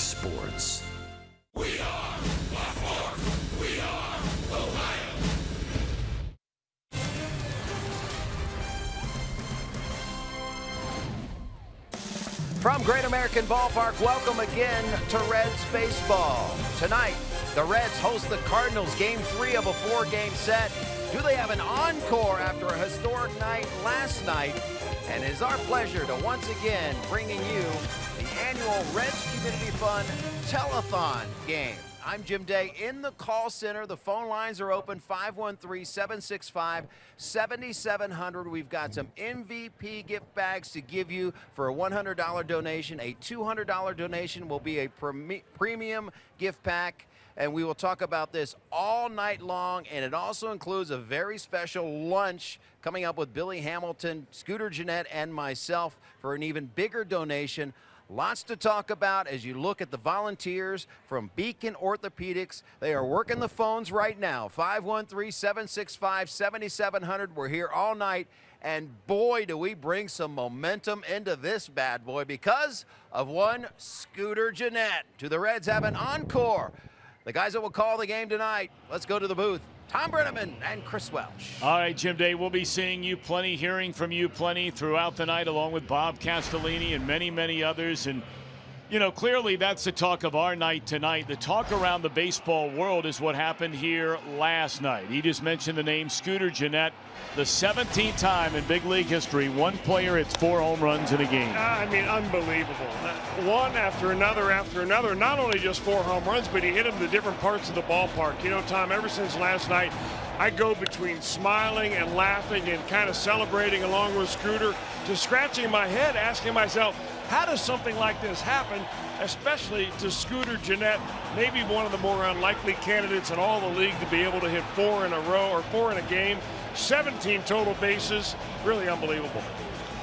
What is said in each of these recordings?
sports. We are the Force. We are the Lions. From Great American Ballpark, welcome again to Reds baseball. Tonight, the Reds host the Cardinals, game 3 of a 4-game set. Do they have an encore after a historic night last night? And it is our pleasure to once again bringing you the annual Reds Community Fund Telethon game. I'm Jim Day in the call center. The phone lines are open, 513-765-7700. We've got some MVP gift bags to give you for a $100 donation. A $200 donation will be a premium gift pack. And we will talk about this all night long, and it also includes a very special lunch coming up with Billy Hamilton, Scooter Gennett, and myself for an even bigger donation. Lots to talk about as you look at the volunteers from Beacon Orthopedics. They are working the phones right now, 513-765-7700. We're here all night, and boy, do we bring some momentum into this bad boy because of one Scooter Gennett. Do the Reds have an encore? The guys that will call the game tonight, let's go to the booth. Tom Brenneman and Chris Welsh. All right, Jim Day, we'll be seeing you plenty, hearing from you plenty throughout the night, along with Bob Castellini and many, many others. And, you know, clearly that's the talk of our night tonight. The talk around the baseball world is what happened here last night. He just mentioned the name Scooter Gennett. The 17th time in big league history, one player hits 4 home runs in a game. I mean, unbelievable. One after another after another. Not only just 4 home runs, but he hit them to different parts of the ballpark. You know, Tom, ever since last night, I go between smiling and laughing and kind of celebrating along with Scooter to scratching my head, asking myself, how does something like this happen, especially to Scooter Gennett, maybe one of the more unlikely candidates in all the league to be able to hit 4 in a row or 4 in a game. 17 total bases, really unbelievable.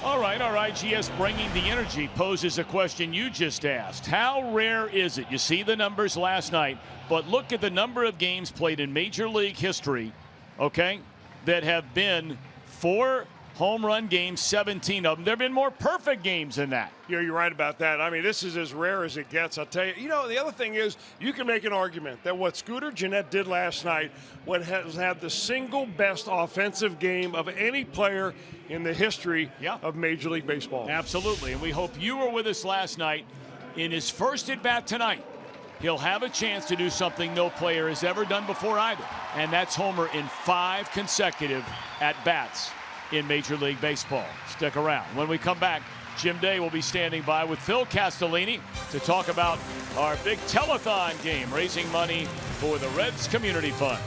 All right, GS bringing the energy poses a question you just asked. How rare is it? You see the numbers last night, but look at the number of games played in Major League history, okay, that have been 4 home run games, 17 of them. There have been more perfect games than that. Yeah, you're right about that. I mean, this is as rare as it gets, I'll tell you. You know, the other thing is you can make an argument that what Scooter Gennett did last night has had the single best offensive game of any player in the history of Major League Baseball. Absolutely, and we hope you were with us last night. In his first at-bat tonight, he'll have a chance to do something no player has ever done before either, and that's homer in 5 consecutive at-bats in Major League Baseball. Stick around. When we come back, Jim Day will be standing by with Phil Castellini to talk about our big telethon game, raising money for the Reds Community Fund.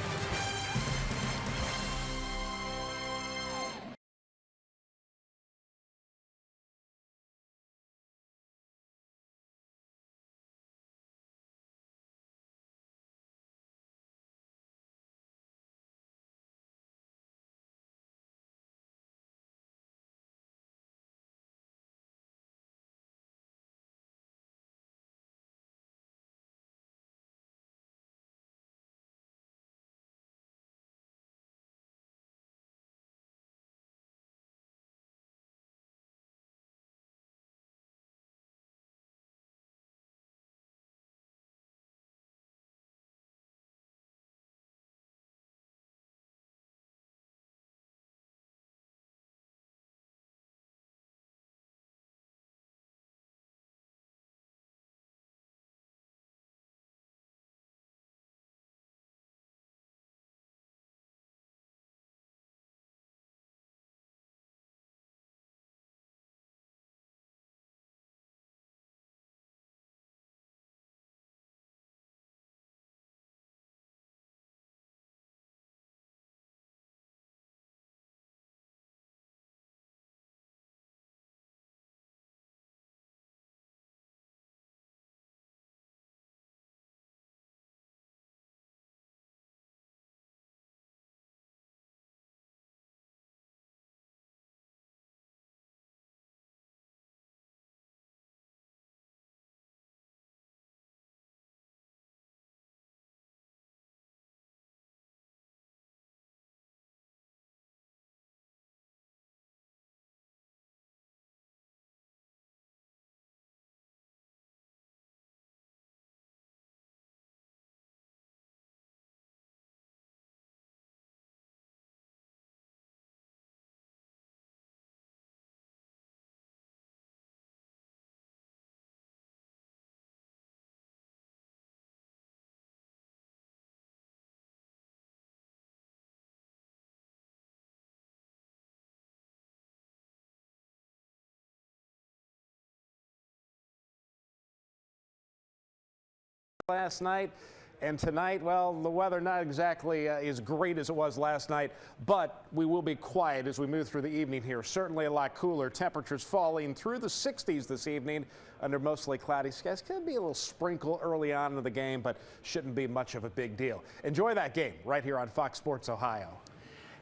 last night. And tonight, well, the weather not exactly as great as it was last night, but we will be quiet as we move through the evening here. Certainly a lot cooler. Temperatures falling through the 60s this evening under mostly cloudy skies. Could be a little sprinkle early on in the game, but shouldn't be much of a big deal. Enjoy that game right here on Fox Sports Ohio.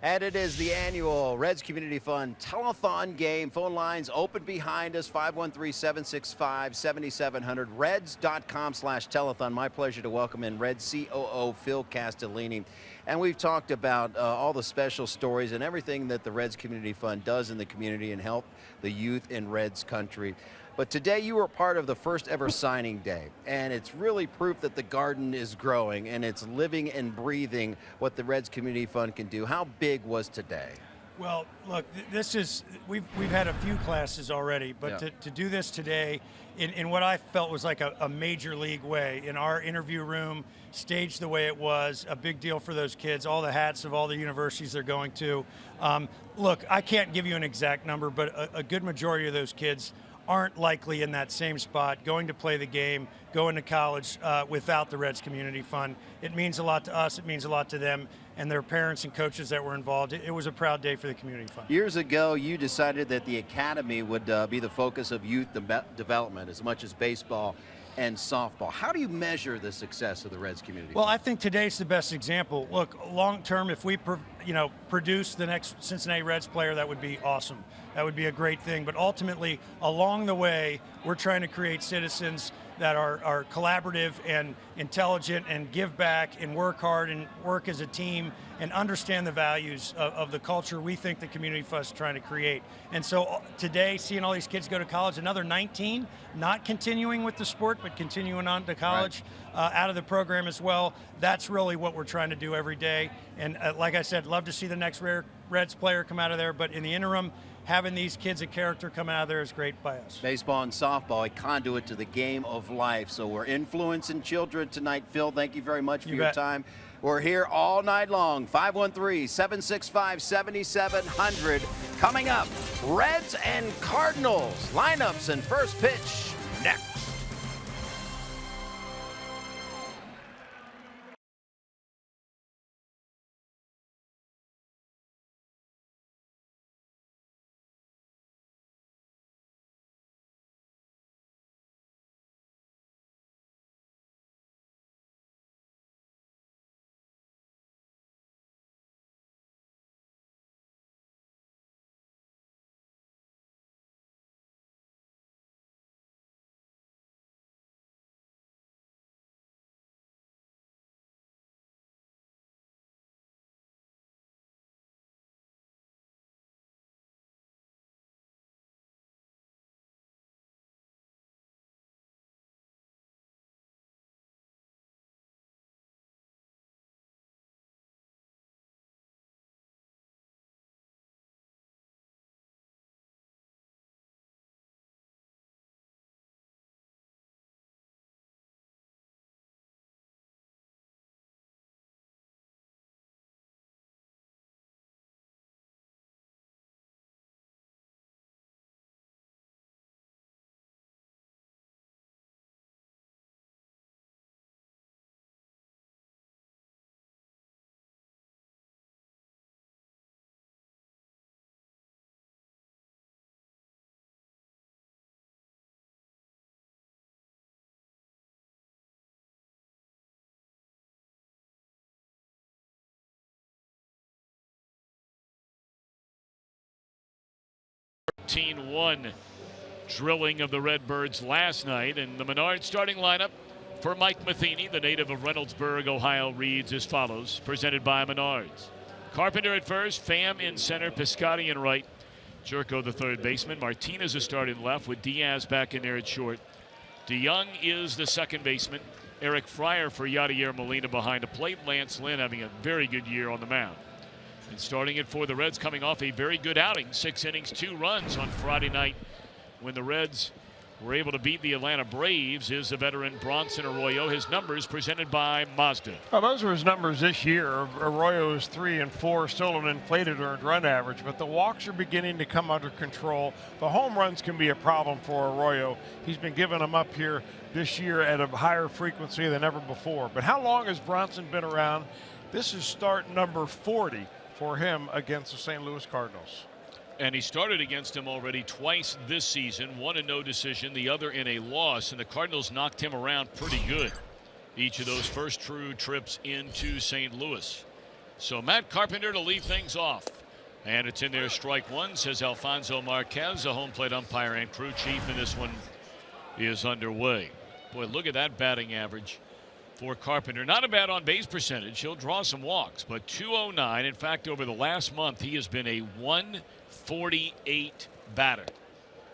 And it is the annual Reds Community Fund Telethon game. Phone lines open behind us, 513-765-7700, reds.com/telethon. My pleasure to welcome in Reds COO Phil Castellini. And we've talked about all the special stories and everything that the Reds Community Fund does in the community and help the youth in Reds country. But today you were part of the first ever signing day, and it's really proof that the garden is growing and it's living and breathing what the Reds Community Fund can do. How big was today? Well, look, this is we've had a few classes already, but to do this today in what I felt was like a major league way, in our interview room, staged the way it was, a big deal for those kids, all the hats of all the universities they're going to. Look, I can't give you an exact number, but a good majority of those kids aren't likely in that same spot, going to play the game, going to college without the Reds Community Fund. It means a lot to us. It means a lot to them and their parents and coaches that were involved. It was a proud day for the Community Fund. Years ago, you decided that the academy would be the focus of youth development as much as baseball and softball. How do you measure the success of the Reds Community Well, Fund? I think today's the best example. Look, long term, if we produce the next Cincinnati Reds player, that would be awesome. That would be a great thing. But ultimately, along the way, we're trying to create citizens that are collaborative and intelligent and give back and work hard and work as a team and understand the values of the culture we think the Community Fund is trying to create. And so today, seeing all these kids go to college, another 19, not continuing with the sport, but continuing on to college, out of the program as well, that's really what we're trying to do every day. And like I said, love to see the next Reds player come out of there, but in the interim, having these kids of character come out of there is great by us. Baseball and softball, a conduit to the game of life. So we're influencing children tonight. Phil, thank you very much for your time. We're here all night long. 513-765-7700. Coming up, Reds and Cardinals. Lineups and first pitch next. One drilling of the Redbirds last night, and the Menard starting lineup for Mike Matheny, the native of Reynoldsburg, Ohio, reads as follows, presented by Menards. Carpenter at first, Pham in center, Piscotti in right, Jerko the third baseman, Martinez is starting left with Diaz back in there at short. DeYoung is the second baseman, Eric Fryer for Yadier Molina behind the plate, Lance Lynn having a very good year on the mound. And starting it for the Reds, coming off a very good outing, 6 innings, 2 runs on Friday night when the Reds were able to beat the Atlanta Braves is the veteran Bronson Arroyo. His numbers presented by Mazda. Well, those were his numbers this year. Arroyo is 3 and 4, still an inflated earned run average, but the walks are beginning to come under control. The home runs can be a problem for Arroyo. He's been giving them up here this year at a higher frequency than ever before. But how long has Bronson been around? This is start number 40 for him against the St. Louis Cardinals. And he started against him already twice this season, one in no decision, the other in a loss, and the Cardinals knocked him around pretty good each of those first true trips into St. Louis. So Matt Carpenter to lead things off. And it's in there, strike one, says Alfonso Marquez, a home plate umpire and crew chief, and this one is underway. Boy, look at that batting average for Carpenter. Not a bad on-base percentage. He'll draw some walks, but 209. In fact, over the last month, he has been a 148 batter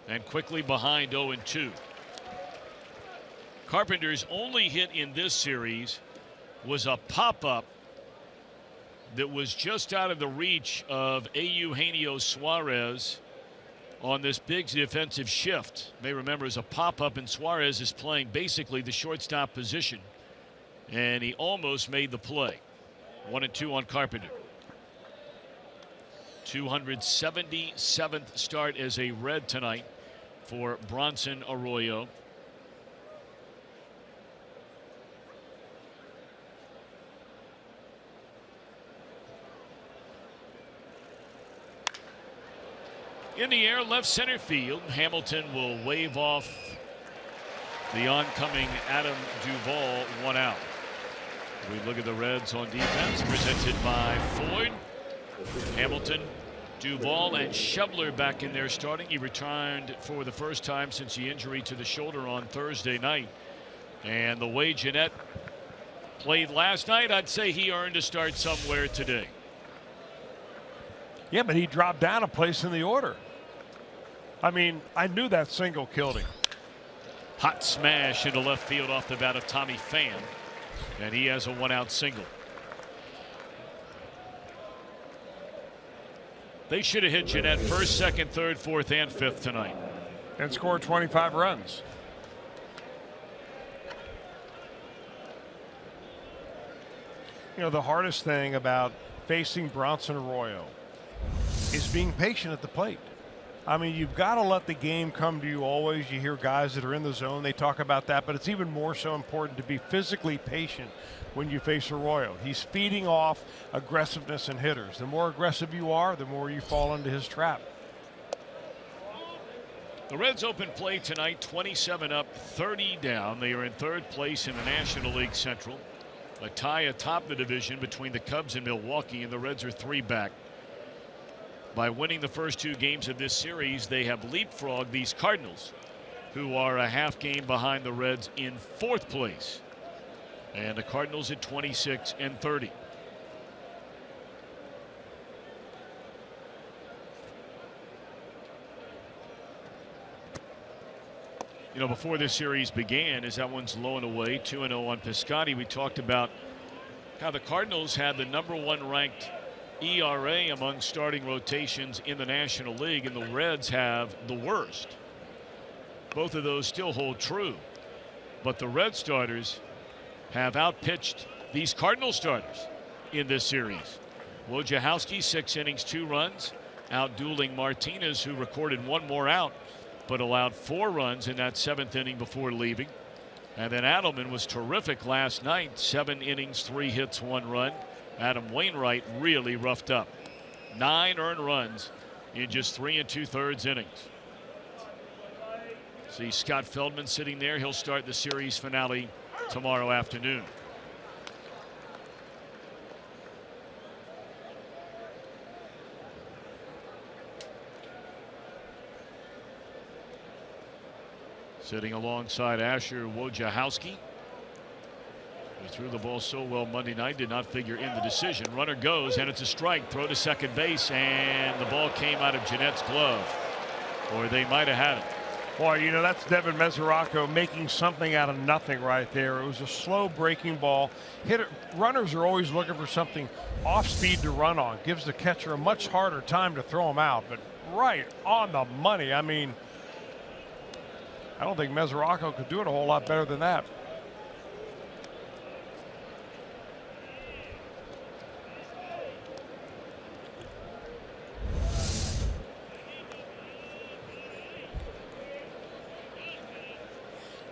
and quickly behind 0-2. Carpenter's only hit in this series was a pop-up that was just out of the reach of Eugenio Suarez on this big defensive shift. You may remember, as a pop-up, and Suarez is playing basically the shortstop position, and he almost made the play. 1-2 on Carpenter. 277th start as a Red tonight for Bronson Arroyo. In the air, left center field. Hamilton will wave off the oncoming Adam Duvall, 1 out. We look at the Reds on defense, presented by Ford. Hamilton, Duvall, and Schebler back in there starting. He returned for the first time since the injury to the shoulder on Thursday night. And the way Jeanette played last night, I'd say he earned a start somewhere today. Yeah, but he dropped down a place in the order. I mean, I knew that single killed him. Hot smash into left field off the bat of Tommy Pham, and he has a 1-out single. They should have hit Jeanette first, second, third, fourth, and fifth tonight. And scored 25 runs. You know, the hardest thing about facing Bronson Arroyo is being patient at the plate. I mean, you've got to let the game come to you always. You hear guys that are in the zone, they talk about that, but it's even more so important to be physically patient when you face Arroyo. He's feeding off aggressiveness in hitters. The more aggressive you are, the more you fall into his trap. The Reds open play tonight, 27 up, 30 down. They are in third place in the National League Central. A tie atop the division between the Cubs and Milwaukee, and the Reds are 3 back. By winning the first 2 games of this series, they have leapfrogged these Cardinals, who are a half game behind the Reds in 4th place. And the Cardinals at 26 and 30. You know, before this series began, as that one's low and away, 2-0 on Piscotty, we talked about how the Cardinals had the #1 ranked ERA among starting rotations in the National League, and the Reds have the worst. Both of those still hold true, but the Red starters have outpitched these Cardinal starters in this series. Wojciechowski, 6 innings, 2 runs, outdueling Martinez, who recorded 1 more out but allowed 4 runs in that 7th inning before leaving. And then Adelman was terrific last night, 7 innings, 3 hits, 1 run. Adam Wainwright really roughed up. 9 earned runs in just 3 2/3 innings. See Scott Feldman sitting there. He'll start the series finale tomorrow afternoon. Sitting alongside Asher Wojciechowski, who threw the ball so well Monday night, did not figure in the decision. Runner goes, and it's a strike. Throw to second base, and the ball came out of Jeanette's glove, or they might have had it. Boy, you know, that's Devin Mesoraco making something out of nothing right there. It was a slow breaking ball. Runners are always looking for something off speed to run on. Gives the catcher a much harder time to throw him out, but right on the money. I mean, I don't think Mesoraco could do it a whole lot better than that.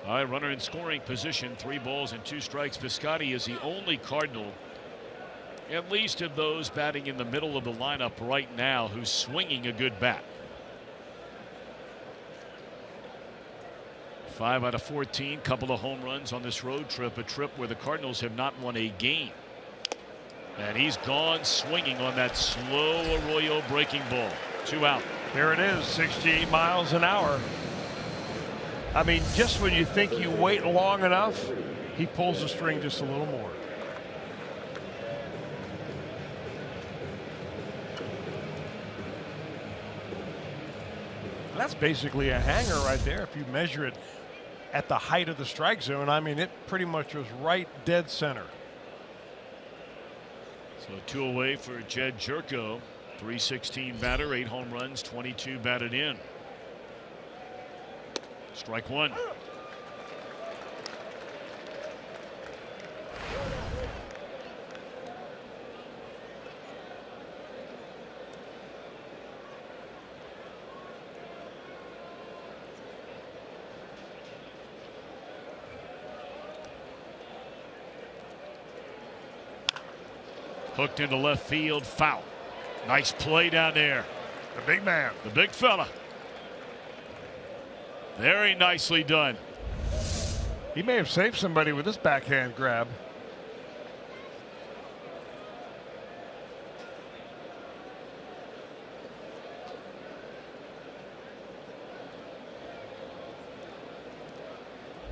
All right, runner in scoring position, 3 balls and 2 strikes. Piscotty is the only Cardinal, at least of those batting in the middle of the lineup right now, who's swinging a good bat. 5 out of 14, couple of home runs on this road trip, a trip where the Cardinals have not won a game. And he's gone swinging on that slow Arroyo breaking ball. 2 out. There it is, 68 miles an hour. I mean, just when you think you wait long enough, he pulls the string just a little more. That's basically a hanger right there if you measure it at the height of the strike zone. I mean, it pretty much was right dead center. So 2 away for Jed Jerko. 316 batter, 8 home runs, 22 batted in. Strike 1. Hooked into left field, foul. Nice play down there. The big man. The big fella. Very nicely done. He may have saved somebody with this backhand grab.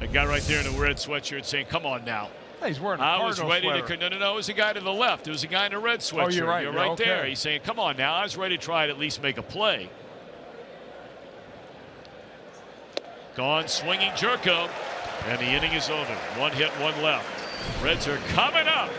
A guy right there in a red sweatshirt saying, come on now. He's wearing a I was Cardinals ready sweater. to. No, it was a guy to the left. It was a guy in a red sweatshirt. Oh, you're right. You're Yeah, right okay. there. He's saying, come on now. I was ready to try to at least make a play. Gone swinging Jerko. And the inning is over. 1 hit, 1 left. Reds are coming up.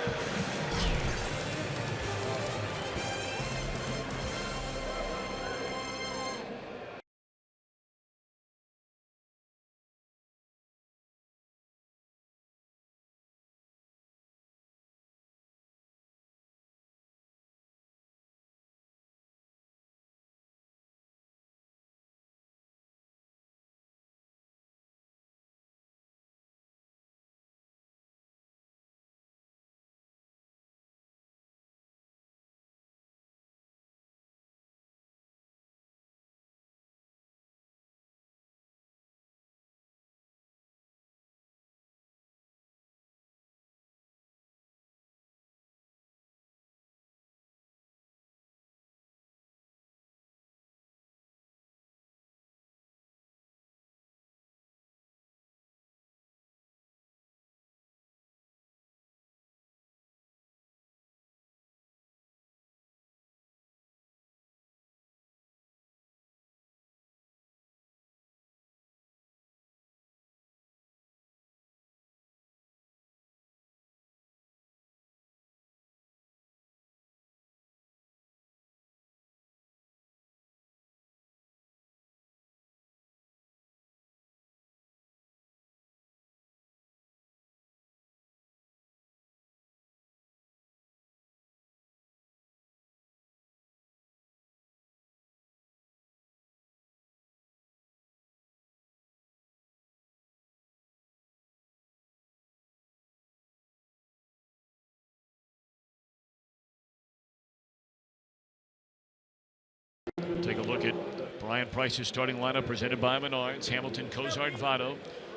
Take a look at Brian Price's starting lineup presented by Menards. Hamilton, Cozart, Votto,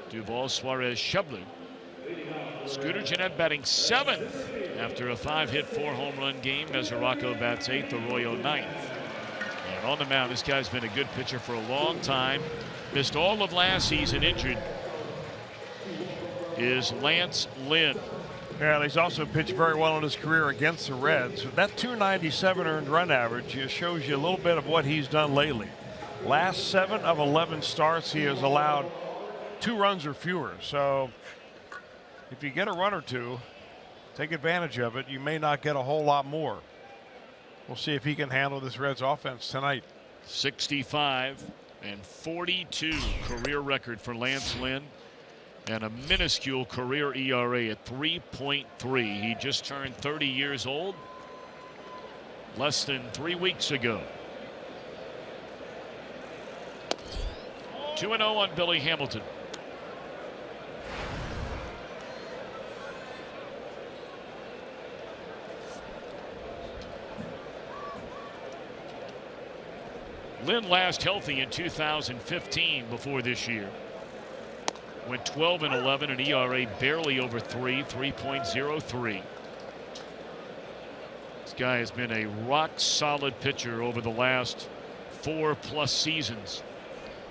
Duvall, Suarez, Shubler. Scooter Gennett batting 7th after a 5-hit, 4-home run game. Mesoraco bats 8th, Arroyo 9th. And on the mound, this guy's been a good pitcher for a long time. Missed all of last season, injured, is Lance Lynn. Yeah, he's also pitched very well in his career against the Reds. That 297 earned run average just shows you a little bit of what he's done lately. Last 7 of 11 starts, he has allowed 2 runs or fewer. So if you get a run or 2, take advantage of it. You may not get a whole lot more. We'll see if he can handle this Reds offense tonight. 65 and 42 career record for Lance Lynn, and a minuscule career ERA at 3.3. He just turned 30 years old less than 3 weeks ago. 2-0 on Billy Hamilton. Lynn last healthy in 2015 before this year. Went 12-11, an ERA barely over 3.03. This guy has been a rock solid pitcher over the last 4+ seasons.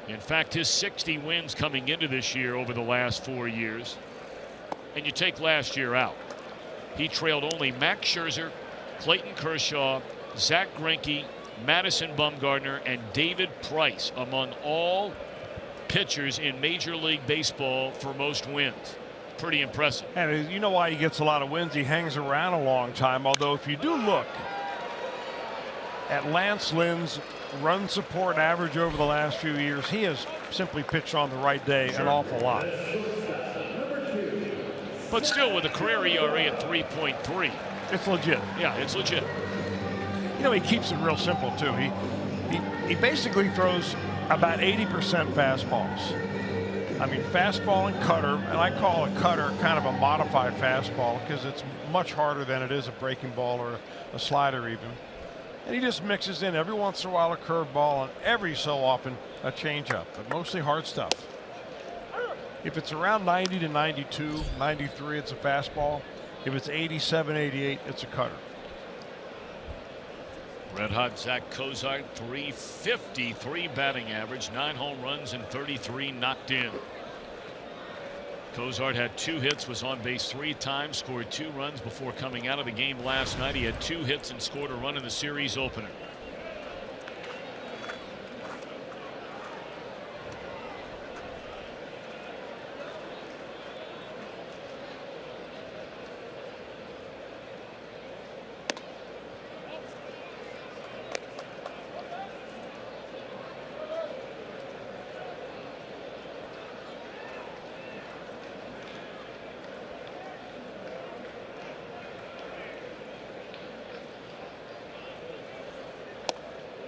In fact, his 60 wins coming into this year over the last 4 years, and you take last year out, he trailed only Max Scherzer, Clayton Kershaw, Zach Greinke, Madison Bumgarner, and David Price among all pitchers in Major League Baseball for most wins. Pretty impressive. And you know why he gets a lot of wins? He hangs around a long time. Although if you do look at Lance Lynn's run support average over the last few years, he has simply pitched on the right day an awful lot. But still, with a career ERA at 3.3. It's legit. Yeah, it's legit. You know, he keeps it real simple, too. He basically throws about 80% fastballs. I mean, fastball and cutter, and I call a cutter kind of a modified fastball because it's much harder than it is a breaking ball or a slider even. And he just mixes in every once in a while a curveball and every so often a changeup, but mostly hard stuff. If it's around 90 to 92, 93, it's a fastball. If it's 87, 88, it's a cutter. Red hot Zach Cozart, 353 batting average, 9 home runs and 33 knocked in. Cozart had 2 hits, was on base 3 times, scored 2 runs before coming out of the game last night. He had 2 hits and scored a run in the series opener.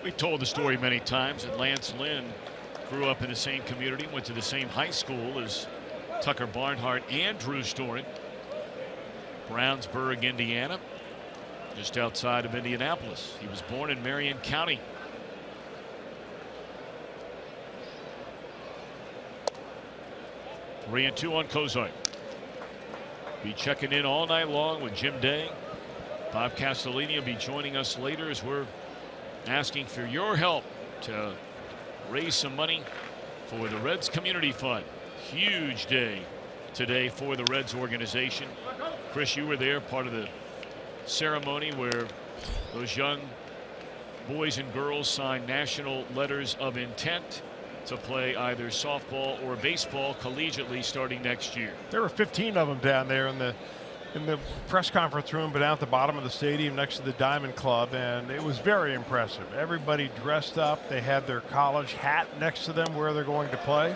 We've told the story many times that Lance Lynn grew up in the same community, went to the same high school as Tucker Barnhart and Drew Storen. Brownsburg, Indiana, just outside of Indianapolis. He was born in Marion County. Three and two on Cozart. Be checking in all night long with Jim Day. Bob Castellini will be joining us later as we're asking for your help to raise some money for the Reds Community Fund. Huge day today for the Reds organization. Chris, you were there, part of the ceremony where those young boys and girls signed national letters of intent to play either softball or baseball collegiately starting next year. There were 15 of them down there in the press conference room, but down at the bottom of the stadium next to the Diamond Club, and it was very impressive. Everybody dressed up. They had their college hat next to them where they're going to play.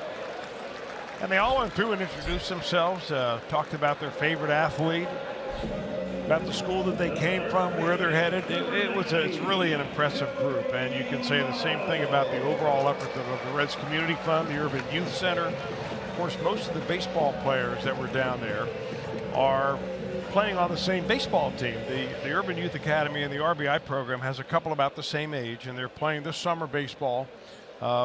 And they all went through and introduced themselves, talked about their favorite athlete, about the school that they came from, where they're headed. It's really an impressive group, and you can say the same thing about the overall effort of the Reds Community Fund, the Urban Youth Center. Of course, most of the baseball players that were down there are playing on the same baseball team. The Urban Youth Academy and the RBI program has a couple about the same age, and they're playing this summer baseball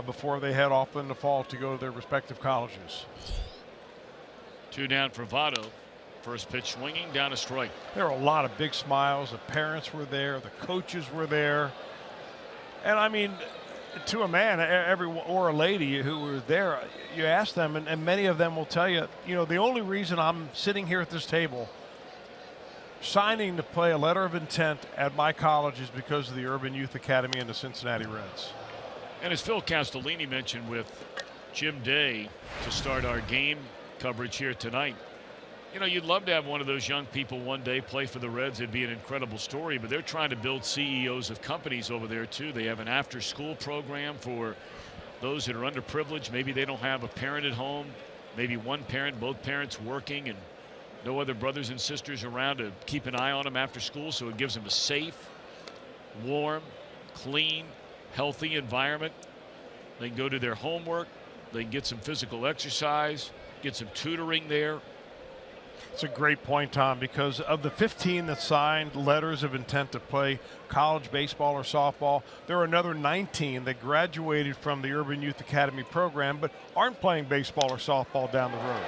before they head off in the fall to go to their respective colleges. 2 down for Votto. First pitch swinging, down a strike. There were a lot of big smiles. The parents were there. The coaches were there. And I mean, to a man or a lady who was there, you ask them, and many of them will tell you, you know, the only reason I'm sitting here at this table signing to play a letter of intent at my college is because of the Urban Youth Academy and the Cincinnati Reds. And as Phil Castellini mentioned with Jim Day to start our game coverage here tonight, you know, you'd love to have one of those young people one day play for the Reds. It'd be an incredible story, but they're trying to build CEOs of companies over there too. They have an after-school program for those that are underprivileged, maybe they don't have a parent at home, maybe one parent, both parents working, and no other brothers and sisters around to keep an eye on them after school. So it gives them a safe, warm, clean, healthy environment. They can go to their homework. They can get some physical exercise, get some tutoring there. It's a great point, Tom, because of the 15 that signed letters of intent to play college baseball or softball, there are another 19 that graduated from the Urban Youth Academy program but aren't playing baseball or softball down the road.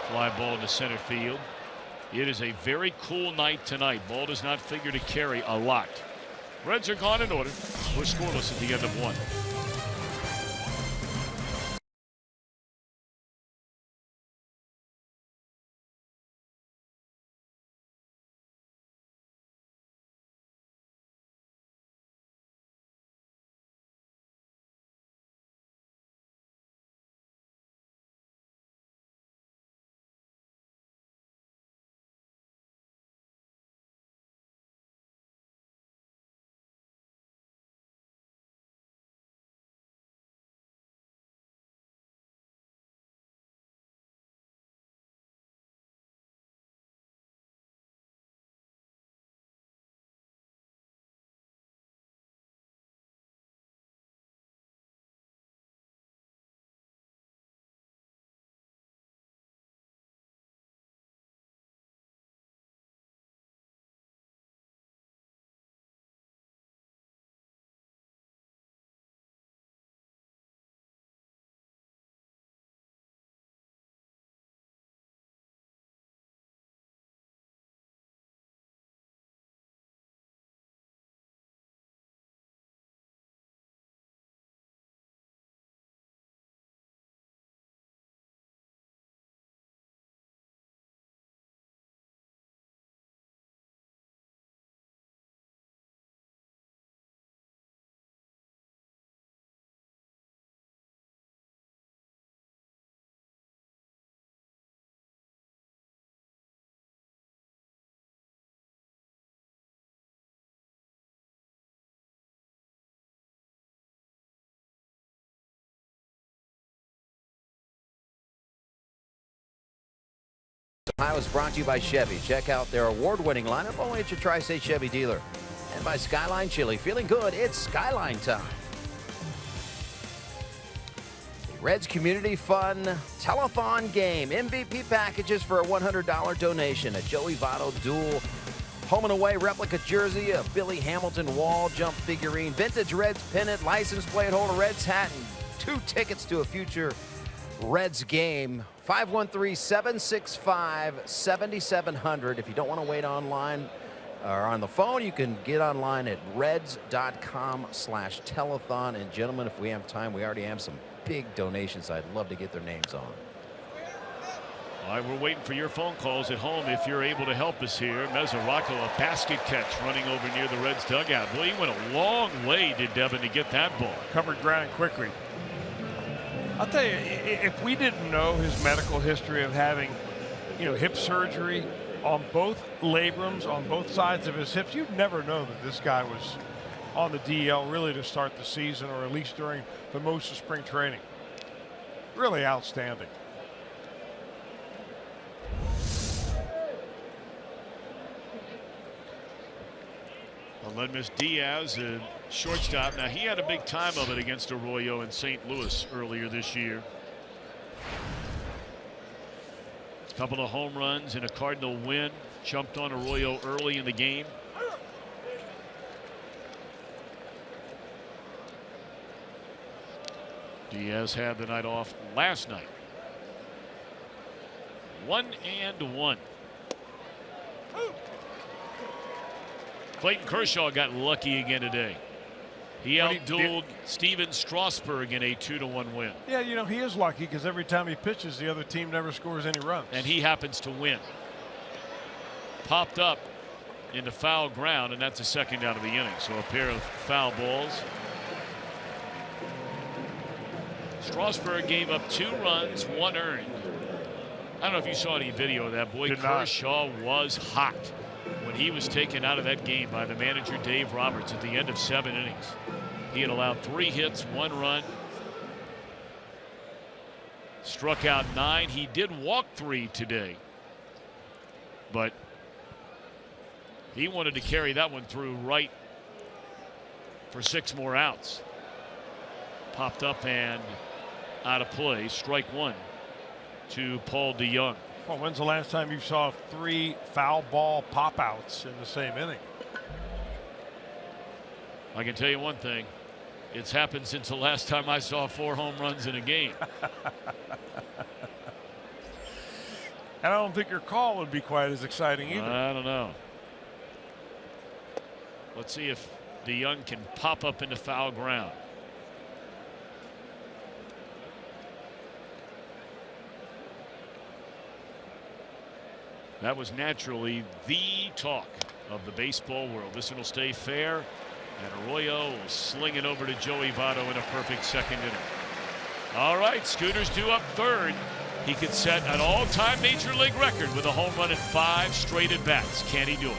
Fly ball to center field. It is a very cool night tonight. Ball does not figure to carry a lot. Reds are gone in order. We're scoreless at the end of 1. Ohio is brought to you by Chevy. Check out their award-winning lineup only at your Tri-State Chevy dealer. And by Skyline Chili. Feeling good, it's Skyline time. The Reds Community Fun Telethon Game. MVP packages for a $100 donation. A Joey Votto dual home and away replica jersey, a Billy Hamilton wall jump figurine, vintage Reds pennant, license plate holder, Reds hat, and 2 tickets to a future Reds game. 513-765-7700. If you don't want to wait online or on the phone, you can get online at reds.com/telethon. And gentlemen, if we have time, we already have some big donations I'd love to get their names on. All right, we're waiting for your phone calls at home if you're able to help us here. Mesoraco, a basket catch running over near the Reds dugout. Boy, he went a long way, did Devin, to get that ball. Covered ground quickly. I'll tell you, if we didn't know his medical history of having, hip surgery on both labrums, on both sides of his hips, you'd never know that this guy was on the DL really to start the season, or at least during the most of spring training. Really outstanding. Aledmus Diaz, a shortstop. Now, he had a big time of it against Arroyo in St. Louis earlier this year. A couple of home runs and a Cardinal win. Jumped on Arroyo early in the game. Diaz had the night off last night. 1-1. Clayton Kershaw got lucky again today. He outdueled Steven Strasburg in a 2-1 win. Yeah, he is lucky because every time he pitches, the other team never scores any runs. And he happens to win. Popped up into foul ground, and that's the second out of the inning. So a pair of foul balls. Strasburg gave up 2 runs, 1 earned. I don't know if you saw any video of that. Boy, Kershaw was hot when he was taken out of that game by the manager Dave Roberts at the end of 7 innings. He had allowed 3 hits, 1 run, Struck out 9. He did walk 3 today, but he wanted to carry that one through right for 6 more outs. Popped up and out of play. Strike 1 to Paul DeYoung. Well, when's the last time you saw 3 foul ball pop outs in the same inning? I can tell you one thing. It's happened since the last time I saw 4 home runs in a game. And I don't think your call would be quite as exciting either. I don't know. Let's see if DeYoung can pop up into foul ground. That was naturally the talk of the baseball world. This one will stay fair, and Arroyo will sling it over to Joey Votto in a perfect second inning. All right, Scooter's due up 3rd. He could set an all-time Major League record with a home run in 5 straight at-bats. Can he do it?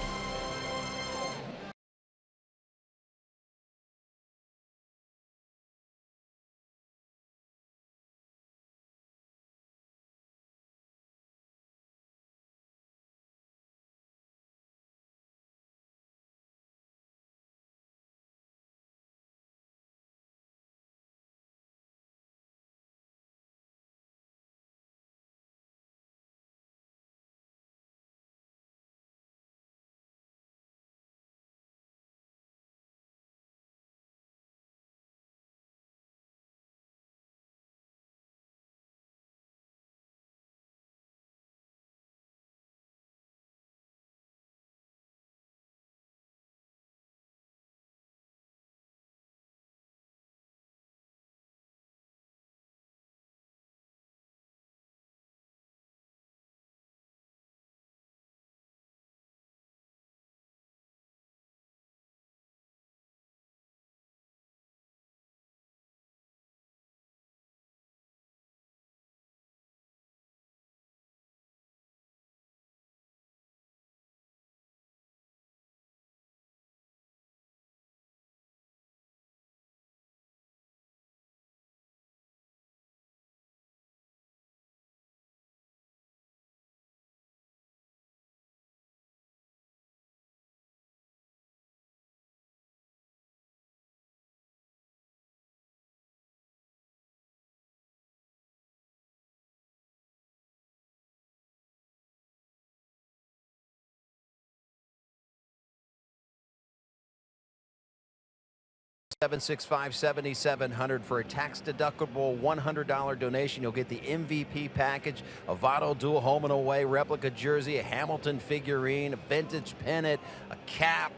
$765-7700 for a tax-deductible $100 donation. You'll get the MVP package, a Votto dual home and away replica jersey, a Hamilton figurine, a vintage pennant, a cap,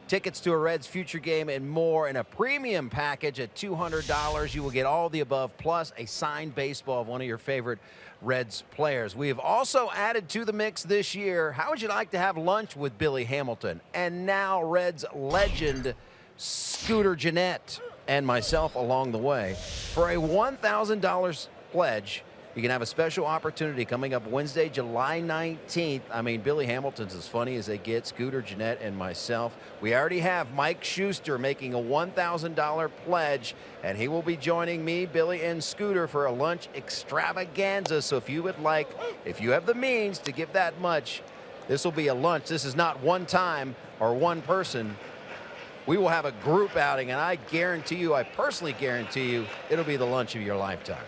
tickets to a Reds future game, and more. And a premium package at $200. You will get all the above, plus a signed baseball of one of your favorite Reds players. We have also added to the mix this year, how would you like to have lunch with Billy Hamilton? And now Reds legend Scooter Gennett and myself along the way. For a $1,000 pledge, you can have a special opportunity coming up Wednesday, July 19th. I mean, Billy Hamilton's as funny as they get, Scooter Gennett and myself. We already have Mike Schuster making a $1,000 pledge, and he will be joining me, Billy, and Scooter for a lunch extravaganza. So if you would like, if you have the means to give that much, this will be a lunch. This is not one time or one person. We will have a group outing, and I guarantee you, I personally guarantee you, it'll be the lunch of your lifetime.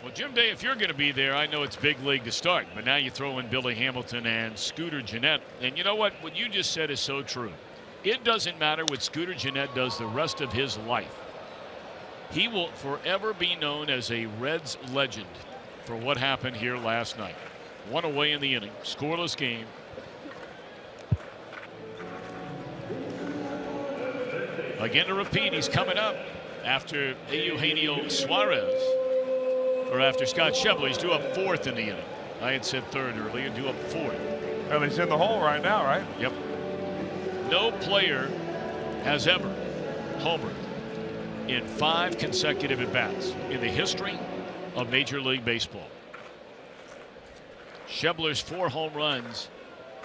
Well, Jim Day, if you're going to be there, I know it's big league to start, but now you throw in Billy Hamilton and Scooter Gennett. And you know what? What you just said is so true. It doesn't matter what Scooter Gennett does the rest of his life. He will forever be known as a Reds legend for what happened here last night. One away in the inning, scoreless game. Again to repeat, he's coming up after Eugenio Suarez, or after Scott Schebler. He's due up 4th in the inning. I had said 3rd earlier, due up 4th. Well, he's in the hole right now, right? Yep. No player has ever homered in 5 consecutive at-bats in the history of Major League Baseball. Schebler's 4 home runs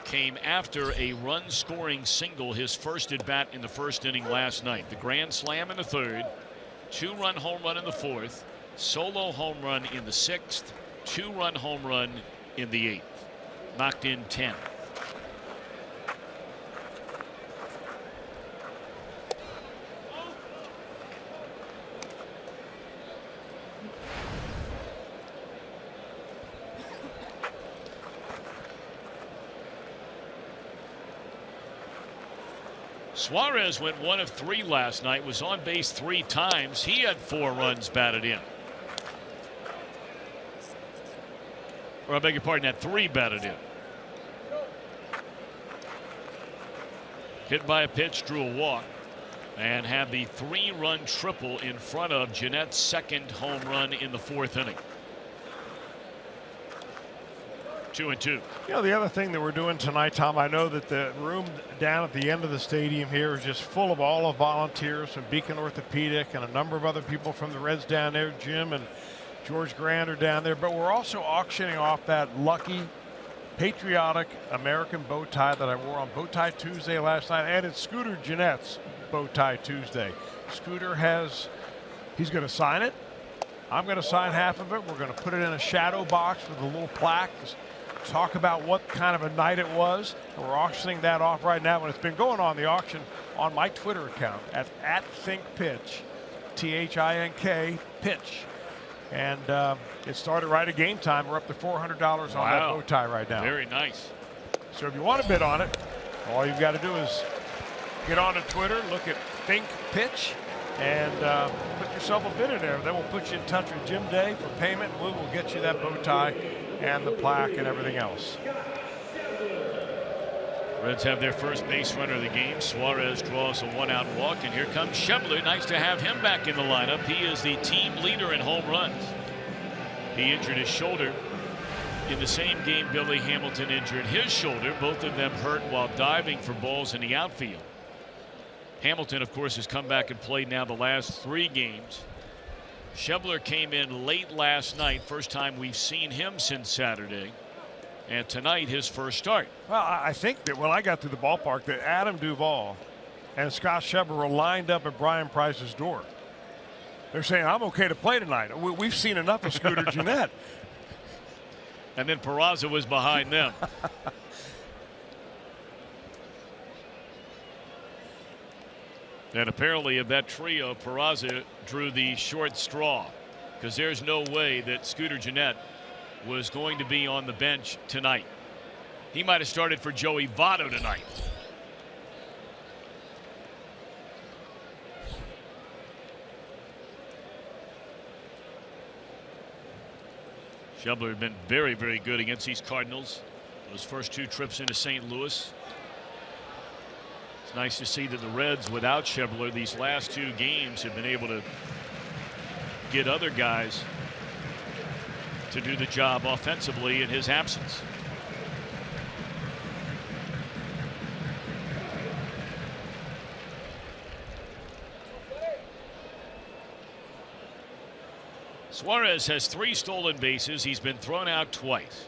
came after a run-scoring single, his first at-bat in the 1st inning last night. The grand slam in the 3rd, 2-run home run in the 4th, Solo home run in the 6th, 2-run home run in the 8th. Knocked in 10. Suarez went 1 of 3 last night, was on base 3 times. He had 4 runs batted in. Or I beg your pardon, had 3 batted in. Hit by a pitch, drew a walk, and had the 3-run triple in front of Jeanette's 2nd home run in the 4th inning. 2-2. You know, the other thing that we're doing tonight, Tom, I know that the room down at the end of the stadium here is just full of all the volunteers from Beacon Orthopedic and a number of other people from the Reds down there. Jim and George Grand are down there. But we're also auctioning off that lucky, patriotic American bow tie that I wore on Bow Tie Tuesday last night. And it's Scooter Jeanette's Bow Tie Tuesday. Scooter he's going to sign it. I'm going to sign half of it. We're going to put it in a shadow box with a little plaque. Talk about what kind of a night it was. And we're auctioning that off right now, and it's been going on the auction on my Twitter account at @ThinkPitch, THINK pitch. And it started right at game time. We're up to $400 on that bow tie right now. Very nice. So if you want to bid on it, all you've got to do is get on to Twitter, look at Think Pitch, and put yourself a bid in there. Then we'll put you in touch with Jim Day for payment. We will get you that bow tie and the plaque and everything else. Reds have their first base runner of the game. Suarez draws a 1-out walk, and here comes Schebler. Nice to have him back in the lineup. He is the team leader in home runs. He injured his shoulder in the same game Billy Hamilton injured his shoulder. Both of them hurt while diving for balls in the outfield. Hamilton, of course, has come back and played now the last 3 games. Schebler came in late last night. First time we've seen him since Saturday. And tonight, his first start. Well, I think that when I got to the ballpark, that Adam Duvall and Scott Schebler were lined up at Brian Price's door. They're saying, I'm okay to play tonight. We've seen enough of Scooter Jeanette. And then Peraza was behind them. And apparently of that trio, Peraza drew the short straw, because there's no way that Scooter Jeanette was going to be on the bench tonight. He might have started for Joey Votto tonight. Schebler had been very, very good against these Cardinals. Those first 2 trips into St. Louis. It's nice to see that the Reds, without Schebler, these last 2 games have been able to get other guys to do the job offensively in his absence. Suarez has 3 stolen bases. He's been thrown out twice.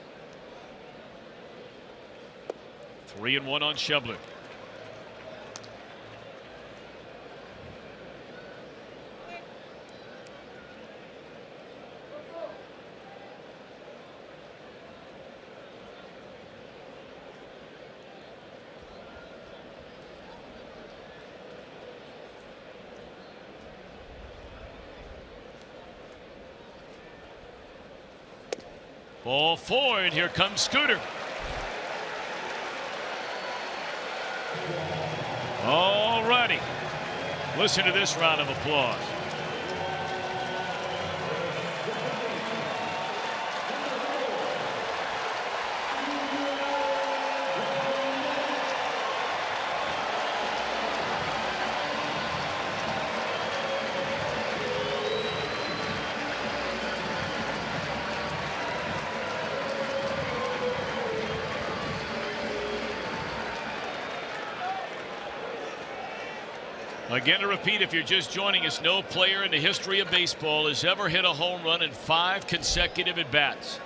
3-1 on Schebler. Ball 4, and here comes Scooter. All righty. Listen to this round of applause. Again, to repeat, if you're just joining us, no player in the history of baseball has ever hit a home run in 5 consecutive at-bats.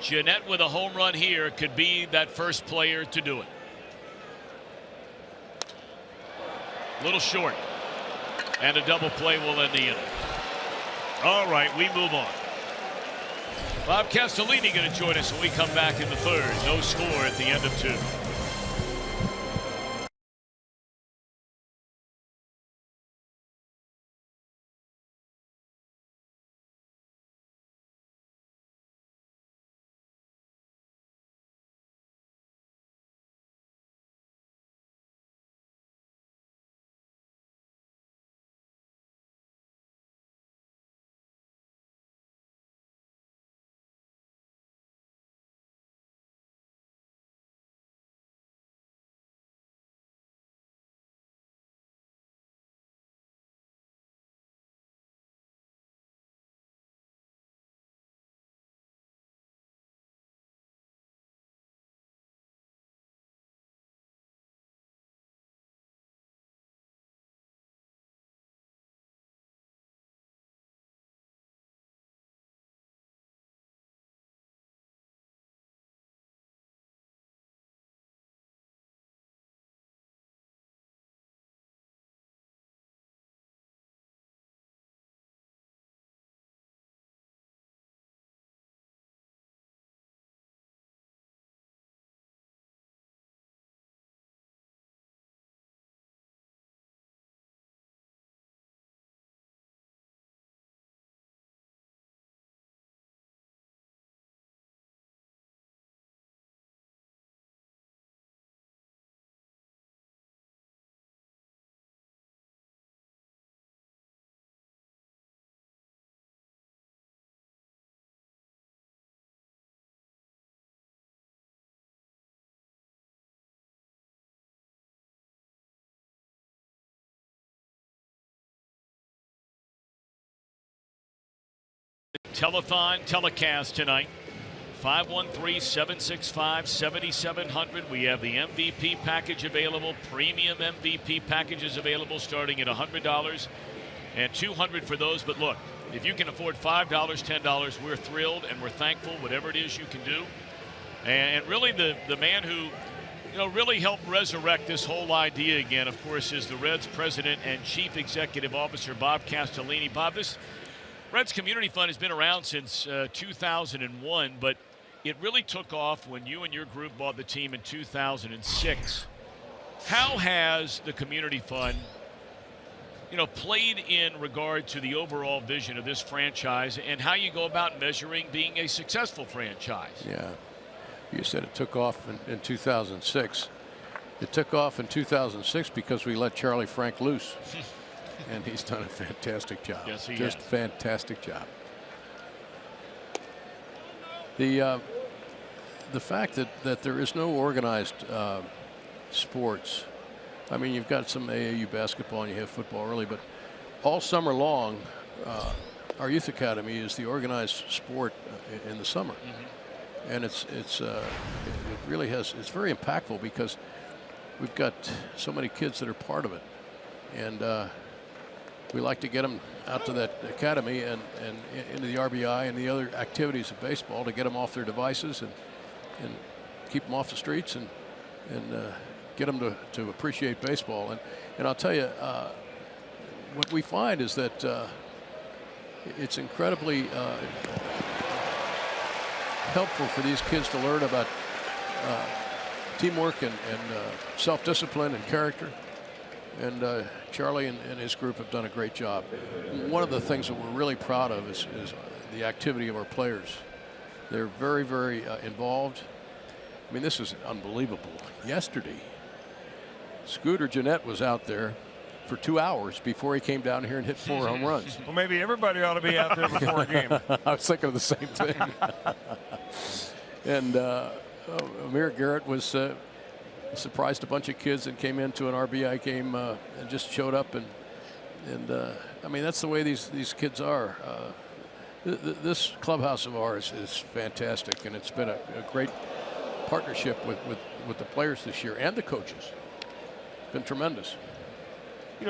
Jeanette with a home run here could be that first player to do it. Little short, and a double play will end the inning. All right, we move on. Bob Castellini going to join us when we come back in the third. No score at the end of 2. Telethon telecast tonight. 513-765-7700. We have the MVP package available. Premium MVP packages available starting at $100 and $200 for those. But look, if you can afford $5, $10, we're thrilled and we're thankful, whatever it is you can do. And really the man who really helped resurrect this whole idea again, of course, is the Reds president and chief executive officer, Bob Castellini. Bob, this Reds Community Fund has been around since 2001, but it really took off when you and your group bought the team in 2006. How has the Community Fund, played in regard to the overall vision of this franchise and how you go about measuring being a successful franchise? Yeah, you said it took off in 2006. It took off in 2006 because we let Charlie Frank loose. And he's done a fantastic job. Yes, he Just has. fantastic job. The fact that there is no organized sports. I mean, you've got some AAU basketball and you have football really, but all summer long, our youth academy is the organized sport in the summer. Mm-hmm. And it really has. It's very impactful because we've got so many kids that are part of it, and we like to get them out to that academy and into the RBI and the other activities of baseball to get them off their devices and keep them off the streets and get them to appreciate baseball. And I'll tell you, what we find is that it's incredibly helpful for these kids to learn about teamwork and self-discipline and character. And Charlie and his group have done a great job. One of the things that we're really proud of is the activity of our players. They're very, very involved. I mean, this is unbelievable. Yesterday, Scooter Gennett was out there for 2 hours before he came down here and hit 4 home runs. Well, maybe everybody ought to be out there before a game. I was thinking of the same thing. And Amir Garrett was surprised a bunch of kids and came into an RBI game and just showed up. And I mean, that's the way these kids are. This clubhouse of ours is fantastic, and it's been a great partnership with the players this year and the coaches. It's been tremendous.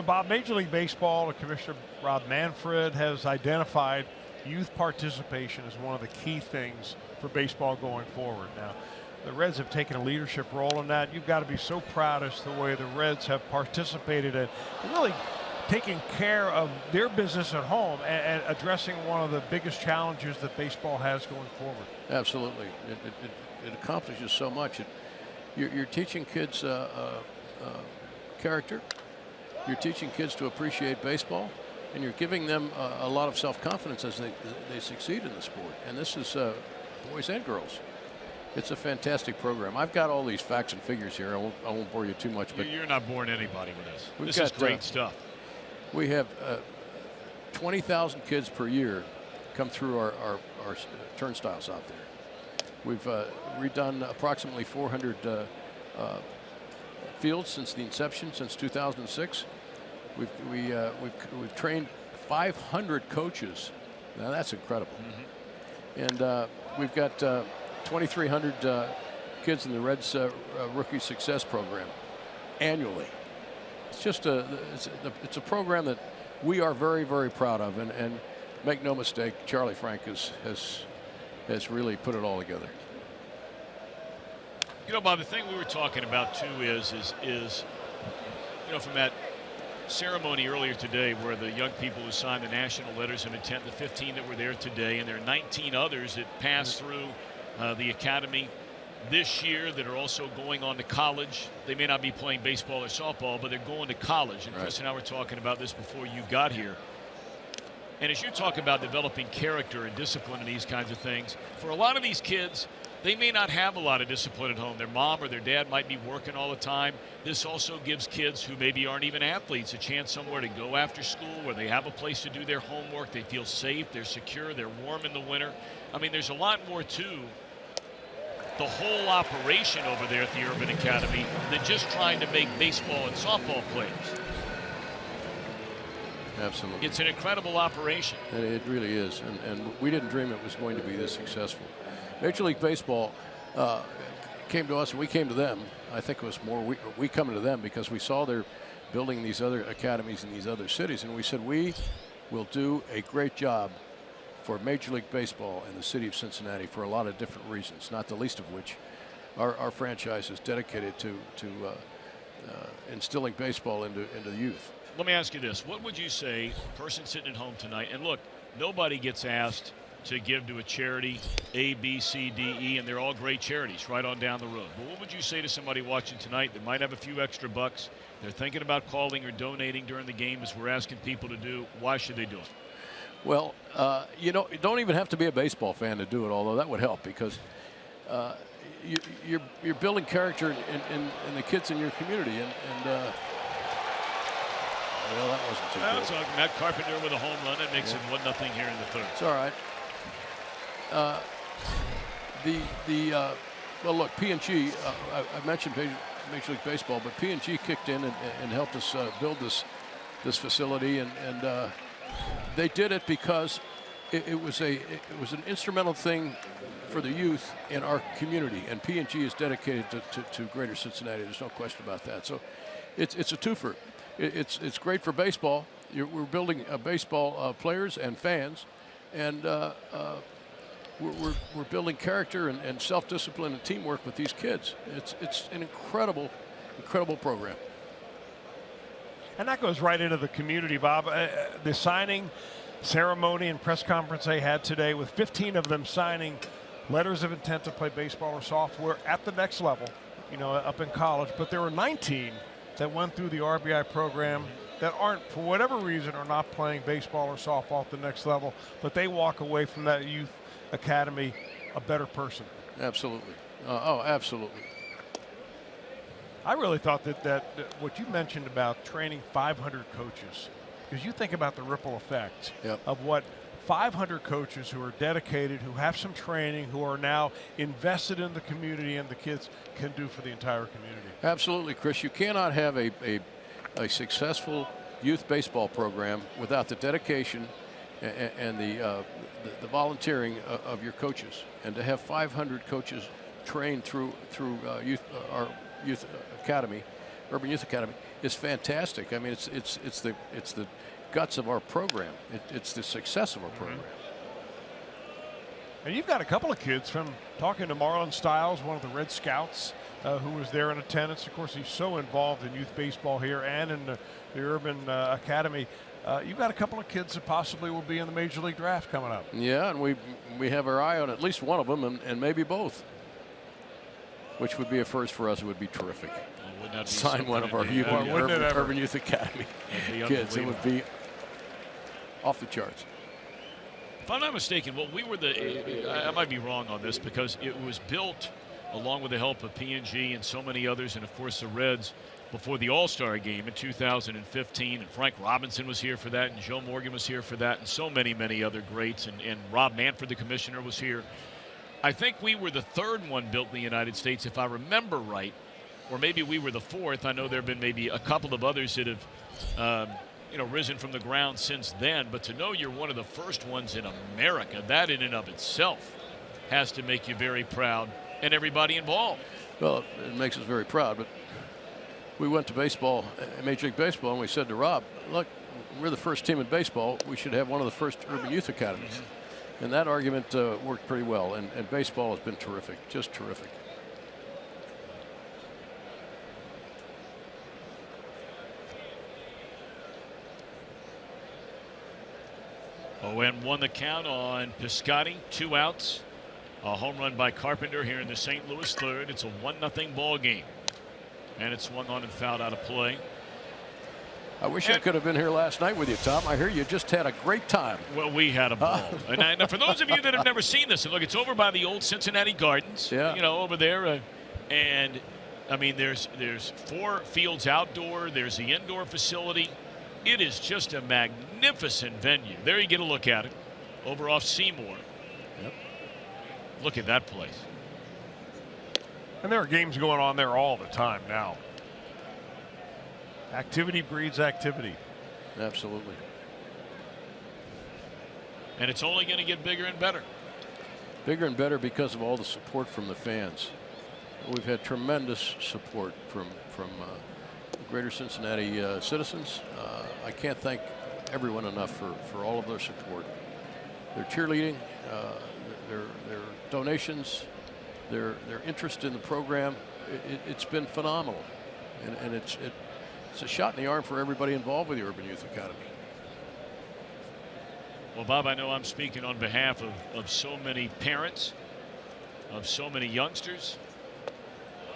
Bob, Major League Baseball, Commissioner Rob Manfred has identified youth participation as one of the key things for baseball going forward. Now, the Reds have taken a leadership role in that. You've got to be so proud as to the way the Reds have participated and really taking care of their business at home and addressing one of the biggest challenges that baseball has going forward. Absolutely. It accomplishes so much. You're teaching kids character. You're teaching kids to appreciate baseball, and you're giving them a lot of self-confidence as they succeed in the sport. And this is boys and girls. It's a fantastic program. I've got all these facts and figures here. I won't bore you too much. But you're not boring anybody with this. This is great stuff. We have 20,000 kids per year come through our turnstiles out there. We've redone approximately 400 fields since the inception, since 2006. We've trained 500 coaches. Now that's incredible. And we've got 2,300 kids in the Reds Rookie Success Program annually. It's just it's a program that we are very, very proud of, and make no mistake, Charlie Frank has really put it all together. You know, Bob, the thing we were talking about too is you know, from that ceremony earlier today where the young people who signed the national letters of intent, the 15 that were there today, and there are 19 others that passed through the academy this year that are also going on to college. They may not be playing baseball or softball, but they're going to college. And Chris and I were talking about this before you got here. And as you talk about developing character and discipline and these kinds of things, for a lot of these kids, they may not have a lot of discipline at home. Their mom or their dad might be working all the time. This also gives kids who maybe aren't even athletes a chance somewhere to go after school where they have a place to do their homework. They feel safe, they're secure, they're warm in the winter. I mean, there's a lot more to the whole operation over there at the Urban Academy than just trying to make baseball and softball players. Absolutely. It's an incredible operation. It really is, and we didn't dream it was going to be this successful. Major League Baseball came to us and we came to them. I think it was more we coming to them because we saw they're building these other academies in these other cities, and we said we will do a great job for Major League Baseball in the city of Cincinnati for a lot of different reasons, not the least of which our franchise is dedicated to instilling baseball into the youth. Let me ask you this. What would you say, person sitting at home tonight, and look, nobody gets asked to give to a charity, A, B, C, D, E, and they're all great charities right on down the road. But what would you say to somebody watching tonight that might have a few extra bucks, they're thinking about calling or donating during the game as we're asking people to do? Why should they do it? Well, you know, you don't even have to be a baseball fan to do it, although that would help because you're building character in the kids in your community. And well, that wasn't too good. So Matt Carpenter with a home run. That makes it 1-0 here in the third. It's all right. Well, look, P&G, I mentioned Major League Baseball, but P&G kicked in and helped us build this facility, and they did it because it was an instrumental thing for the youth in our community, and P&G is dedicated to Greater Cincinnati. There's no question about that. So it's a twofer. It's great for baseball. We're building baseball players and fans, and we're building character and self-discipline and teamwork with these kids. It's an incredible program. And that goes right into the community, Bob. The signing ceremony and press conference they had today with 15 of them signing letters of intent to play baseball or softball at the next level, you know, up in college. But there were 19 that went through the RBI program that aren't, for whatever reason, are not playing baseball or softball at the next level, but they walk away from that youth academy a better person. Absolutely. Absolutely. I really thought that what you mentioned about training 500 coaches, because you think about the ripple effect of what 500 coaches who are dedicated, who have some training, who are now invested in the community and the kids can do for the entire community. Absolutely, Chris. You cannot have a successful youth baseball program without the dedication and the volunteering of your coaches. And to have 500 coaches trained through our youth academy, Urban Youth Academy, is fantastic. I mean, it's the guts of our program. It's the success of our program. And you've got a couple of kids from talking to Marlon Stiles, one of the Red Scouts, who was there in attendance. Of course, he's so involved in youth baseball here and in the Urban Academy. You got a couple of kids that possibly will be in the Major League Draft coming up. Yeah, and we have our eye on at least one of them, and maybe both, which would be a first for us. It would be terrific. Well, Sign one of our Urban Youth Academy kids. It would be off the charts. If I'm not mistaken, well, we were I might be wrong on this because it was built along with the help of P&G and so many others, and of course the Reds before the All-Star game in 2015. And Frank Robinson was here for that, and Joe Morgan was here for that, and so many, many other greats. And Rob Manfred, the commissioner, was here. I think we were the third one built in the United States, if I remember right, or maybe we were the fourth. I know there have been maybe a couple of others that have risen from the ground since then, but to know you're one of the first ones in America, that in and of itself has to make you very proud, and everybody involved. Well, it makes us very proud, but we went to baseball, Major League Baseball, and we said to Rob, look, we're the first team in baseball. We should have one of the first Urban Youth Academies. Mm-hmm. And that argument worked pretty well, and baseball has been terrific, just terrific. Oh, and won the count on Piscotty, 2 outs. A home run by Carpenter here in the St. Louis third. It's a 1-0 ball game. And it's swung on and fouled out of play. I wish I could have been here last night with you, Tom. I hear you just had a great time. Well, we had a ball. And for those of you that have never seen this, and look, it's over by the old Cincinnati Gardens. Yeah. Over there. And, I mean, there's 4 fields outdoor. There's the indoor facility. It is just a magnificent venue. There you get a look at it. Over off Seymour. Yep. Look at that place. And there are games going on there all the time now. Activity breeds activity. Absolutely. And it's only going to get bigger and better. Bigger and better because of all the support from the fans. We've had tremendous support from greater Cincinnati citizens. I can't thank everyone enough for all of their support. Their cheerleading, their donations, their interest in the program. It's been phenomenal, and it's a shot in the arm for everybody involved with the Urban Youth Academy. Well, Bob, I know I'm speaking on behalf of so many parents, of so many youngsters,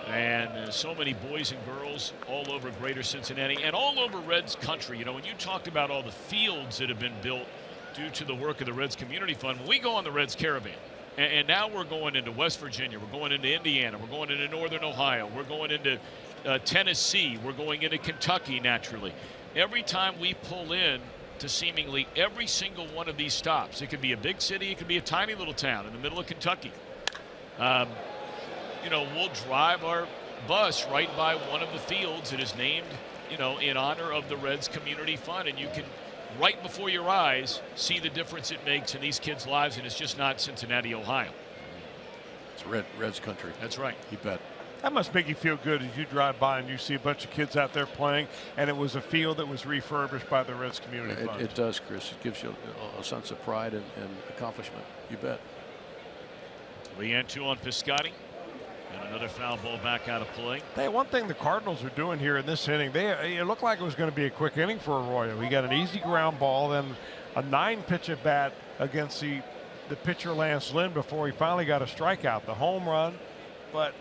and so many boys and girls all over greater Cincinnati and all over Reds country. When you talked about all the fields that have been built due to the work of the Reds Community Fund, when we go on the Reds Caravan, and now we're going into West Virginia, we're going into Indiana, we're going into Northern Ohio, we're going into Tennessee, we're going into Kentucky naturally. Every time we pull in to seemingly every single one of these stops, it could be a big city, it could be a tiny little town in the middle of Kentucky. We'll drive our bus right by one of the fields that is named, in honor of the Reds Community Fund, and you can, right before your eyes, see the difference it makes in these kids' lives, and it's just not Cincinnati, Ohio. It's Reds country. That's right. You bet. That must make you feel good as you drive by and you see a bunch of kids out there playing, and it was a field that was refurbished by the Reds Community Fund. It does, Chris. It gives you a sense of pride and accomplishment. You bet. 3-2 on Piscotty. And another foul ball back out of play. Hey, one thing the Cardinals are doing here in this inning, it looked like it was going to be a quick inning for Arroyo. He got an easy ground ball, then a 9-pitch at bat against the pitcher Lance Lynn before he finally got a strikeout, the home run. But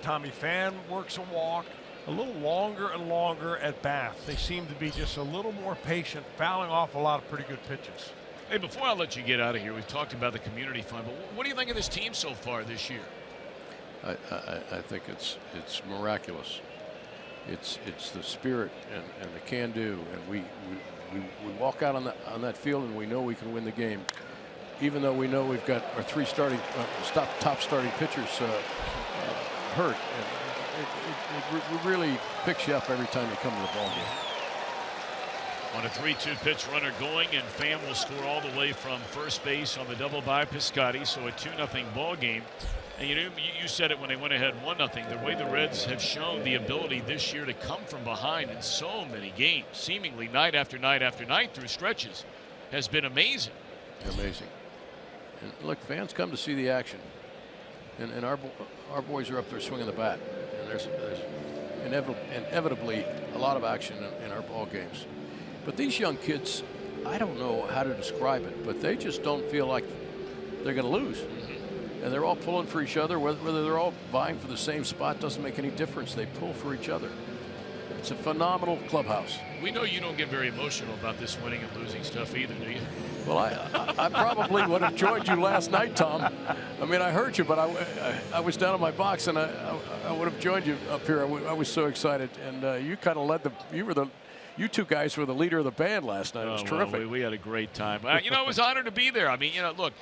Tommy Pham works a walk, a little longer and longer at bats. They seem to be just a little more patient, fouling off a lot of pretty good pitches. Hey, before I let you get out of here, we've talked about the community fund, but what do you think of this team so far this year? I think it's miraculous. It's the spirit and the can-do, and we walk out on that field and we know we can win the game, even though we know we've got our 3 top starting pitchers hurt. And it really picks you up every time you come to the ball game. On a 3-2 pitch, runner going, and Pham will score all the way from first base on the double by Piscotty, so a 2-0 ball game. And you said it when they went ahead 1-0. The way the Reds have shown the ability this year to come from behind in so many games, seemingly night after night after night through stretches, has been amazing. Amazing. And look, fans come to see the action, and our boys are up there swinging the bat. there's inevitably a lot of action in our ball games. But these young kids, I don't know how to describe it, but they just don't feel like they're going to lose. And they're all pulling for each other. Whether they're all vying for the same spot doesn't make any difference. They pull for each other. It's a phenomenal clubhouse. We know you don't get very emotional about this winning and losing stuff either, do you? Well, I probably would have joined you last night, Tom. I mean, I heard you, but I was down in my box, and I would have joined you up here. I was so excited, and you kind of led you two guys were the leader of the band last night. It was terrific. Well, we had a great time. You know, I was honored to be there. I mean, you know, look,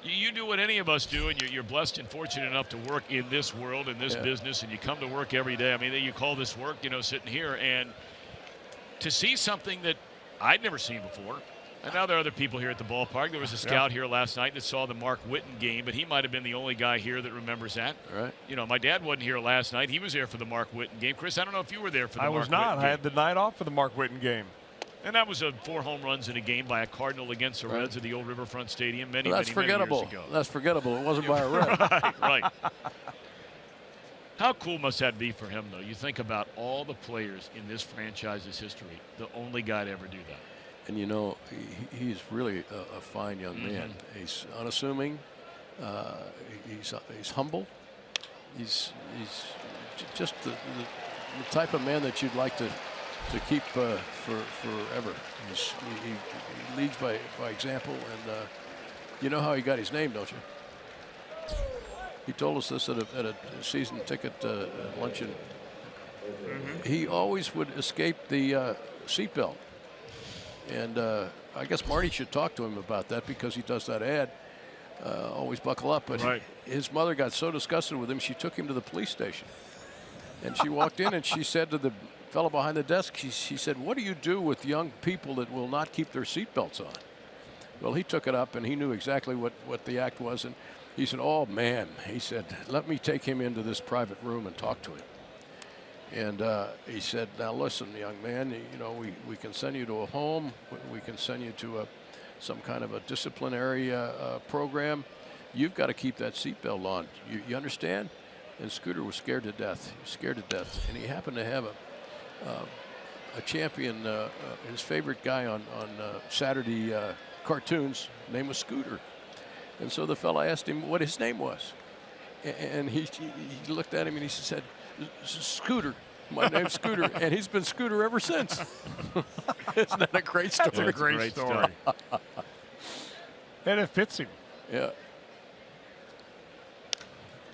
you do what any of us do, and you're blessed and fortunate enough to work in this world, in this business, and you come to work every day. I mean, you call this work, you know, sitting here, and to see something that I'd never seen before. And now there are other people here at the ballpark. There was a scout here last night that saw the Mark Whitten game, but he might have been the only guy here that remembers that. Right. You know, my dad wasn't here last night. He was there for the Mark Whitten game. Chris, I don't know if you were there for the I Mark was not. Whitten game. I had the night off for the Mark Whitten game. And that was 4 home runs in a game by a Cardinal against the Reds at the old Riverfront Stadium many That's forgettable. years ago. That's forgettable. It wasn't by a Red. right. How cool must that be for him, though? You think about all the players in this franchise's history, the only guy to ever do that. And you know, he's really a fine young man. He's unassuming. He's humble. He's just the type of man that you'd like to keep for forever. He leads by example, and you know how he got his name, don't you? He told us this at a season ticket luncheon. He always would escape the seatbelt. And I guess Marty should talk to him about that, because he does that ad, always buckle up. But his mother got so disgusted with him, she took him to the police station. And she walked in and she said to the fellow behind the desk, she said, "What do you do with young people that will not keep their seatbelts on?" Well, he took it up, and he knew exactly what the act was. And he said, "Oh, man," he said, "let me take him into this private room and talk to him." And he said, "Now listen, young man, you know, we can send you to a home. We can send you to some kind of a disciplinary program. You've got to keep that seatbelt on. You understand?" And Scooter was scared to death. He was scared to death. And he happened to have a champion, his favorite guy on Saturday cartoons, name was Scooter. And so the fella asked him what his name was. And he looked at him and he said, "Scooter. My name's Scooter." And he's been Scooter ever since. Isn't that a great story? That's a great story. And it fits him. Yeah.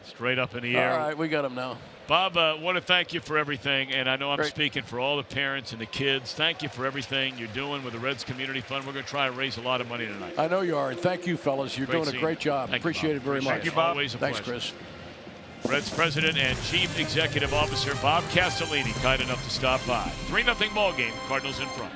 Straight up in the air. All right, we got him now. Bob, I want to thank you for everything, and I know I'm speaking for all the parents and the kids. Thank you for everything you're doing with the Reds Community Fund. We're going to try to raise a lot of money tonight. I know you are, and thank you, fellas. You're doing a great job. Appreciate it very much. Thank you, Bob. Always a Thanks, pleasure. Chris. Reds President and Chief Executive Officer Bob Castellini, kind enough to stop by. 3-0 ball game, Cardinals in front.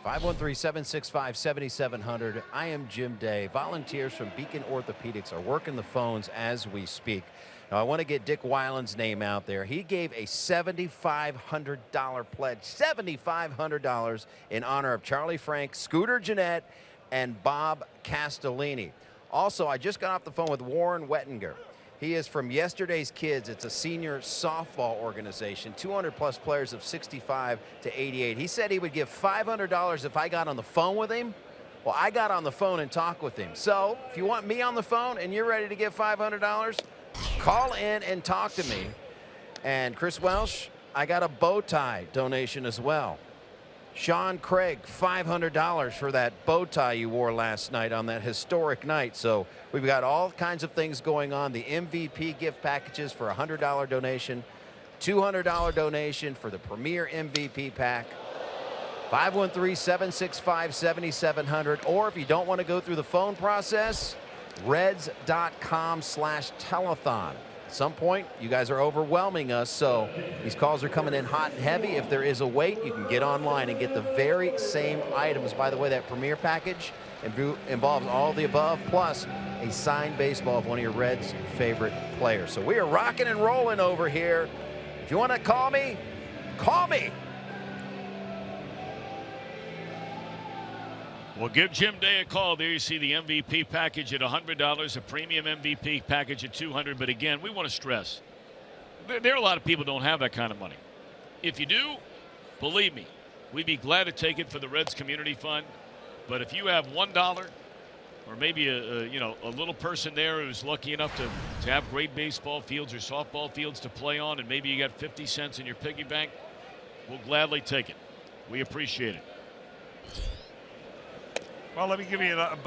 513-765-7700. I am Jim Day. Volunteers from Beacon Orthopedics are working the phones as we speak. Now, I want to get Dick Weiland's name out there. He gave a $7,500 pledge, $7,500 in honor of Charlie Frank, Scooter Gennett, and Bob Castellini. Also, I just got off the phone with Warren Wettinger. He is from Yesterday's Kids. It's a senior softball organization, 200-plus players of 65 to 88. He said he would give $500 if I got on the phone with him. Well, I got on the phone and talked with him. So if you want me on the phone and you're ready to give $500, call in and talk to me. And Chris Welsh, I got a bow tie donation as well. Sean Craig, $500 for that bow tie you wore last night on that historic night. So we've got all kinds of things going on. The MVP gift packages for a $100 donation, $200 donation for the premier MVP pack, 513-765-7700. Or if you don't want to go through the phone process, reds.com/telethon. At some point, you guys are overwhelming us, so these calls are coming in hot and heavy. If there is a wait, you can get online and get the very same items. By the way, that premier package involves all the above, plus a signed baseball of one of your Reds' favorite players. So we are rocking and rolling over here. If you want to call me, call me. Well, give Jim Day a call. There you see the MVP package at $100, a premium MVP package at $200. But again, we want to stress, there are a lot of people who don't have that kind of money. If you do, believe me, we'd be glad to take it for the Reds Community Fund. But if you have $1 or maybe a little person there who's lucky enough to have great baseball fields or softball fields to play on, and maybe you got 50 cents in your piggy bank, we'll gladly take it. We appreciate it. Well, let me give you an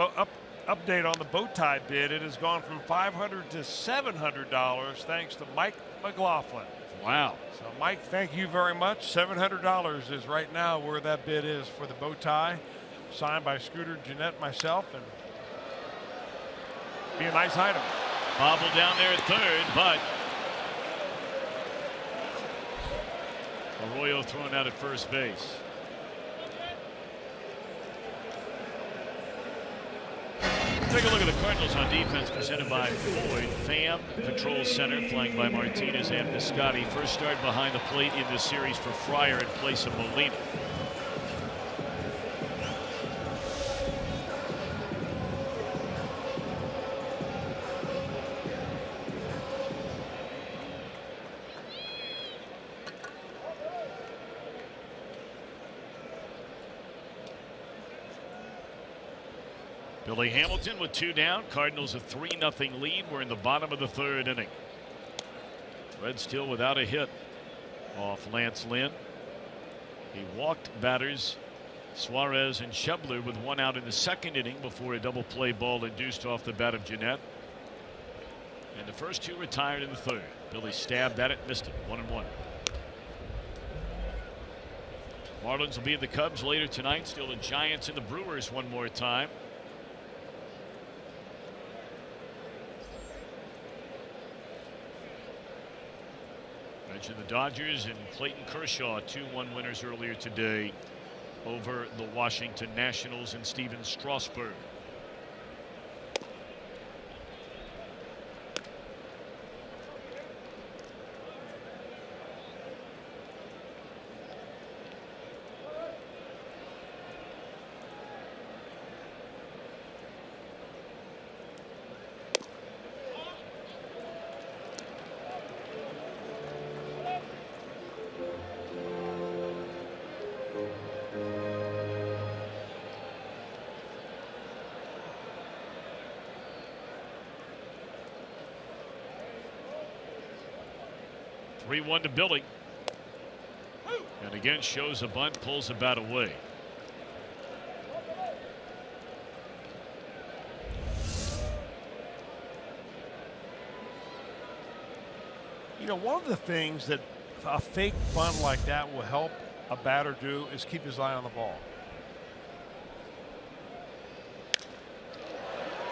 update on the bow tie bid. It has gone from $500 to $700 thanks to Mike McLaughlin. Wow. So, Mike, thank you very much. $700 is right now where that bid is for the bow tie, signed by Scooter Gennett, myself, and be a nice item. Bobble down there at third, but Arroyo thrown out at first base. Take a look at the Cardinals on defense, presented by Floyd. Pham controls center, flanked by Martinez and Piscotty. First start behind the plate in this series for Fryer in place of Molina. Billy Hamilton with 2 down. Cardinals a 3-0 lead. We're in the bottom of the 3rd inning. Reds still without a hit off Lance Lynn. He walked batters Suarez and Schebler with 1 out in the 2nd inning before a double play ball induced off the bat of Gennett. And the first 2 retired in the 3rd. Billy stabbed at it, missed it. 1-1. Marlins will be in the Cubs later tonight. Still the Giants and the Brewers one more time. Mentioned the Dodgers and Clayton Kershaw, 2-1 winners earlier today over the Washington Nationals and Steven Strasburg. Three-1 to Billy. And again shows a bunt, pulls the bat away. You know, one of the things that a fake bunt like that will help a batter do is keep his eye on the ball.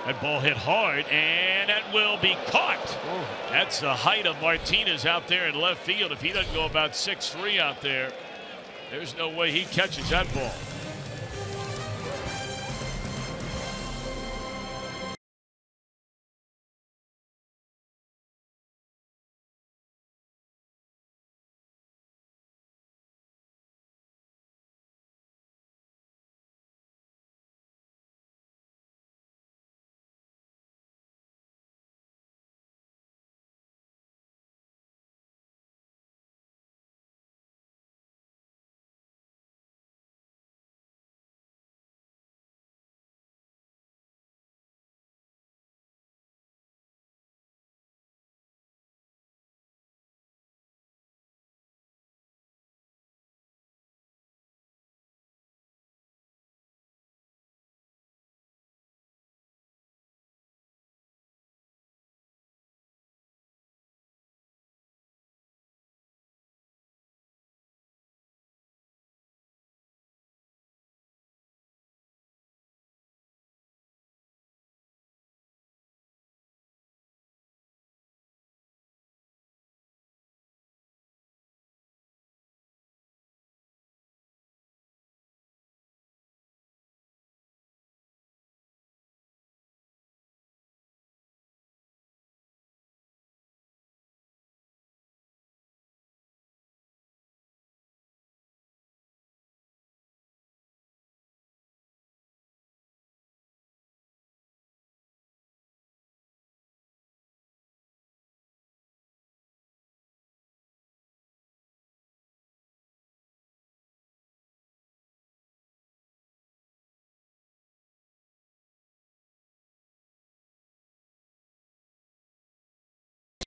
That ball hit hard, and that will be caught. Ooh. That's the height of Martinez out there in left field. If he doesn't go about 6'3" out there, there's no way he catches that ball.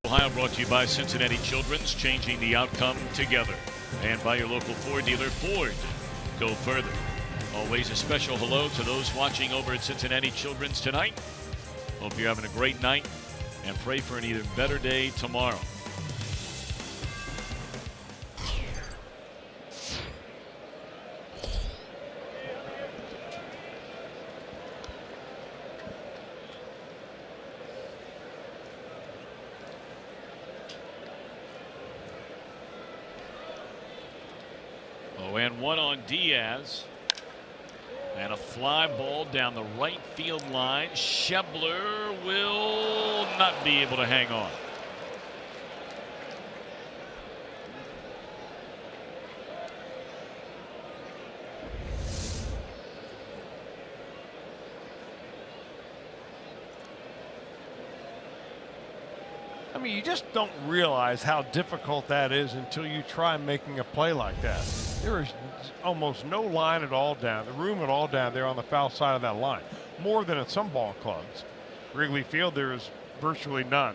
Ohio brought to you by Cincinnati Children's, changing the outcome together. And by your local Ford dealer, Ford. Go further. Always a special hello to those watching over at Cincinnati Children's tonight. Hope you're having a great night and pray for an even better day tomorrow. And one on Diaz. And a fly ball down the right field line. Schebler will not be able to hang on. I mean, you just don't realize how difficult that is until you try making a play like that. There is almost no line at all down, the room at all down there on the foul side of that line. More than at some ball clubs. Wrigley Field, there is virtually none.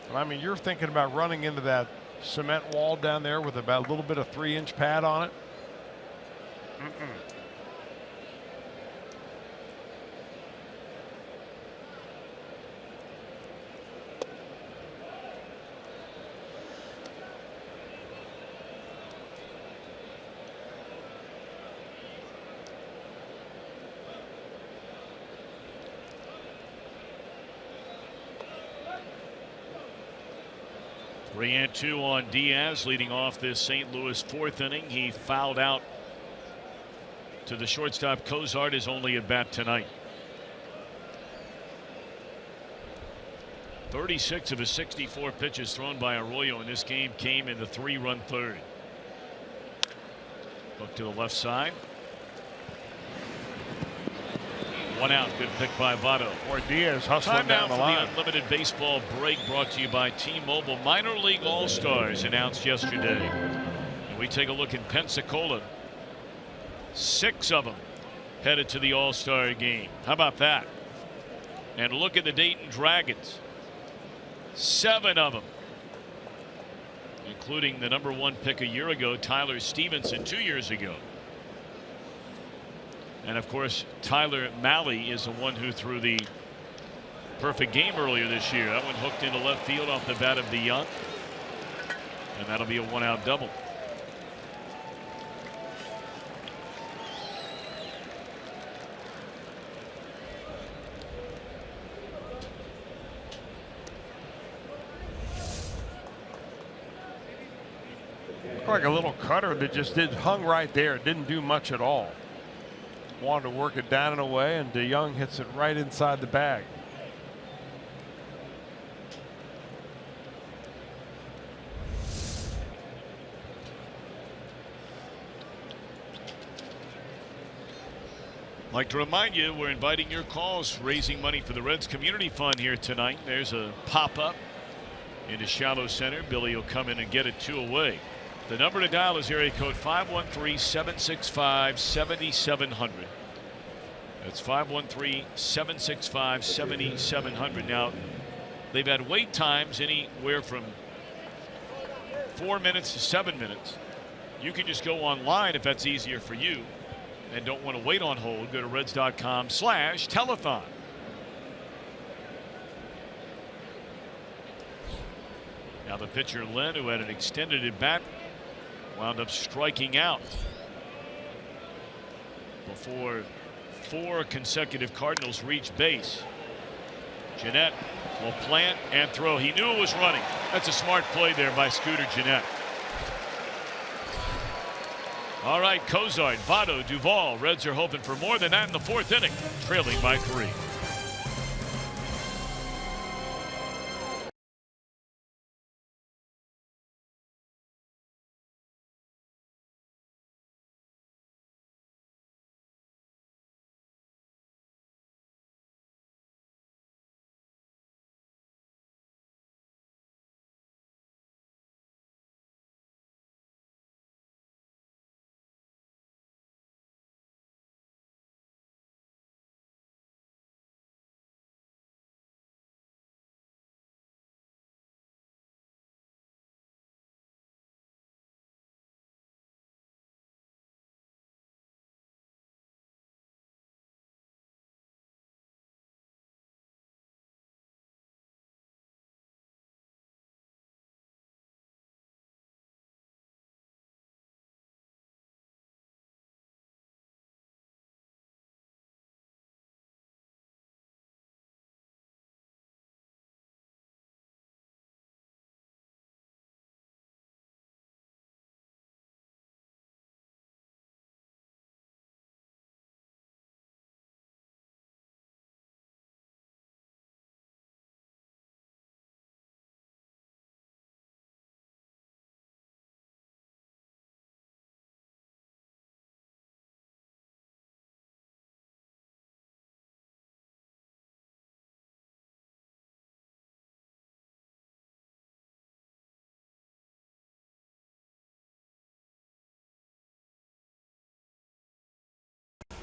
And I mean, you're thinking about running into that cement wall down there with about a little bit of 3-inch pad on it. Three and two on Diaz, leading off this St. Louis fourth inning. He fouled out to the shortstop. Cozart, is only at bat tonight. 36 of his 64 pitches thrown by Arroyo in this game came in the 3-run third. Look to the left side. One out. Good pick by Votto. Or Diaz hustling Time now down the for line. the Unlimited Baseball break, brought to you by T-Mobile. Minor League All-Stars announced yesterday. And we take a look in Pensacola. 6 of them headed to the All-Star game. How about that? And look at the Dayton Dragons. 7 of them, including the #1 pick a year ago, Tyler Stevenson, 2 years ago. And of course, Tyler Mahle is the one who threw the perfect game earlier this year. That one hooked into left field off the bat of the Young. And that'll be a 1-out double. Looked like a little cutter that just hung right there. Didn't do much at all. Wanted to work it down and away, and DeYoung hits it right inside the bag. I'd like to remind you, we're inviting your calls, raising money for the Reds Community Fund here tonight. There's a pop-up into Shallow Center. Billy will come in and get it 2 away. The number to dial is area code 513-765-7700. That's 513-765-7700. Now, they've had wait times anywhere from 4 minutes to 7 minutes. You can just go online if that's easier for you and don't want to wait on hold. Go to reds.com/telethon. Now the pitcher Lynn, who had an extended at bat, wound up striking out before 4 consecutive Cardinals reached base. Jeanette will plant and throw. He knew it was running. That's a smart play there by Scooter Jeanette. All right, Cozart, Votto, Duvall. Reds are hoping for more than that in the 4th inning, trailing by 3.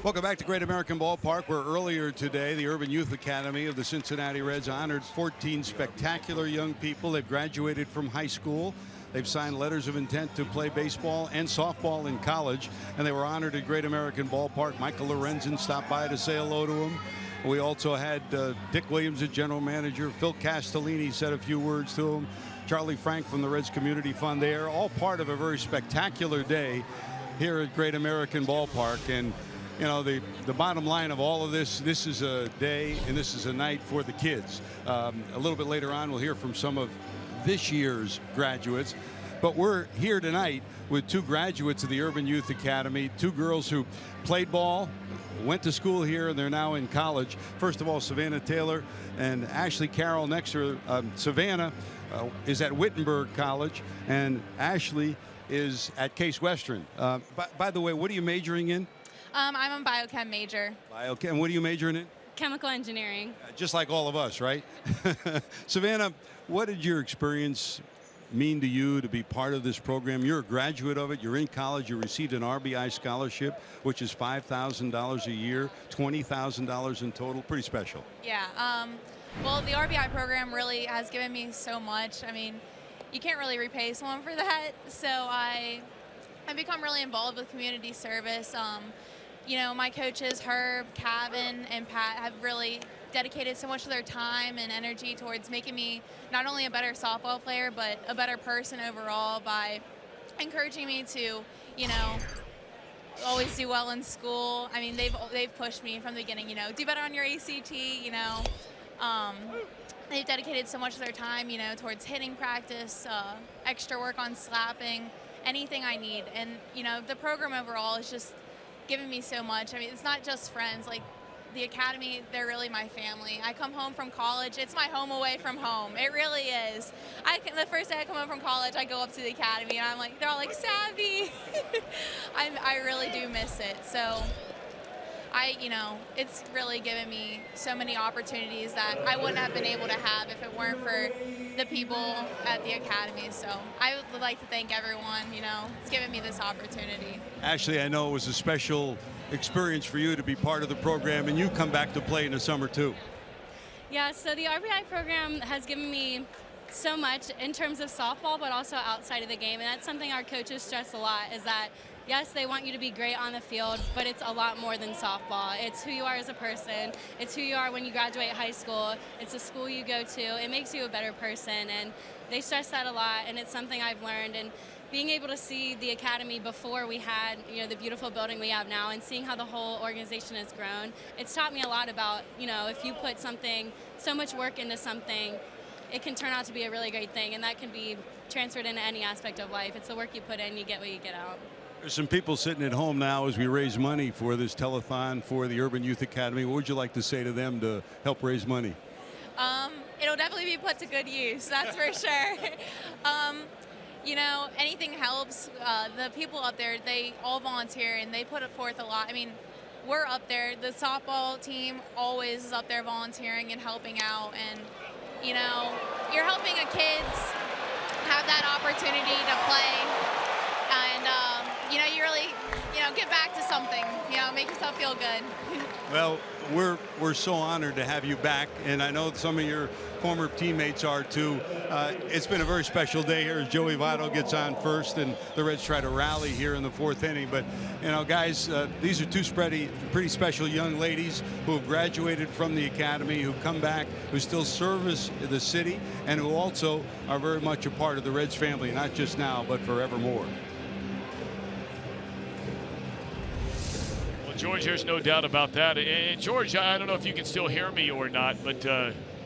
Welcome back to Great American Ballpark, where earlier today the Urban Youth Academy of the Cincinnati Reds honored 14 spectacular young people. They've graduated from high school. They've signed letters of intent to play baseball and softball in college, and they were honored at Great American Ballpark. Michael Lorenzen stopped by to say hello to them. We also had Dick Williams, the general manager. Phil Castellini said a few words to him. Charlie Frank from the Reds Community Fund. They are all part of a very spectacular day here at Great American Ballpark. And you know, the bottom line of all of this is a day and this is a night for the kids. A little bit later on, we'll hear from some of this year's graduates. But we're here tonight with two graduates of the Urban Youth Academy, two girls who played ball, went to school here, and they're now in college. First of all, Savannah Taylor and Ashley Carroll next to her. Savannah is at Wittenberg College, and Ashley is at Case Western. By the way, what are you majoring in? I'm a biochem major. Biochem. What are you majoring in? Chemical engineering. Just like all of us, right? Savannah, what did your experience mean to you to be part of this program? You're a graduate of it. You're in college. You received an RBI scholarship, which is $5,000 a year, $20,000 in total. Pretty special. Yeah. Well, the RBI program really has given me so much. I mean, you can't really repay someone for that. So I've become really involved with community service. You know, my coaches, Herb, Kevin, and Pat, have really dedicated so much of their time and energy towards making me not only a better softball player, but a better person overall by encouraging me to, you know, always do well in school. I mean, they've pushed me from the beginning, you know, do better on your ACT, you know. They've dedicated so much of their time, you know, towards hitting practice, extra work on slapping, anything I need. And, you know, the program overall is just given me so much. I mean, it's not just friends. Like, the academy, they're really my family. I come home from college. It's my home away from home. It really is. The first day I come home from college, I go up to the academy, and I'm like, they're all like, Savvy. I really do miss it. So you know, it's really given me so many opportunities that I wouldn't have been able to have if it weren't for the people at the academy. So I would like to thank everyone, you know, it's given me this opportunity. Ashley, I know it was a special experience for you to be part of the program, and you come back to play in the summer too. Yeah, so the RBI program has given me so much in terms of softball, but also outside of the game, and that's something our coaches stress a lot, is that yes, they want you to be great on the field, but it's a lot more than softball. It's who you are as a person. It's who you are when you graduate high school. It's the school you go to. It makes you a better person, and they stress that a lot, and it's something I've learned. And being able to see the academy before we had, you know, the beautiful building we have now, and seeing how the whole organization has grown, it's taught me a lot about, you know, if you put so much work into something, it can turn out to be a really great thing, and that can be transferred into any aspect of life. It's the work you put in, you get what you get out. There's some people sitting at home now as we raise money for this telethon for the Urban Youth Academy. What would you like to say to them to help raise money? It'll definitely be put to good use, that's for sure. You know, anything helps. The people up there, they all volunteer and they put it forth a lot. I mean, we're up there. The softball team always is up there volunteering and helping out. And, you know, you're helping a kids have that opportunity to play. And, you know, you really, you know, get back to something, you know, make yourself feel good. Well, we're so honored to have you back, and I know some of your former teammates are too. It's been a very special day here as Joey Votto gets on first, and the Reds try to rally here in the fourth inning. But, you know, guys, these are two pretty special young ladies who have graduated from the academy, who come back, who still service the city, and who also are very much a part of the Reds family, not just now, but forevermore. George, there's no doubt about that. And George, I don't know if you can still hear me or not, but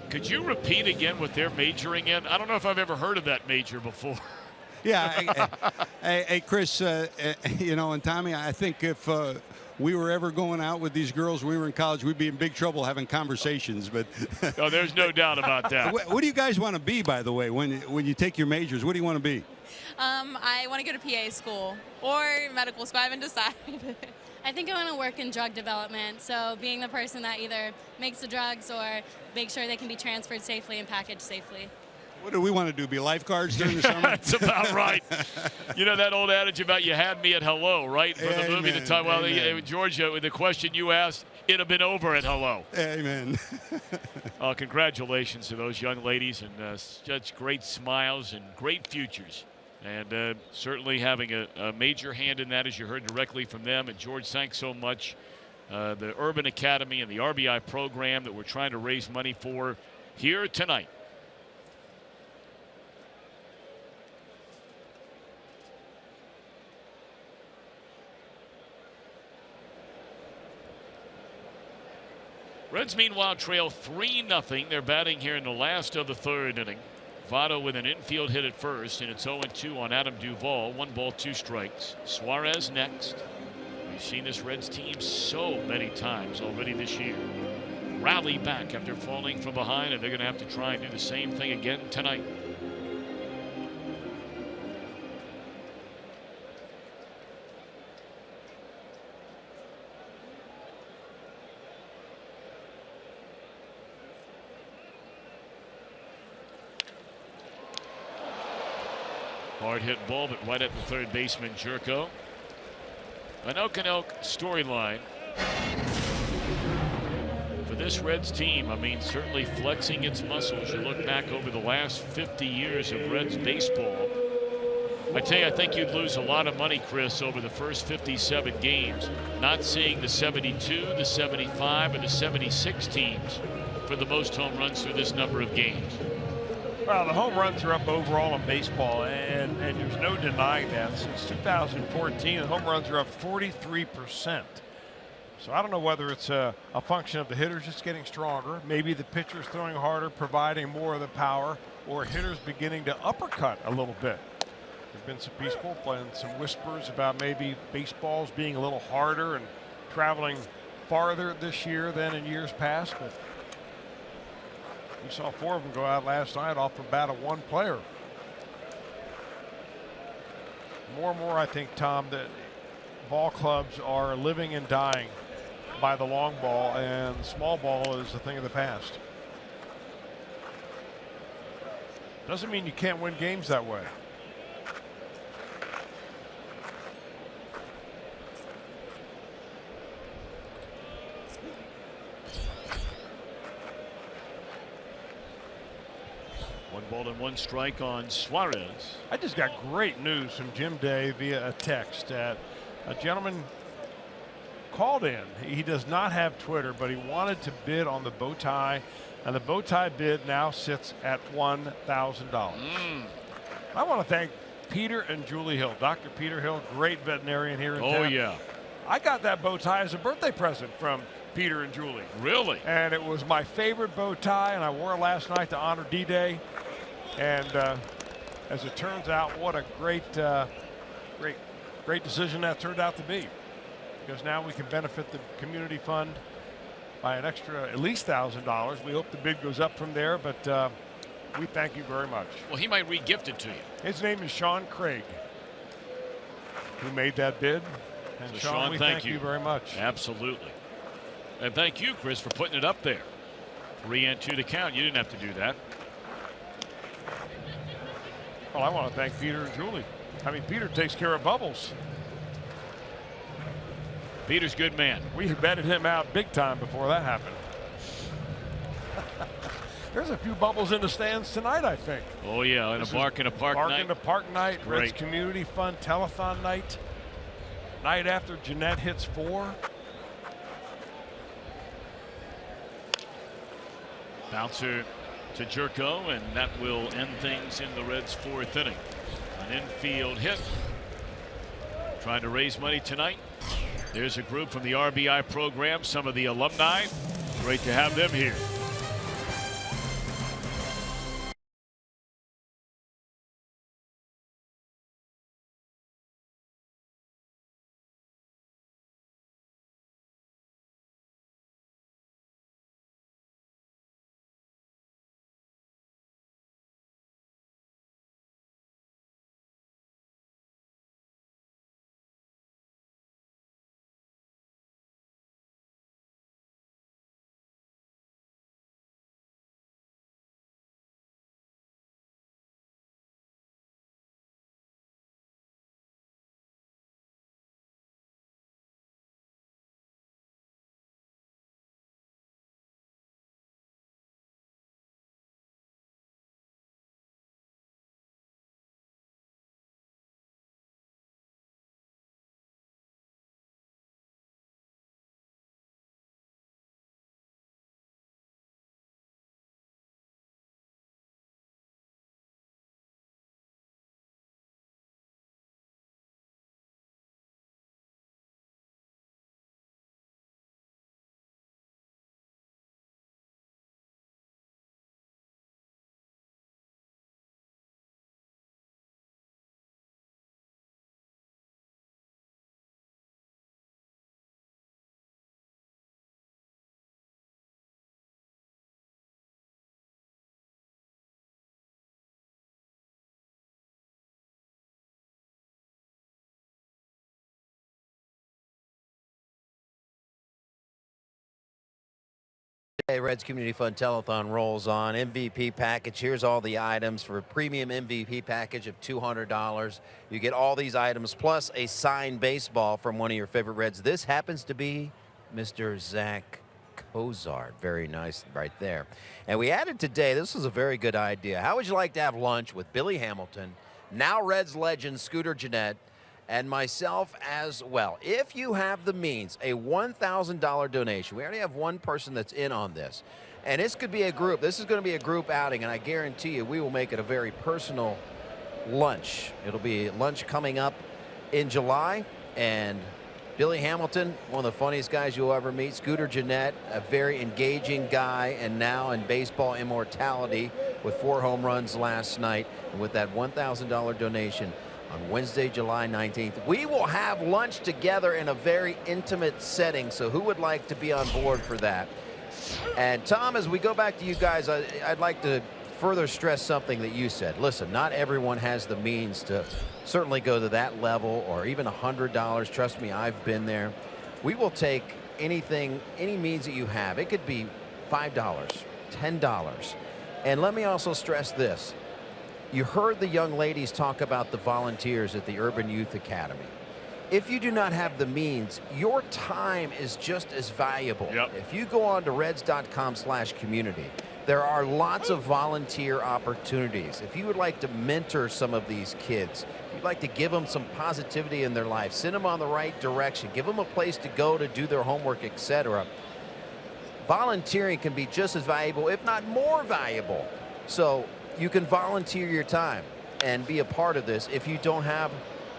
could you repeat again what they're majoring in? I don't know if I've ever heard of that major before. Yeah, hey, Chris, you know, and Tommy, I think if we were ever going out with these girls, we were in college, we'd be in big trouble having conversations. But no, there's no doubt about that. What do you guys want to be, by the way, when you take your majors? What do you want to be? I want to go to PA school or medical school. I haven't decided. I think I want to work in drug development, so being the person that either makes the drugs or makes sure they can be transferred safely and packaged safely. What do we want to do? Be lifeguards during the summer? That's about right. You know that old adage about you had me at hello, right? For the movie, the time. Well, Georgia, with the question you asked, it'd have been over at hello. Amen. Congratulations to those young ladies, and such great smiles and great futures. And certainly having a major hand in that, as you heard directly from them. And George, thanks so much. The Urban Academy and the RBI program that we're trying to raise money for here tonight. Reds, meanwhile, trail 3-0. They're batting here in the last of the third inning. Votto with an infield hit at first, and it's 0-2 on Adam Duvall. 1 ball, 2 strikes. Suarez next. We've seen this Reds team so many times already this year rally back after falling from behind, and they're going to have to try and do the same thing again tonight. Hard hit ball, but right at the third baseman, Jerko. An Oak storyline for this Reds team. I mean, certainly flexing its muscles. You look back over the last 50 years of Reds baseball. I tell you, I think you'd lose a lot of money, Chris, over the first 57 games, not seeing the 72, the 75, or the 76 teams for the most home runs through this number of games. Well, the home runs are up overall in baseball, and there's no denying that. Since 2014, the home runs are up 43%. So I don't know whether it's a function of the hitters just getting stronger, maybe the pitchers throwing harder, providing more of the power, or hitters beginning to uppercut a little bit. There's been some people and some whispers about maybe baseballs being a little harder and traveling farther this year than in years past. But we saw 4 of them go out last night off the bat of 1 player. More and more, I think, Tom, that ball clubs are living and dying by the long ball, and the small ball is a thing of the past. Doesn't mean you can't win games that way. One ball and 1 strike on Suarez. I just got great news from Jim Day via a text. A gentleman called in. He does not have Twitter, but he wanted to bid on the bow tie, and the bow tie bid now sits at $1,000. I want to thank Peter and Julie Hill. Dr. Peter Hill, great veterinarian here in Tampa. Oh, yeah. I got that bow tie as a birthday present from Peter and Julie. Really? And it was my favorite bow tie, and I wore it last night to honor D-Day. And as it turns out, what a great decision that turned out to be. Because now we can benefit the community fund by an extra at least $1,000. We hope the bid goes up from there, but we thank you very much. Well, he might re-gift it to you. His name is Sean Craig, who made that bid. And So Sean, we thank you very much. Absolutely. And thank you, Chris, for putting it up there. 3-2 to count. You didn't have to do that. Well, I want to thank Peter and Julie. I mean, Peter takes care of Bubbles. Peter's a good man. We betted him out big time before that happened. There's a few Bubbles in the stands tonight, I think. Oh, yeah, and a Bark in a Park Bark night. in the Park night, Great. Reds Community Fund Telethon night. Night after Jeanette hits 4. Bouncer to Jerko, and that will end things in the Reds' 4th inning. An infield hit. Trying to raise money tonight. There's a group from the RBI program, some of the alumni. Great to have them here. Hey, Reds Community Fund Telethon rolls on. MVP package. Here's all the items for a premium MVP package of $200. You get all these items plus a signed baseball from one of your favorite Reds. This happens to be Mr. Zach Cozart. Very nice right there. And we added today, this is a very good idea. How would you like to have lunch with Billy Hamilton, now Reds legend Scooter Gennett, and myself as well? If you have the means, a $1,000 donation. We already have one person that's in on this. And this could be a group. This is going to be a group outing, and I guarantee you we will make it a very personal lunch. It'll be lunch coming up in July, and Billy Hamilton, one of the funniest guys you'll ever meet. Scooter Gennett, a very engaging guy, and now in baseball immortality with 4 home runs last night. And with that $1,000 donation, on Wednesday, July 19th, we will have lunch together in a very intimate setting. So who would like to be on board for that? And Tom, as we go back to you guys, I'd like to further stress something that you said. Listen, not everyone has the means to certainly go to that level or even $100. Trust me, I've been there. We will take anything, any means that you have. It could be $5, $10. And let me also stress this. You heard the young ladies talk about the volunteers at the Urban Youth Academy. If you do not have the means, your time is just as valuable. Yep. If you go on to reds.com/community, there are lots of volunteer opportunities. If you would like to mentor some of these kids, if you'd like to give them some positivity in their life, send them on the right direction, give them a place to go to do their homework, etc. Volunteering can be just as valuable, if not more valuable. So you can volunteer your time and be a part of this if you don't have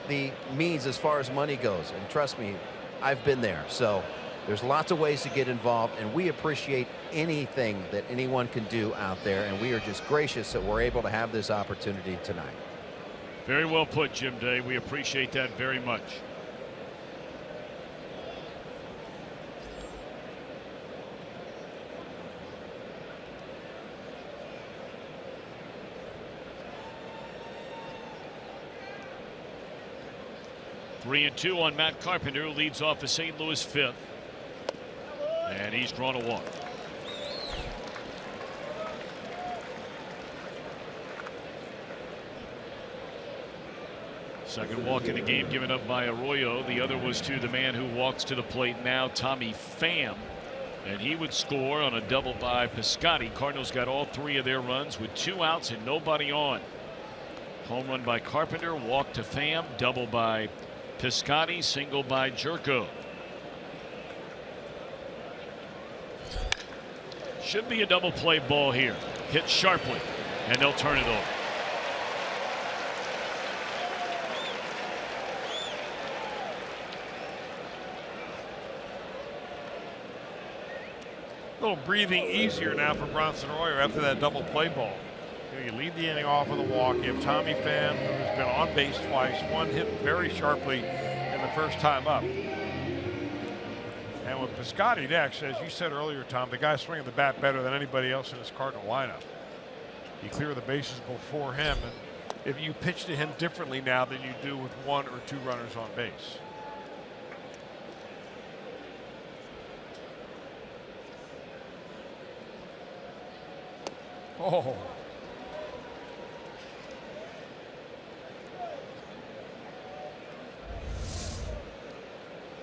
the means as far as money goes. And trust me, I've been there. So there's lots of ways to get involved, and we appreciate anything that anyone can do out there, and we are just gracious that we're able to have this opportunity tonight. Very well put, Jim Day. We appreciate that very much. Three and two on Matt Carpenter, who leads off a St. Louis fifth. And he's drawn a walk. Second walk in the game given up by Arroyo. The other was to the man who walks to the plate now, Tommy Pham. And he would score on a double by Piscotty. Cardinals got all 3 of their runs with 2 outs and nobody on. Home run by Carpenter, walk to Pham, double by Piscotty, single by Jerko. Should be a double play ball here. Hit sharply, and they'll turn it over. A little breathing easier now for Bronson Arroyo after that double play ball. You lead the inning off with a walk. You have Tommy Pham, who's been on base twice. One hit very sharply in the first time up. And with Piscotty next, as you said earlier, Tom, the guy swinging the bat better than anybody else in his Cardinal lineup. You clear the bases before him, and if you pitch to him differently now than you do with 1 or 2 runners on base. Oh.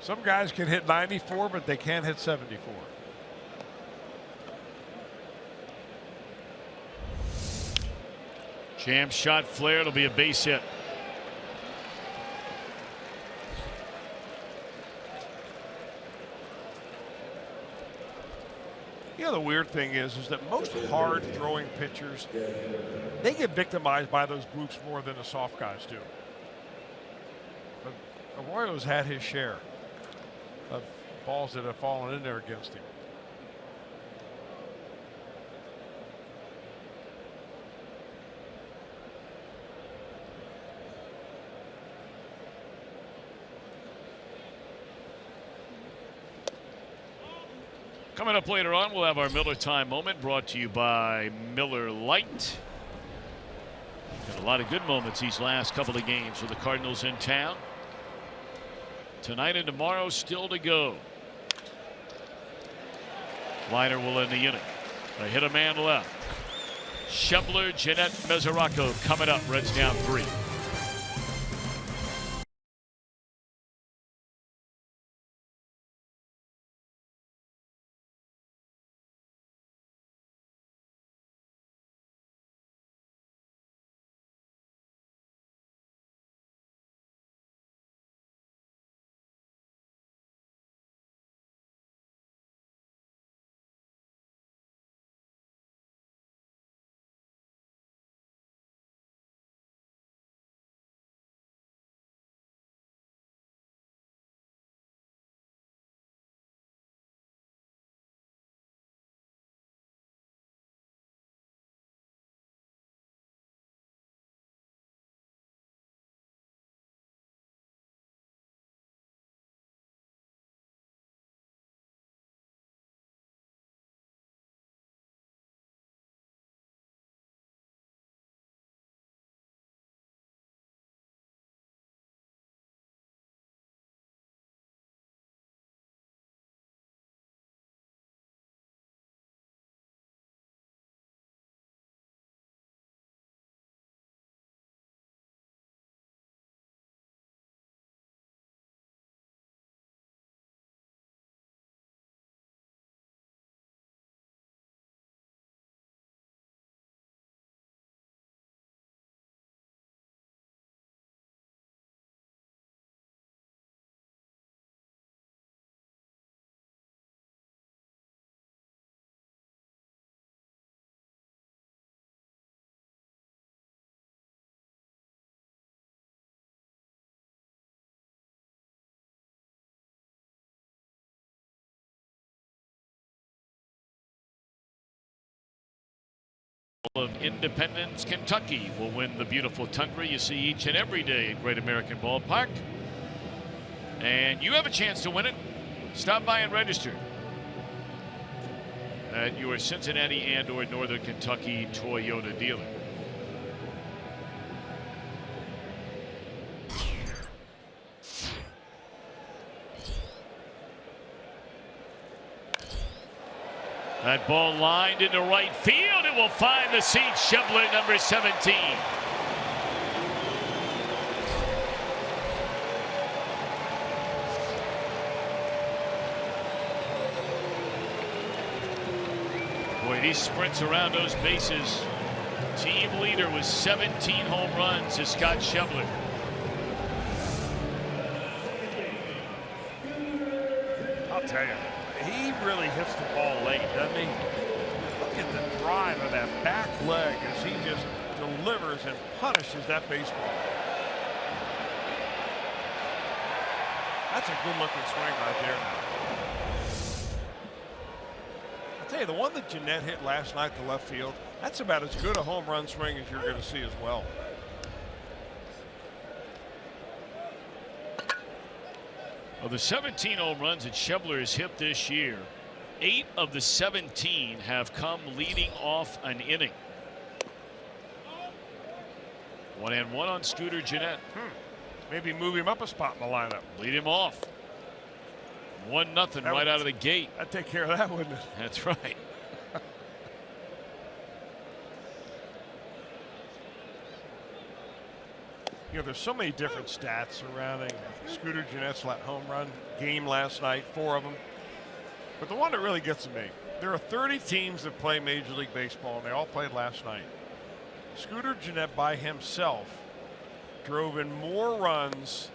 Some guys can hit 94, but they can't hit 74. Jam shot flare. It'll be a base hit. You know, the weird thing is that most hard throwing pitchers, they get victimized by those groups more than the soft guys do. But Arroyo's had his share of balls that have fallen in there against him. Coming up later on, we'll have our Miller Time moment brought to you by Miller Lite. Got a lot of good moments these last couple of games with the Cardinals in town. Tonight and tomorrow still to go. Liner will end the inning. A hit a man left. Schebler, Jeanette, Mesoraco coming up. Reds down 3. Of Independence, Kentucky will win the beautiful tundra you see each and every day at Great American Ballpark. And you have a chance to win it. Stop by and register at your Cincinnati and or Northern Kentucky Toyota dealer. That ball lined into right field. It will find the seat. Schebler, number 17. Boy, these sprints around those bases. Team leader with 17 home runs is Scott Schebler. I'll tell you, he really hits the ball late, doesn't he? Look at the drive of that back leg as he just delivers and punishes that baseball. That's a good-looking swing right there. I'll tell you, the one that Jeanette hit last night to left field, that's about as good a home run swing as you're going to see as well. Of the 17 home runs that Schebler has hit this year, 8 of the 17 have come leading off an inning. 1-1 on Scooter Jeanette. Maybe move him up a spot in the lineup. Lead him off. 1-0 right out of the gate. I'd take care of that, wouldn't it? That's right. You know, there's so many different stats surrounding Scooter Jeanette's home run game last night, 4 of them. But the one that really gets to me, there are 30 teams that play Major League Baseball, and they all played last night. Scooter Jeanette by himself drove in more runs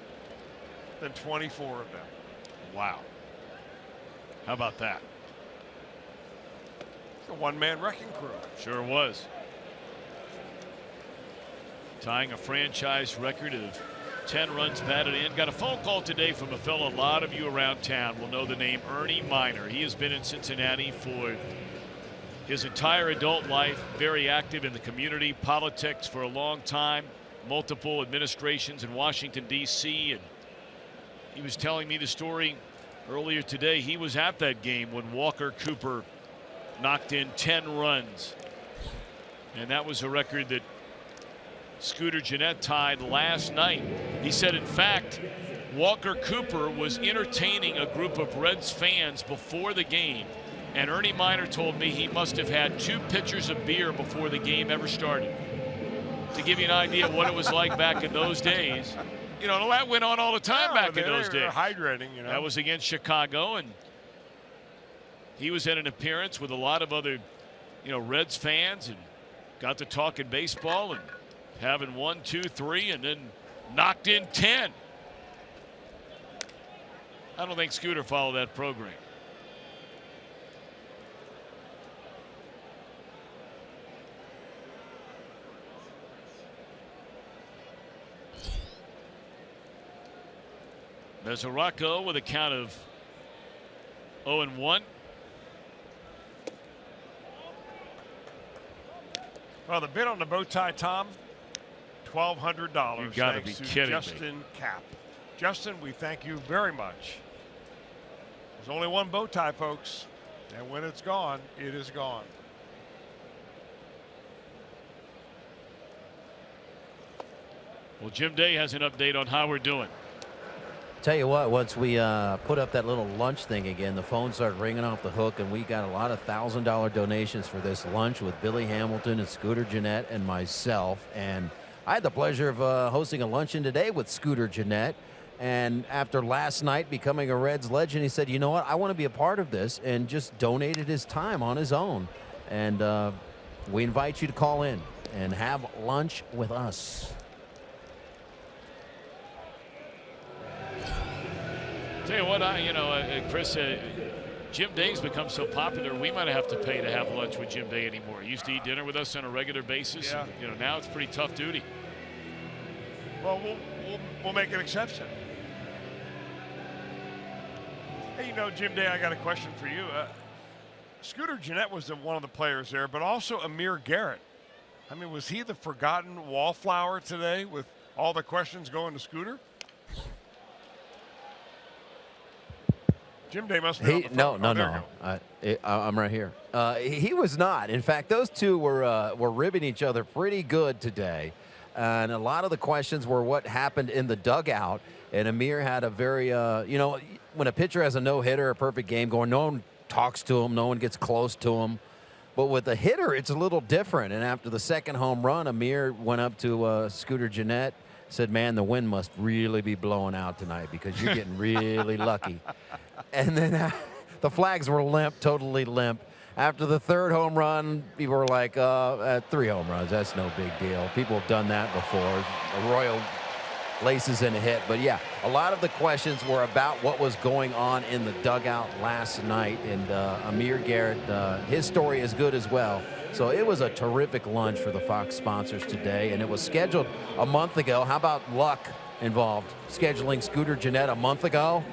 than 24 of them. Wow. How about that? It's a one-man wrecking crew. Sure was. Tying a franchise record of 10 runs batted in. Got a phone call today from a fellow a lot of you around town will know the name Ernie Minor. He has been in Cincinnati for his entire adult life, very active in the community, politics for a long time, multiple administrations in Washington, D.C. And he was telling me the story earlier today. He was at that game when Walker Cooper knocked in 10 runs. And that was a record that Scooter Jeanette tied last night. He said, in fact, Walker Cooper was entertaining a group of Reds fans before the game, And Ernie Miner told me he must have had 2 pitchers of beer before the game ever started. To give you an idea of what it was like back in those days. You know, that went on all the time back in those days. Hydrating, you know. That was against Chicago, and he was at an appearance with a lot of other, you know, Reds fans, and got to talking baseball and having 1, 2, 3, and then knocked in 10. I don't think Scooter followed that program. Mesoraco with a count of 0-1. Well, the bid on the bow tie, Tom, $1,200. You got to be kidding me. Justin Cap. Justin, we thank you very much. There's only one bow tie, folks, and when it's gone, it is gone. Well, Jim Day has an update on how we're doing. Tell you what, once we put up that little lunch thing again, the phone started ringing off the hook, and we got a lot of $1,000 donations for this lunch with Billy Hamilton and Scooter Gennett and myself. And I had the pleasure of hosting a luncheon today with Scooter Gennett. And after last night becoming a Reds legend, he said, you know what, I want to be a part of this, and just donated his time on his own. And we invite you to call in and have lunch with us. Tell you what, Chris, Jim Day's become so popular, we might have to pay to have lunch with Jim Day anymore. He used to eat dinner with us on a regular basis. Yeah. And, now it's pretty tough duty. Well, we'll make an exception. Hey, Jim Day, I got a question for you. Scooter Gennett was one of the players there, but also Amir Garrett. I mean, was he the forgotten wallflower today with all the questions going to Scooter? Jim Day must be on the phone. No. I'm right here. He was not. In fact, those two were ribbing each other pretty good today. And a lot of the questions were what happened in the dugout. And Amir had a very, when a pitcher has a no-hitter, a perfect game going, no one talks to him, no one gets close to him. But with a hitter, it's a little different. And after the second home run, Amir went up to Scooter Gennett, said, man, the wind must really be blowing out tonight because you're getting really lucky. And then the flags were limp, totally limp. After the third home run, people were like, 3 home runs, that's no big deal. People have done that before. A Royal laces in a hit. But, yeah, a lot of the questions were about what was going on in the dugout last night. And Amir Garrett, his story is good as well. So it was a terrific lunch for the Fox sponsors today, and it was scheduled a month ago. How about luck involved? Scheduling Scooter Gennett a month ago,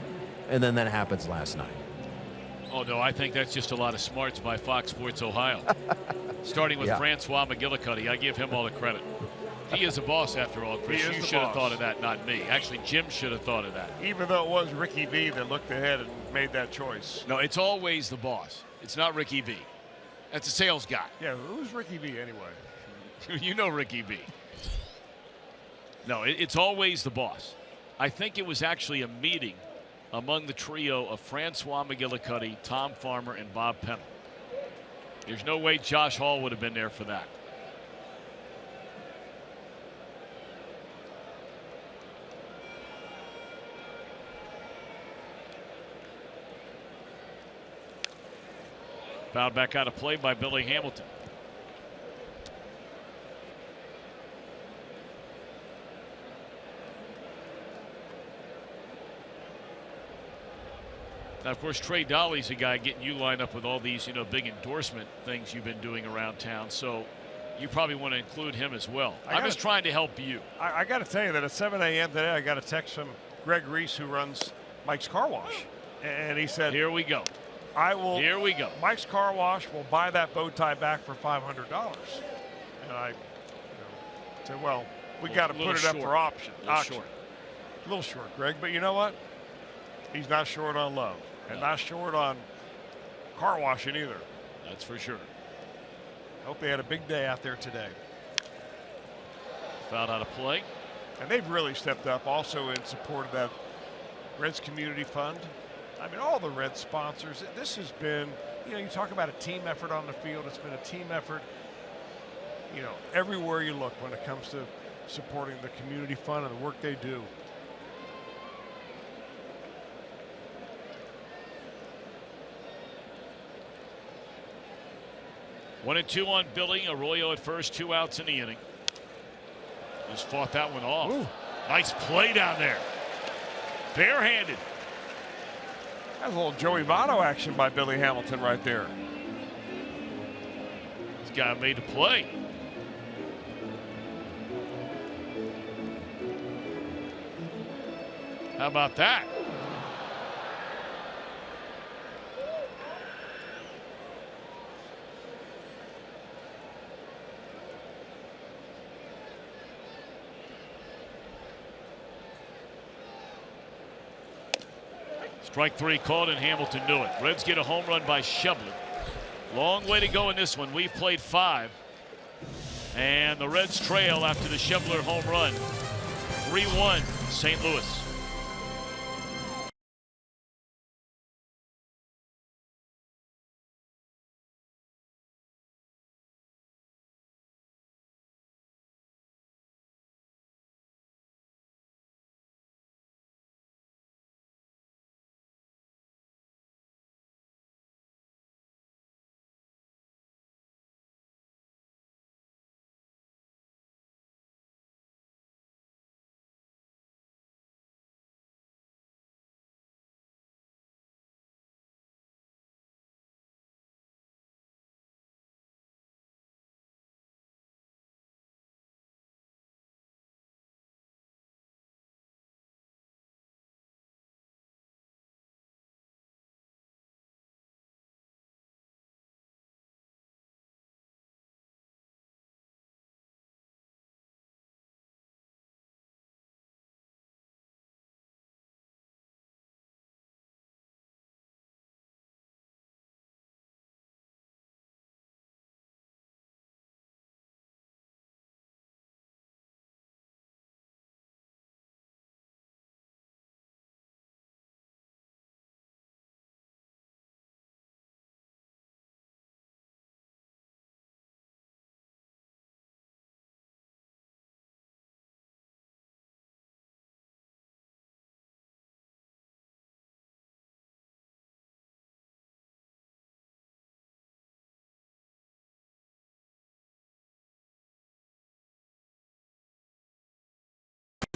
and then that happens last night. Oh, no, I think that's just a lot of smarts by Fox Sports Ohio. Starting with Francois McGillicuddy, I give him all the credit. He is a boss after all, Chris. You should have thought of that, not me. Actually, Jim should have thought of that. Even though it was Ricky V that looked ahead and made that choice. No, it's always the boss. It's not Ricky V. That's a sales guy. Yeah, who's Ricky V anyway? You know Ricky V. No, it's always the boss. I think it was actually a meeting among the trio of Francois McGillicuddy, Tom Farmer, and Bob Pennell. There's no way Josh Hall would have been there for that. Fouled back out of play by Billy Hamilton. Now, of course, Trey Dolly's a guy getting you lined up with all these, big endorsement things you've been doing around town. So you probably want to include him as well. I'm just trying to help you. I got to tell you that at 7 a.m. today, I got a text from Greg Reese, who runs Mike's Car Wash. And he said, here we go. Here we go. Mike's Car Wash will buy that bow tie back for $500. And I said, well, we got to put it up for auction. A little short, Greg. But you know what? He's not short on love. And not short on car washing either. That's for sure. Hope they had a big day out there today. Fouled out of play. And they've really stepped up also in support of that Reds Community Fund. I mean, all the Reds sponsors, this has been you know, you talk about a team effort on the field. It's been a team effort, you know, everywhere you look when it comes to supporting the community fund and the work they do. One and two on Billy. Arroyo at first, 2 outs in the inning. Just fought that one off. Ooh. Nice play down there. Barehanded. That's a little Joey Votto action by Billy Hamilton right there. This guy made a play. How about that? Strike 3 called, and Hamilton knew it. Reds get a home run by Shevler. Long way to go in this one. We've played 5. And the Reds trail after the Shevler home run. 3-1 St. Louis.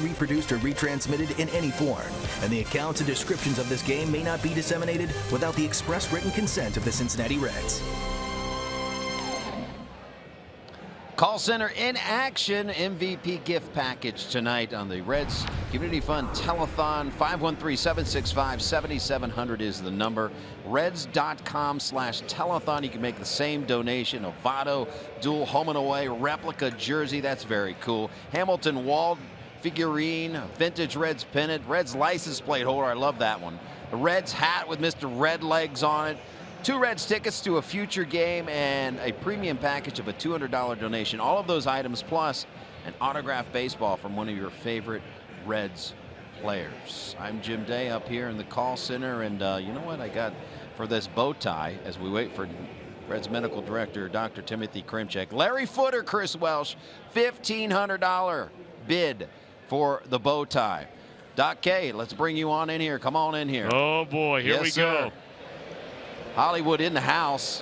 Reproduced or retransmitted in any form, and the accounts and descriptions of this game may not be disseminated without the express written consent of the Cincinnati Reds. Call center in action. MVP gift package tonight on the Reds Community Fund Telethon. 513-765-7700 is the number. Reds.com/telethon. You can make the same donation. A Votto dual home and away replica jersey. That's very cool. Hamilton wall figurine, vintage Reds pennant, Reds license plate holder. I love that one. The Reds hat with Mr. Red Legs on it. 2 Reds tickets to a future game and a premium package of a $200 donation. All of those items plus an autographed baseball from one of your favorite Reds players. I'm Jim Day up here in the call center, and you know what I got for this bow tie as we wait for Reds medical director Dr. Timothy Krimchek. Larry Footer, Chris Welsh, $1,500 bid for the bow tie. Doc K, let's bring you on in here. Come on in here. Oh boy, here we go. Hollywood in the house.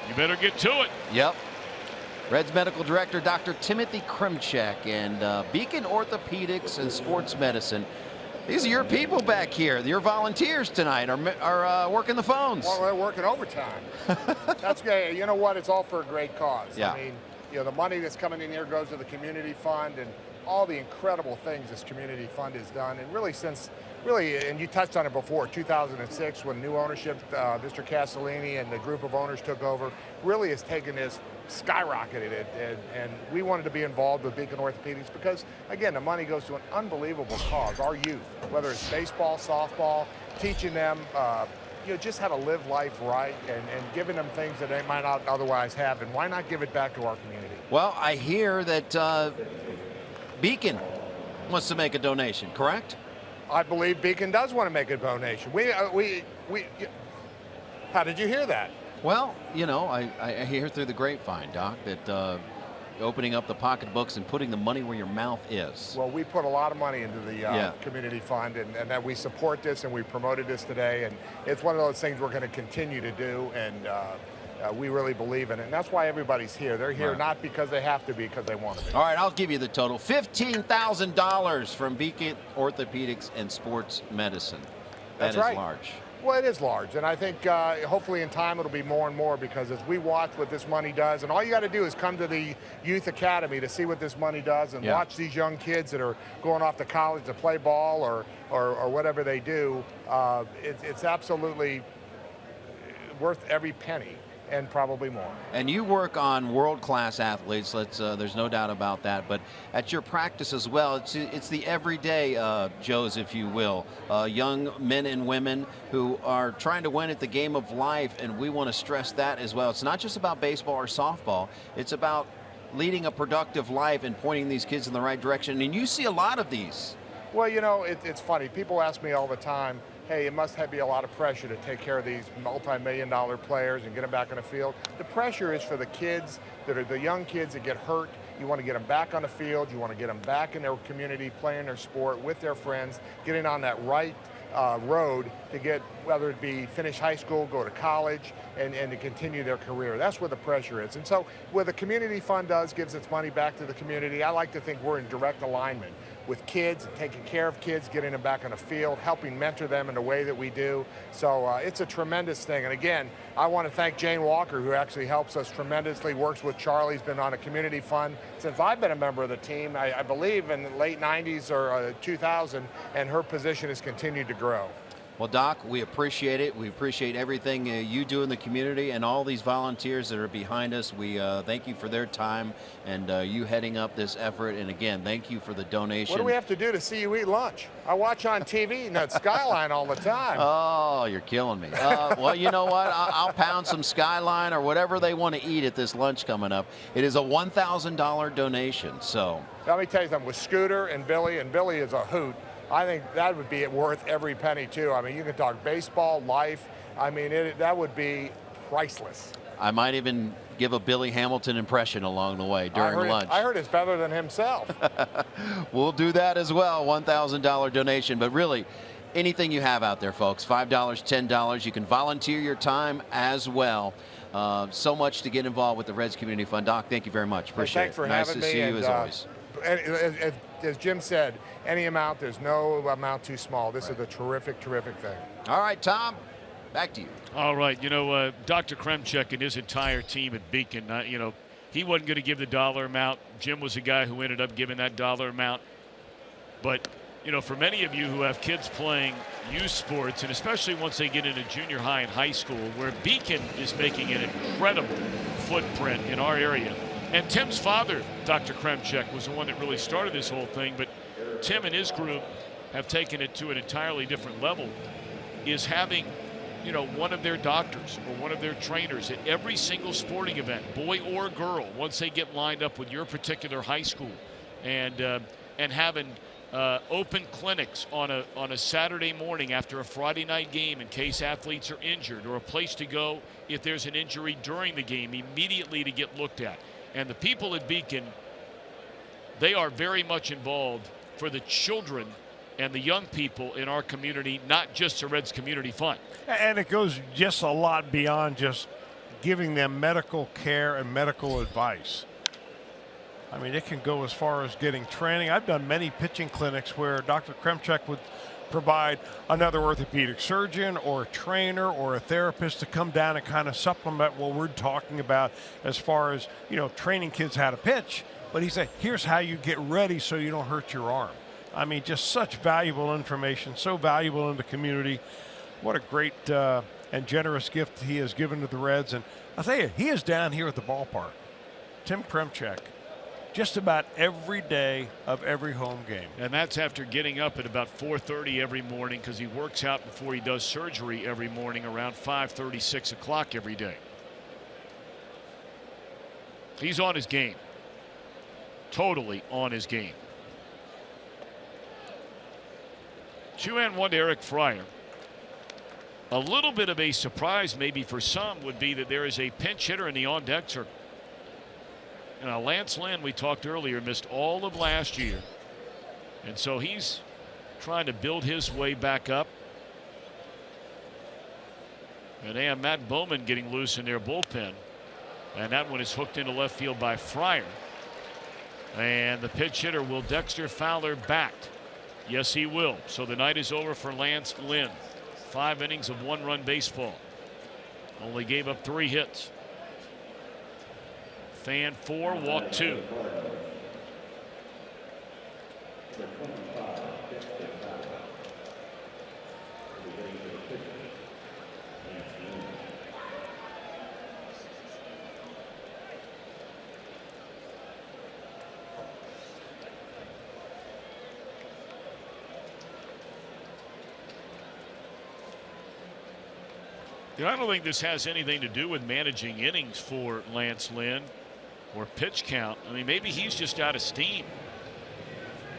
You better get to it. Yep. Reds medical director Dr. Timothy Krimchek and Beacon Orthopedics and Sports Medicine. These are your people back here. Your volunteers tonight are working the phones. Well, they're working overtime. That's good. You know what? It's all for a great cause. Yeah. I mean, you know, the money that's coming in here goes to the community fund and all the incredible things this community fund has done. And really since, and you touched on it before, 2006 when new ownership, Mr. Castellini and the group of owners took over, really has taken this, skyrocketed it. And we wanted to be involved with Beacon Orthopedics because, again, the money goes to an unbelievable cause, our youth, whether it's baseball, softball, teaching them, you know, just how to live life right and giving them things that they might not otherwise have. And why not give it back to our community? Well, I hear that Beacon wants to make a donation, correct? I believe Beacon does want to make a donation. How did you hear that? Well, you know, I hear through the grapevine, Doc, that opening up the pocketbooks and putting the money where your mouth is. Well, we put a lot of money into the community fund, and that we support this, and we promoted this today, and it's one of those things we're going to continue to do, and we really believe in it. And that's why everybody's here. They're here not because they have to be, because they want to be. All right, I'll give you the total. $15,000 from Beacon Orthopedics and Sports Medicine. That's right. That is large. Well, it is large, and I think hopefully in time it'll be more and more, because as we watch what this money does, and all you got to do is come to the Youth Academy to see what this money does, and watch these young kids that are going off to college to play ball or whatever they do. It's absolutely worth every penny. And probably more. And you work on world-class athletes. There's no doubt about that. But at your practice as well, it's the everyday Joes, if you will, young men and women who are trying to win at the game of life, and we want to stress that as well. It's not just about baseball or softball. It's about leading a productive life and pointing these kids in the right direction. And you see a lot of these. Well, you know, it's funny. People ask me all the time, hey, it must be a lot of pressure to take care of these multi-million-dollar players and get them back on the field. The pressure is for the kids that are the young kids that get hurt. You want to get them back on the field. You want to get them back in their community, playing their sport with their friends, getting on that right road to get, whether it be finish high school, go to college, and to continue their career. That's where the pressure is. And so what the community fund does, gives its money back to the community. I like to think we're in direct alignment with kids, taking care of kids, getting them back on the field, helping mentor them in the way that we do. So it's a tremendous thing. And again, I want to thank Jane Walker, who actually helps us tremendously, works with Charlie's been on a community fund since I've been a member of the team, I believe in the late 90s or 2000, and her position has continued to grow. Well, Doc, we appreciate it. We appreciate everything you do in the community and all these volunteers that are behind us. We thank you for their time and you heading up this effort. And again, thank you for the donation. What do we have to do to see you eat lunch? I watch on TV and that Skyline all the time. Oh, you're killing me. Well, you know what? I'll pound some Skyline or whatever they want to eat at this lunch coming up. It is a $1,000 donation. So let me tell you something. With Scooter and Billy is a hoot. I think that would be worth every penny, too. I mean, you can talk baseball, life. I mean, that would be priceless. I might even give a Billy Hamilton impression along the way during lunch. I heard it's better than himself. We'll do that as well, $1,000 donation. But really, anything you have out there, folks, $5, $10. You can volunteer your time as well. So much to get involved with the Reds Community Fund. Doc, thank you very much. Appreciate it. Thanks for having me. Nice to see you as always. As Jim said, any amount, there's no amount too small. This is a terrific, terrific thing. All right, Tom, back to you. All right, you know, Dr. Kremchek and his entire team at Beacon, you know, he wasn't going to give the dollar amount. Jim was the guy who ended up giving that dollar amount. But, you know, for many of you who have kids playing youth sports, and especially once they get into junior high and high school, where Beacon is making an incredible footprint in our area. And Tim's father, Dr. Kremchek, was the one that really started this whole thing, but Tim and his group have taken it to an entirely different level, is having, you know, one of their doctors or one of their trainers at every single sporting event, boy or girl, once they get lined up with your particular high school, and having open clinics on a Saturday morning after a Friday night game in case athletes are injured, or a place to go if there's an injury during the game immediately to get looked at. And the people at Beacon, they are very much involved for the children and the young people in our community, not just the Reds Community Fund. And it goes just a lot beyond just giving them medical care and medical advice. I mean, it can go as far as getting training. I've done many pitching clinics where Dr. Kremchek would provide another orthopedic surgeon or a trainer or a therapist to come down and kind of supplement what we're talking about as far as, you know, training kids how to pitch. But he said, here's how you get ready so you don't hurt your arm. I mean, just such valuable information, so valuable in the community. What a great and generous gift he has given to the Reds. And I'll tell you, he is down here at the ballpark. Tim Kremchek. Just about every day of every home game. And that's after getting up at about 4:30 every morning, because he works out before he does surgery every morning around 5:30, 6 o'clock every day. He's on his game. Totally on his game. 2-1 to Eric Fryer. A little bit of a surprise maybe for some would be that there is a pinch hitter in the on deck circle. Now Lance Lynn, we talked earlier, missed all of last year, and so he's trying to build his way back up. And they have Matt Bowman getting loose in their bullpen, and that one is hooked into left field by Fryer. And the pitch hitter, will Dexter Fowler bat? Yes, he will. So the night is over for Lance Lynn. 5 innings of 1-run baseball. Only gave up 3 hits. Fan 4, walk 2. You know, I don't think this has anything to do with managing innings for Lance Lynn or pitch count. I mean, maybe he's just out of steam.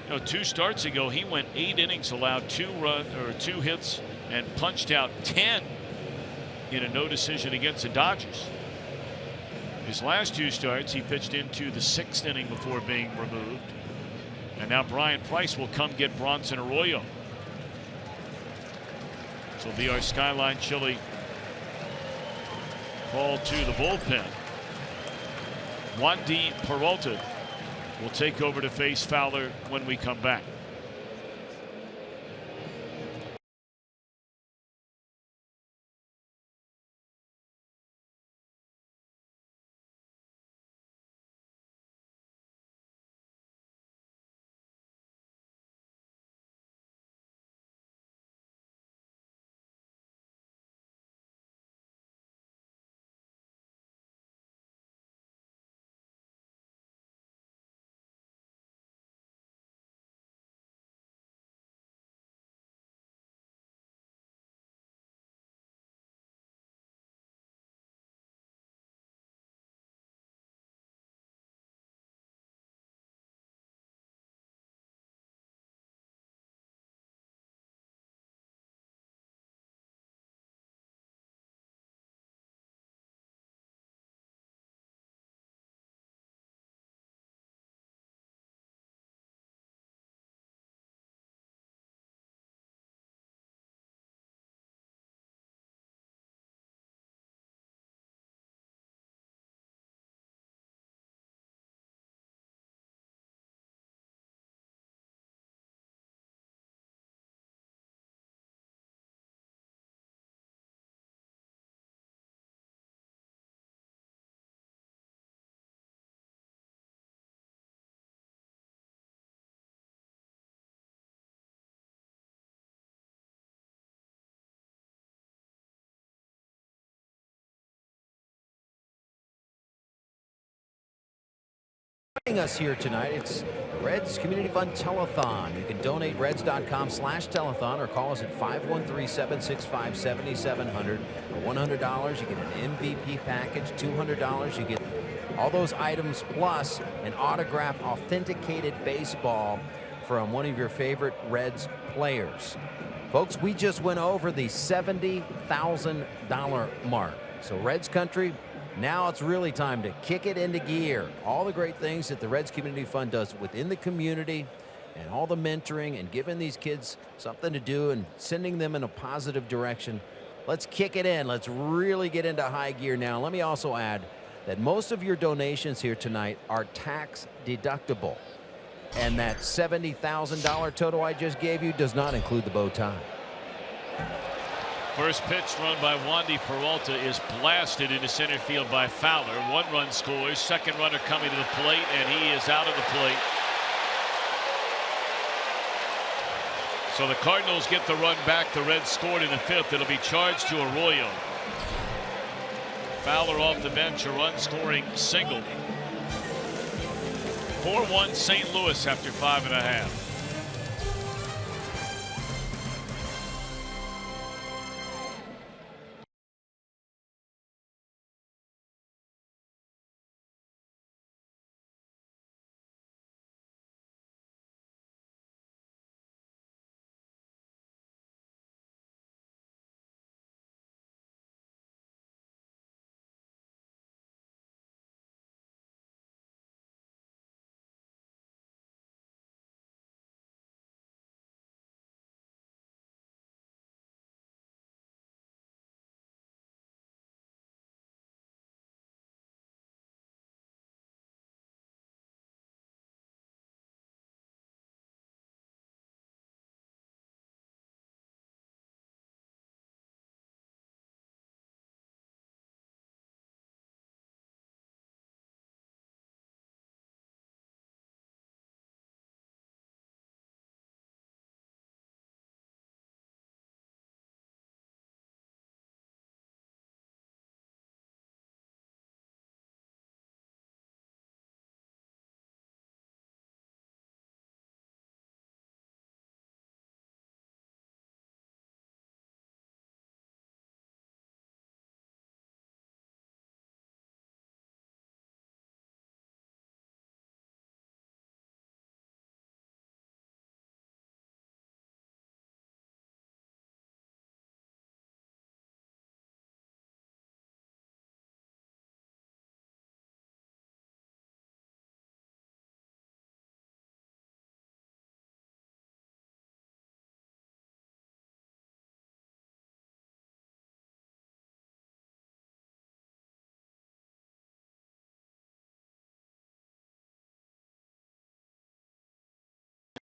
You know, 2 starts ago, he went 8 innings, allowed 2 hits, and punched out 10 in a no decision against the Dodgers. His last 2 starts, he pitched into the 6th inning before being removed. And now Brian Price will come get Bronson Arroyo. This will be our Skyline Chili call to the bullpen. Wandy Peralta will take over to face Fowler when we come back. Joining us here tonight, it's Reds Community Fund Telethon. You can donate reds.com/telethon or call us at 513-765-7700. For $100, you get an MVP package. $200, you get all those items plus an autographed authenticated baseball from one of your favorite Reds players. Folks, we just went over the $70,000 mark. So Reds country, now it's really time to kick it into gear. All the great things that the Reds Community Fund does within the community and all the mentoring and giving these kids something to do and sending them in a positive direction. Let's kick it in. Let's really get into high gear now. Let me also add that most of your donations here tonight are tax deductible. And that $70,000 total I just gave you does not include the bow tie. First pitch thrown by Wandy Peralta is blasted into center field by Fowler. 1 run scores. Second runner coming to the plate, and he is out of the plate. So the Cardinals get the run back. The Reds scored in the 5th. It'll be charged to Arroyo. Fowler off the bench, a run scoring single. 4-1 St. Louis after 5½.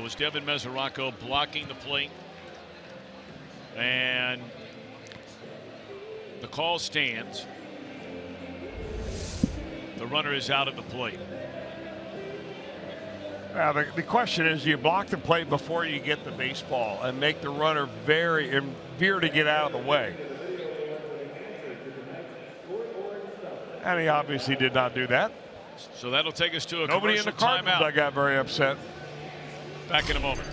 was Devin Mesoraco blocking the plate. And the call stands. The runner is out at the plate. The question is, do you block the plate before you get the baseball and make the runner veer to get out of the way? And he obviously did not do that. So that'll take us to a Nobody in commercial the Cardinals timeout. I got very upset. Back in a moment.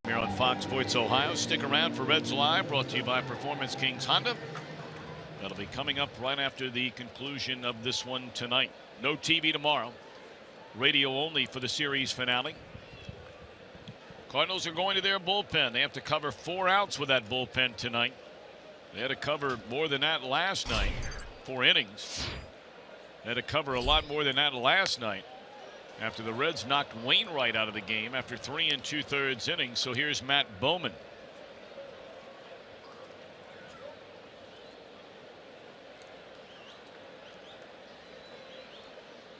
Here on Fox Sports Ohio. Stick around for Reds Live, brought to you by Performance Kings Honda. That'll be coming up right after the conclusion of this one tonight. No TV tomorrow. Radio only for the series finale. Cardinals are going to their bullpen. They have to cover 4 outs with that bullpen tonight. They had to cover more than that last night. 4 innings. They had to cover a lot more than that last night, after the Reds knocked Wainwright out of the game after 3 2/3 innings. So here's Matt Bowman.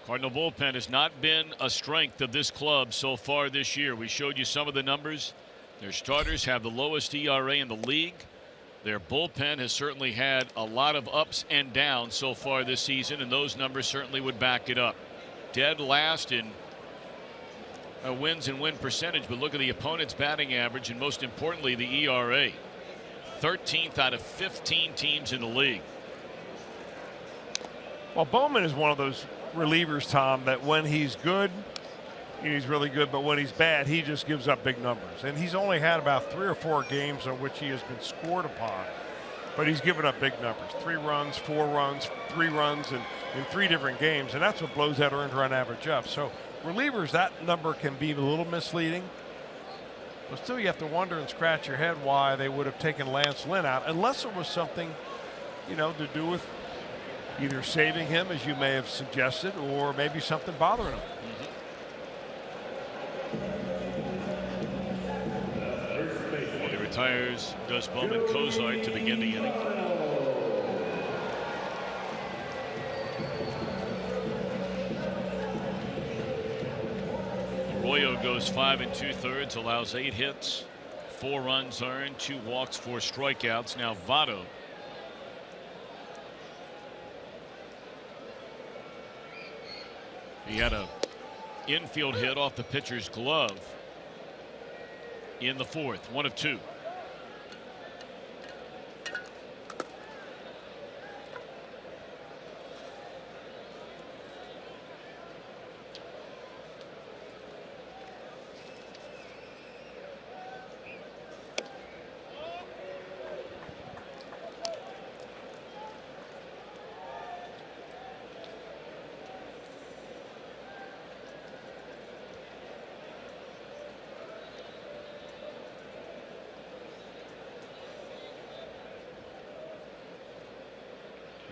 Cardinal bullpen has not been a strength of this club so far this year. We showed you some of the numbers. Their starters have the lowest ERA in the league. Their bullpen has certainly had a lot of ups and downs so far this season, and those numbers certainly would back it up. Dead last in wins and win percentage, but look at the opponent's batting average, and most importantly the ERA. 13th out of 15 teams in the league. Well, Bowman is one of those relievers, Tom, that when he's good, he's really good, but when he's bad, he just gives up big numbers. And he's only had about 3 or 4 games on which he has been scored upon, but he's given up big numbers. 3 runs, 4 runs, 3 runs in 3 different games, and that's what blows that earned run average up. So relievers, that number can be a little misleading, but still you have to wonder and scratch your head why they would have taken Lance Lynn out, unless it was something, you know, to do with either saving him, as you may have suggested, or maybe something bothering him. Well, he retires, does Bowman Cozart to begin the inning. Arroyo goes 5 2/3, allows 8 hits, 4 runs earned, 2 walks, 4 strikeouts. Now Votto. He had a infield hit off the pitcher's glove in the 4th, 1 of 2.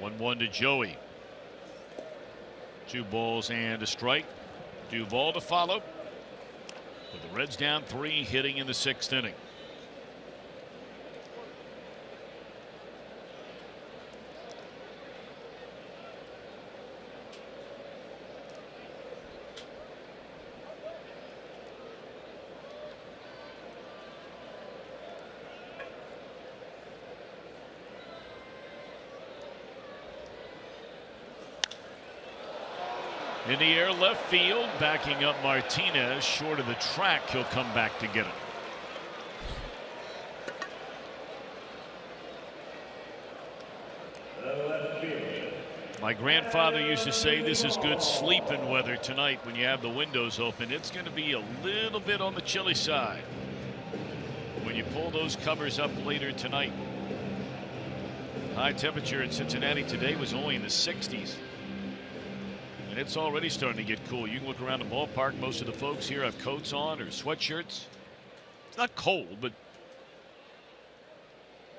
1-1 to Joey. 2 balls and a strike. Duvall to follow. With the Reds down 3, hitting in the 6th inning. In the air, left field, backing up Martinez, short of the track. He'll come back to get it. My grandfather used to say this is good sleeping weather tonight when you have the windows open. It's going to be a little bit on the chilly side when you pull those covers up later tonight. High temperature in Cincinnati today was only in the 60s. And it's already starting to get cool. You can look around the ballpark. Most of the folks here have coats on or sweatshirts. It's not cold, but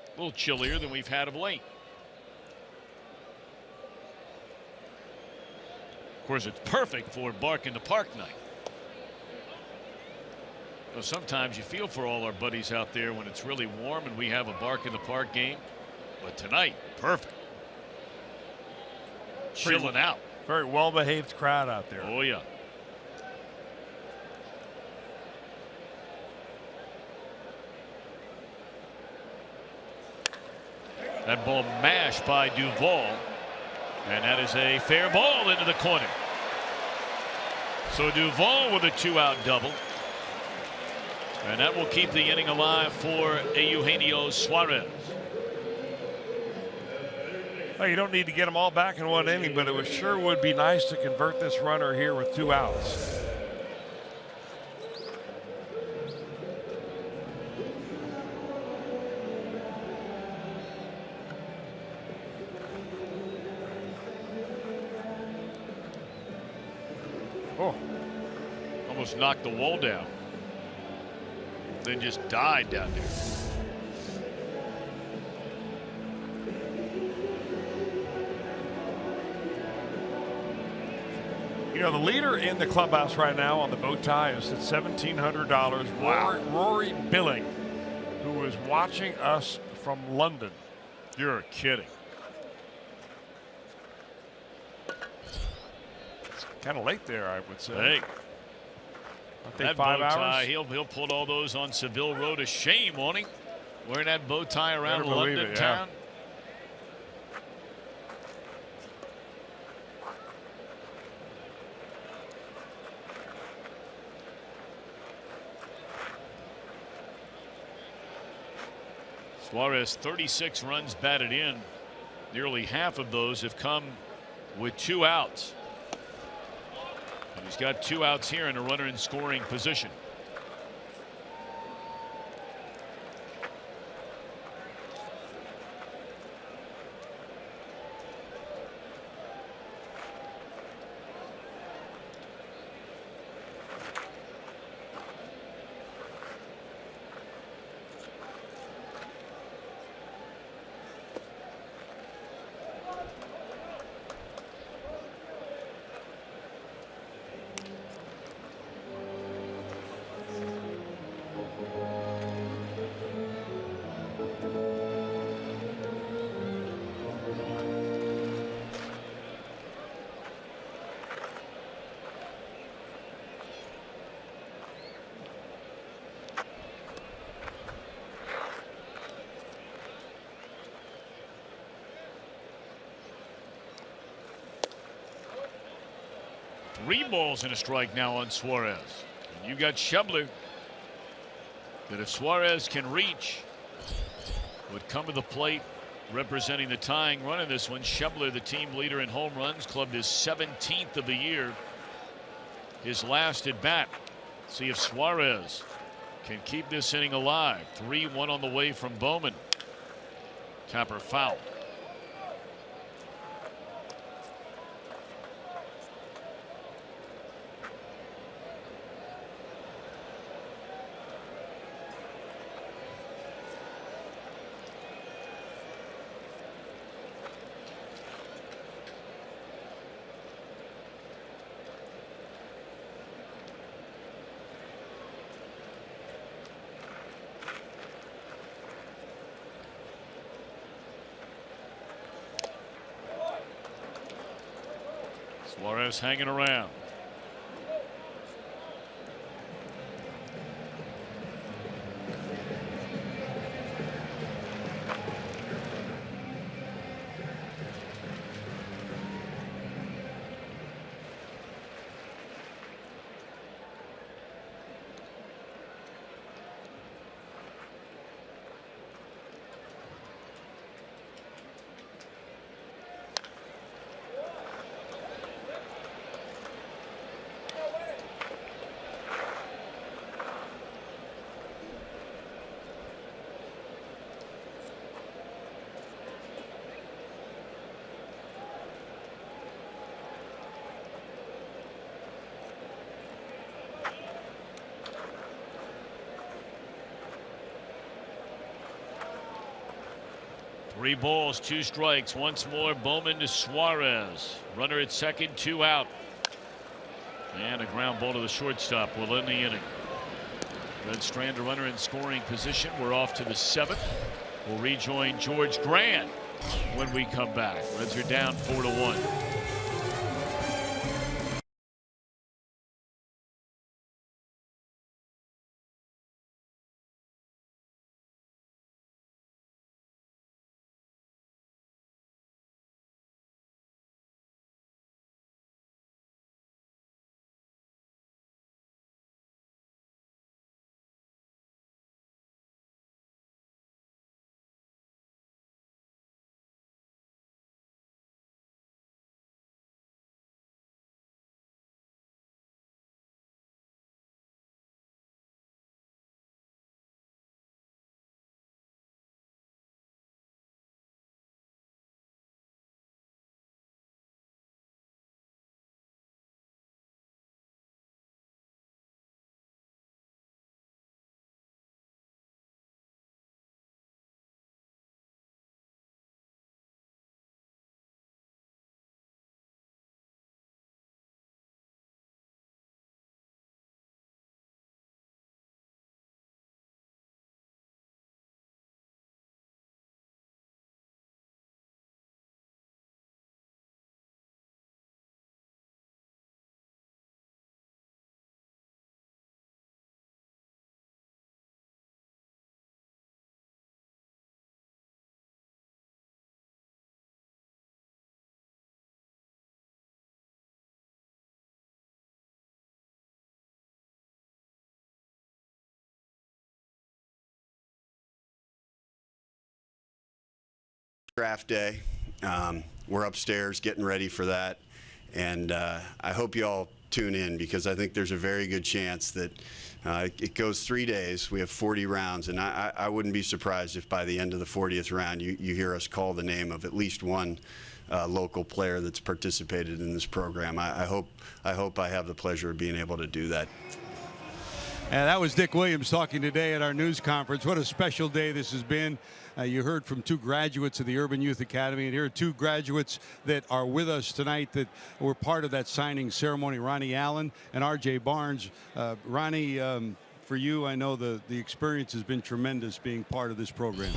a little chillier than we've had of late. Of course, it's perfect for Bark in the Park night. So sometimes you feel for all our buddies out there when it's really warm and we have a Bark in the Park game. But tonight, perfect. Chilling out. Very well-behaved crowd out there. Oh, yeah. That ball mashed by Duvall. And that is a fair ball into the corner. So Duvall with a 2-out double. And that will keep the inning alive for Eugenio Suarez. Well, you don't need to get them all back in one inning, but it sure would be nice to convert this runner here with 2 outs. Oh, almost knocked the wall down. Then just died down there. You know, the leader in the clubhouse right now on the bow tie is at $1,700. Wow. Rory Billing, who is watching us from London. You're kidding. It's kind of late there, I would say. Hey, I think that 5 bow tie, hours. he'll put all those on Seville Road to shame, won't he? Wearing that bow tie around Better believe London it, town. yeah. Suarez, 36 runs batted in. Nearly half of those have come with 2 outs. And he's got 2 outs here and a runner in scoring position. Three balls and a strike now on Suarez. And you got Schebler that if Suarez can reach, would come to the plate representing the tying run in this one. Schebler, the team leader in home runs, clubbed his 17th of the year. His last at bat. See if Suarez can keep this inning alive. 3-1 on the way from Bowman. Tapper foul. Suarez hanging around. Three balls, 2 strikes. Once more, Bowman to Suarez. Runner at second, 2 out. And a ground ball to the shortstop will end the inning. Red strand a runner in scoring position. We're off to the 7th. We'll rejoin George Grant when we come back. Reds are down 4-1. Draft day. We're upstairs getting ready for that, and I hope you all tune in, because I think there's a very good chance that it goes 3 days. We have 40 rounds, and I wouldn't be surprised if by the end of the 40th round you hear us call the name of at least one local player that's participated in this program. I hope I have the pleasure of being able to do that. And that was Dick Williams talking today at our news conference. What a special day this has been. You heard from 2 graduates of the Urban Youth Academy, and here are 2 graduates that are with us tonight that were part of that signing ceremony, Ronnie Allen and R.J. Barnes. Ronnie, for you, I know the experience has been tremendous being part of this program.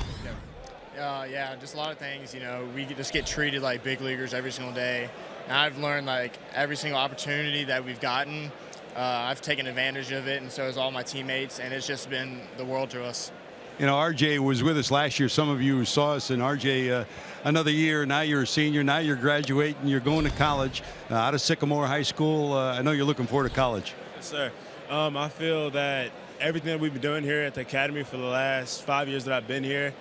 Yeah, just a lot of things. You know, we just get treated like big leaguers every single day. And I've learned, like, every single opportunity that we've gotten, I've taken advantage of it, and so has all my teammates, and it's just been the world to us. You know, RJ was with us last year. Some of you saw us, and RJ, another year, now you're a senior, now you're graduating, you're going to college out of Sycamore High School. I know you're looking forward to college. Yes, sir. I feel that everything that we've been doing here at the Academy for the last 5 years that I've been here,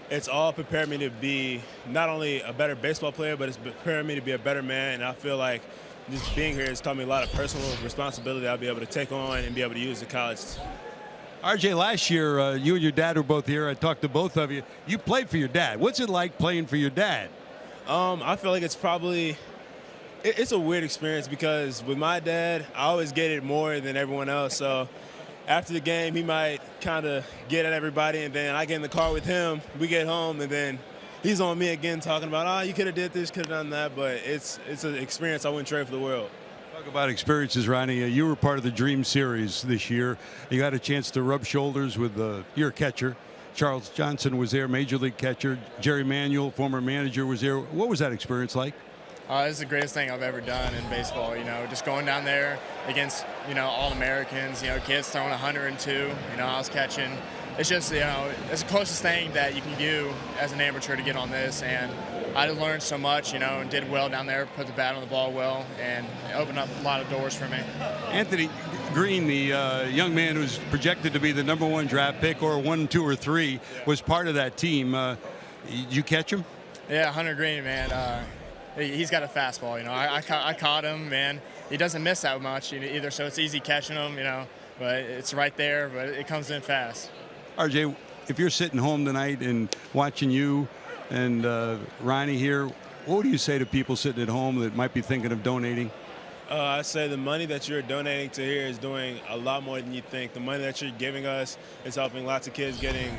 it's all prepared me to be not only a better baseball player, but it's prepared me to be a better man, and I feel like just being here has taught me a lot of personal responsibility I'll be able to take on and be able to use at college. RJ, last year, you and your dad were both here. I talked to both of you. You played for your dad. What's it like playing for your dad? I feel like it's a weird experience, because with my dad, I always get it more than everyone else. So after the game, he might kind of get at everybody, and then I get in the car with him. We get home, and then he's on me again talking about, oh, you could have did this, could have done that. But it's an experience I wouldn't trade for the world. Talk about experiences, Ronnie. You were part of the Dream Series this year. You got a chance to rub shoulders with your catcher. Charles Johnson was there, Major League catcher. Jerry Manuel, former manager, was there. What was that experience like? It's the greatest thing I've ever done in baseball. You know, just going down there against, you know, all Americans. You know, kids throwing 102. You know, I was catching. It's just, you know, it's the closest thing that you can do as an amateur to get on this. And I learned so much, you know, and did well down there, put the bat on the ball well, and it opened up a lot of doors for me. Anthony Green, the young man who's projected to be the #1 draft pick, or 1, 2, or 3, was part of that team. Did you catch him? Yeah, Hunter Green, man. He's got a fastball, you know. I caught him, man. He doesn't miss that much either, so it's easy catching him, you know. But it's right there, but it comes in fast. RJ, if you're sitting home tonight and watching you and Ronnie here, what do you say to people sitting at home that might be thinking of donating? I say the money that you're donating to here is doing a lot more than you think. The money that you're giving us is helping lots of kids getting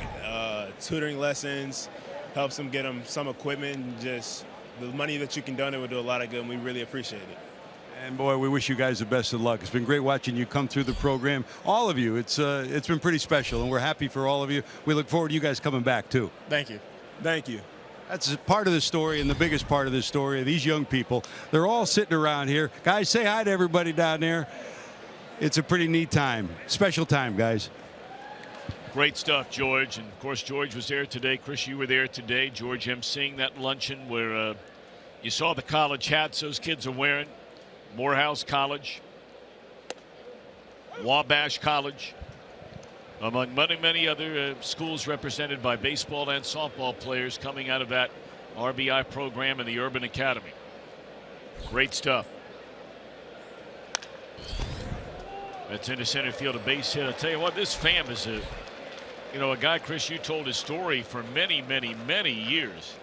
tutoring lessons, helps them get them some equipment, and just the money that you can donate will do a lot of good, and we really appreciate it. And boy, we wish you guys the best of luck. It's been great watching you come through the program. All of you, it's been pretty special, and we're happy for all of you. We look forward to you guys coming back, too. Thank you. Thank you. That's part of the story, and the biggest part of the story. These young people, they're all sitting around here. Guys, say hi to everybody down there. It's a pretty neat time. Special time, guys. Great stuff, George. And, of course, George was there today. Chris, you were there today. George emceeing that luncheon where you saw the college hats those kids are wearing. Morehouse College, Wabash College, among many, many other schools represented by baseball and softball players coming out of that RBI program in the Urban Academy. Great stuff. That's into center field, a base hit. I'll tell you what, this Pham is a guy, Chris, you told his story for many, many, many years.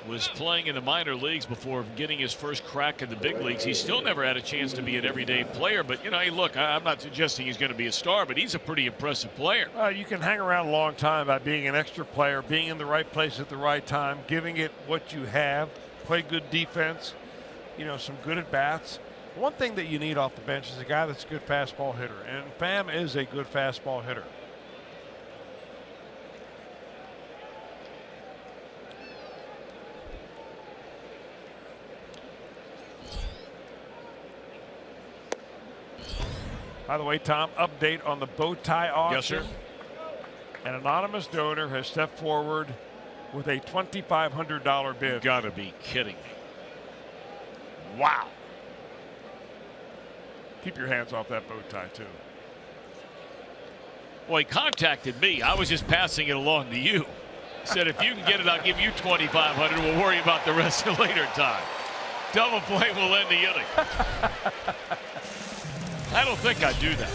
Was playing in the minor leagues before getting his first crack in the big leagues. He still never had a chance to be an everyday player, but hey, look, I'm not suggesting he's going to be a star, but he's a pretty impressive player. You can hang around a long time by being an extra player, being in the right place at the right time, giving it what you have, play good defense, some good at bats. One thing that you need off the bench is a guy that's a good fastball hitter, and Pham is a good fastball hitter. By the way, Tom, update on the bow tie auction. Yes, sir. An anonymous donor has stepped forward with a $2,500 bid. You gotta be kidding me. Wow. Keep your hands off that bow tie, too. Well, he contacted me. I was just passing it along to you. Said, if you can get it, I'll give you $2,500. We'll worry about the rest at a later time. Double play will end the inning. I don't think I'd do that.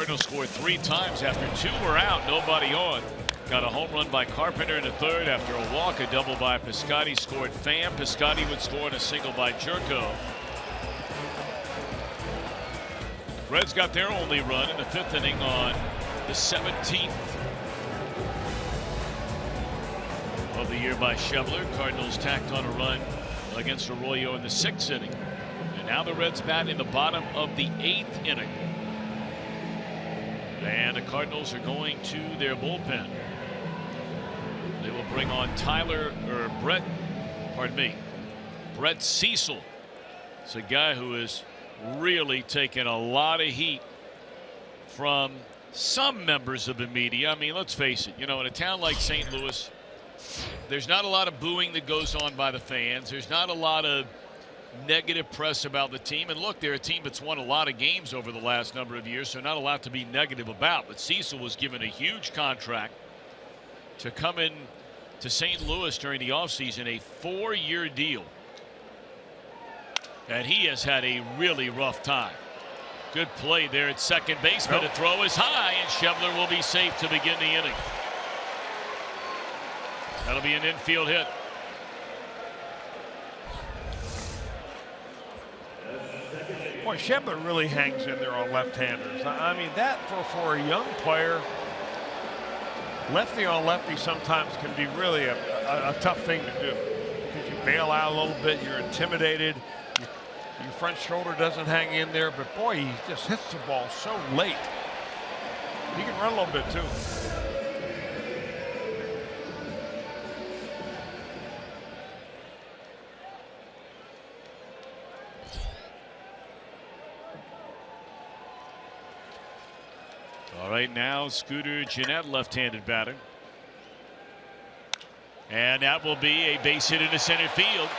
Cardinals scored 3 times after 2 were out, nobody on. Got a home run by Carpenter in the 3rd after a walk, a double by Piscotty, scored Pham. Piscotty would score and a single by Jerko. Reds got their only run in the 5th inning on the 17th of the year by Schebler. Cardinals tacked on a run against Arroyo in the 6th inning. And now the Reds bat in the bottom of the 8th inning. And the Cardinals are going to their bullpen. They will bring on Brett Cecil. It's a guy who is really taken a lot of heat from some members of the media. I mean, let's face it, you know, in a town like St. Louis, there's not a lot of booing that goes on by the fans. There's not a lot of negative press about the team. And look, they're a team that's won a lot of games over the last number of years, so not a lot to be negative about. But Cecil was given a huge contract to come in to St. Louis during the offseason, a 4-year deal. And he has had a really rough time. Good play there at second base, but the throw is high, and Schebler will be safe to begin the inning. That'll be an infield hit. Boy, Schebler really hangs in there on left-handers. I mean, that for a young player, lefty on lefty sometimes can be really a tough thing to do. Because you bail out a little bit, you're intimidated. Your front shoulder doesn't hang in there, but boy, he just hits the ball so late. He can run a little bit too. All right, now Scooter Gennett, left-handed batter. And that will be a base hit into center field.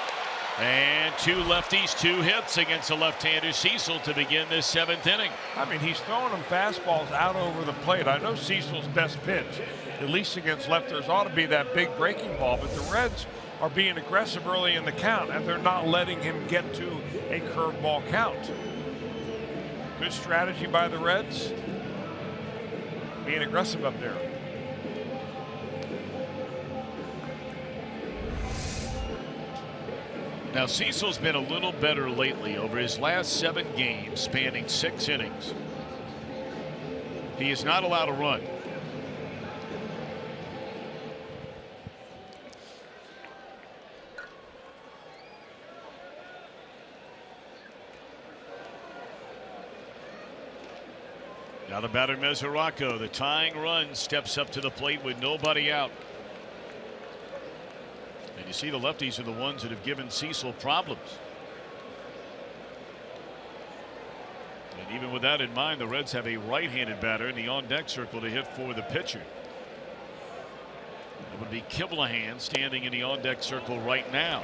And 2 lefties, 2 hits against the left-hander Cecil to begin this 7th inning. I mean, he's throwing them fastballs out over the plate. I know Cecil's best pitch, at least against lefters, ought to be that big breaking ball. But the Reds are being aggressive early in the count, and they're not letting him get to a curveball count. Good strategy by the Reds, being aggressive up there. Now, Cecil's been a little better lately over his last 7 games, spanning 6 innings. He is not allowed to run. Now the batter Mesoraco, the tying run, steps up to the plate with nobody out. And you see the lefties are the ones that have given Cecil problems. And even with that in mind, the Reds have a right-handed batter in the on-deck circle to hit for the pitcher. It would be Kiblahan standing in the on-deck circle right now.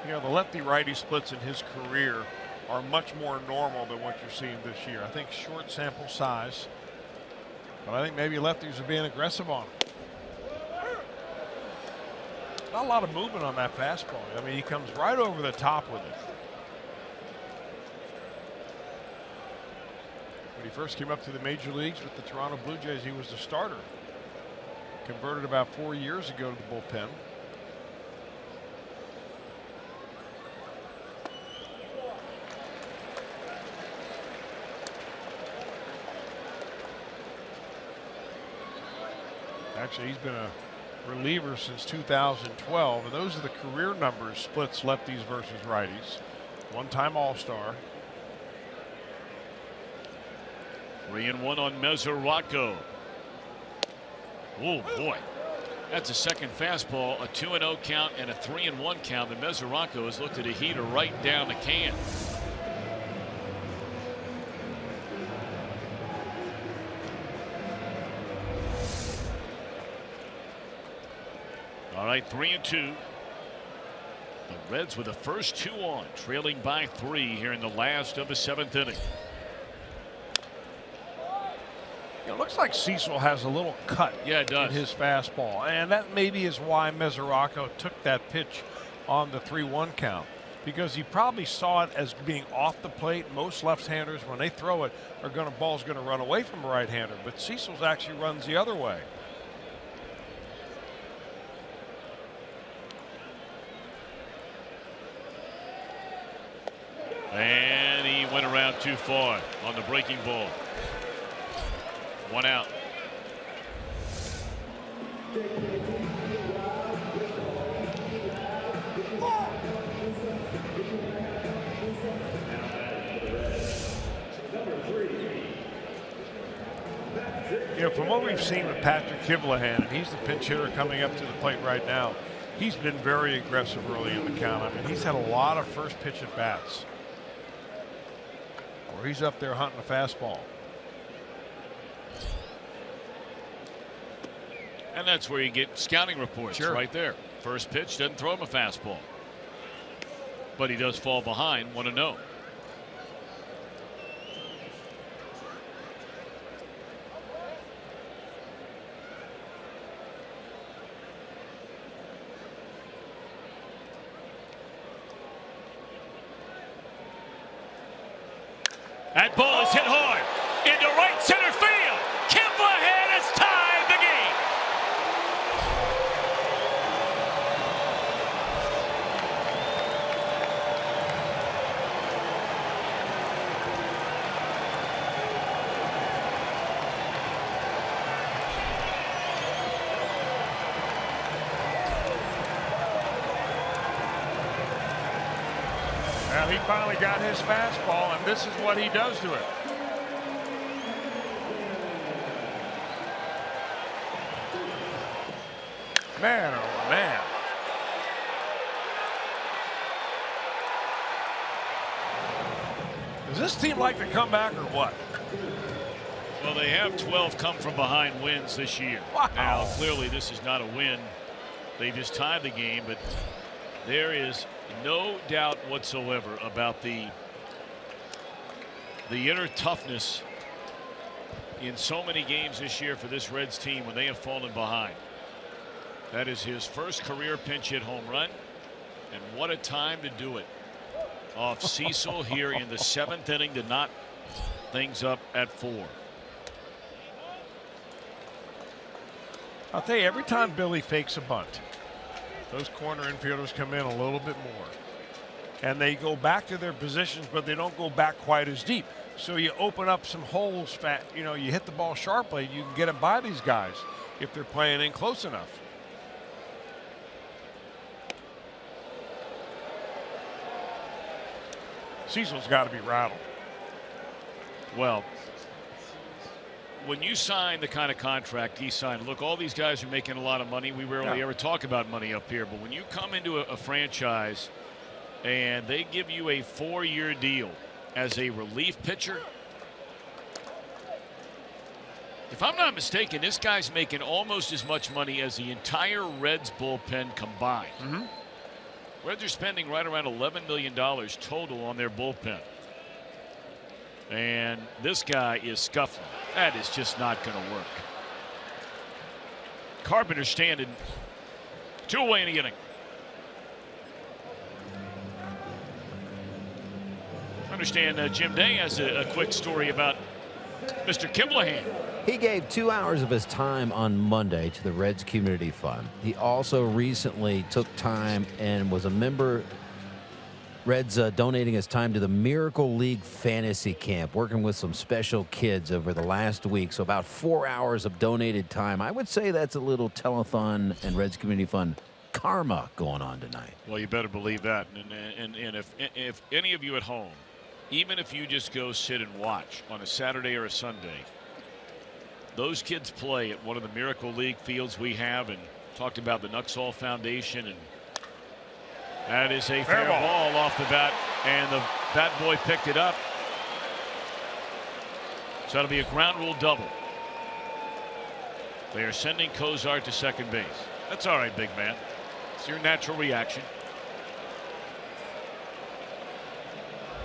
You know, the lefty-righty splits in his career are much more normal than what you're seeing this year. I think short sample size, but I think maybe lefties are being aggressive on him. Not a lot of movement on that fastball. I mean, he comes right over the top with it. When he first came up to the major leagues with the Toronto Blue Jays, he was the starter. Converted about 4 years ago to the bullpen. Actually, he's been a reliever since 2012, and those are the career numbers, splits lefties versus righties. One-time All-Star. 3-1 on Mesoraco. Oh boy, that's a second fastball, a 2-0 count and a 3-1 count. And Mesoraco has looked at a heater right down the can. All right, 3-2. The Reds with the first 2 on, trailing by 3 here in the last of the 7th inning. You It looks like Cecil has a little cut it does. in his fastball, and that maybe is why Mesoraco took that pitch on the 3-1 count, because he probably saw it as being off the plate. Most left-handers, when they throw it, ball's going to run away from a right-hander, but Cecil's actually runs the other way. And he went around too far on the breaking ball. 1 out. You know, from what we've seen with Patrick Kiblahan, and he's the pinch hitter coming up to the plate right now, he's been very aggressive early in the count. I mean, he's had a lot of first pitch at bats where he's up there hunting a fastball. And that's where you get scouting reports right there. First pitch, doesn't throw him a fastball. But he does fall behind, 1-0. That ball is hit hard into right center field. Kiblahan has tied the game. Well, he finally got his fastball, and this is what he does to it. Man, oh man. Does this team like to come back or what? Well, they have 12 come from behind wins this year. Wow. Now, clearly, this is not a win. They just tied the game, but there is no doubt whatsoever about the inner toughness in so many games this year for this Reds team when they have fallen behind. That is his first career pinch hit home run, and what a time to do it off Cecil here in the 7th inning to knot things up at 4. I'll tell you, every time Billy fakes a bunt, those corner infielders come in a little bit more, and they go back to their positions, but they don't go back quite as deep. So you open up some holes. You know, you hit the ball sharply, you can get it by these guys if they're playing in close enough. Cecil's got to be rattled. Well, when you sign the kind of contract he signed, look, all these guys are making a lot of money. We rarely ever talk about money up here, but when you come into a franchise and they give you a 4-year deal as a relief pitcher, if I'm not mistaken, this guy's making almost as much money as the entire Reds bullpen combined. Mm-hmm. Reds are spending right around $11 million total on their bullpen. And this guy is scuffling. That is just not going to work. Carpenter standing 2 away in the inning. I understand Jim Day has a quick story about Mr. Kiblahan. He gave 2 hours of his time on Monday to the Reds Community Fund. He also recently took time and was a member. Reds donating his time to the Miracle League Fantasy Camp, working with some special kids over the last week. So about 4 hours of donated time. I would say that's a little telethon and Reds Community Fund karma going on tonight. Well, you better believe that. And if any of you at home, even if you just go sit and watch on a Saturday or a Sunday, those kids play at one of the Miracle League fields we have, and talked about the Nuxall Foundation, and that is a fair ball off the bat, and the bat boy picked it up. So that'll be a ground rule double. They are sending Cozart to second base. That's all right, big man. It's your natural reaction.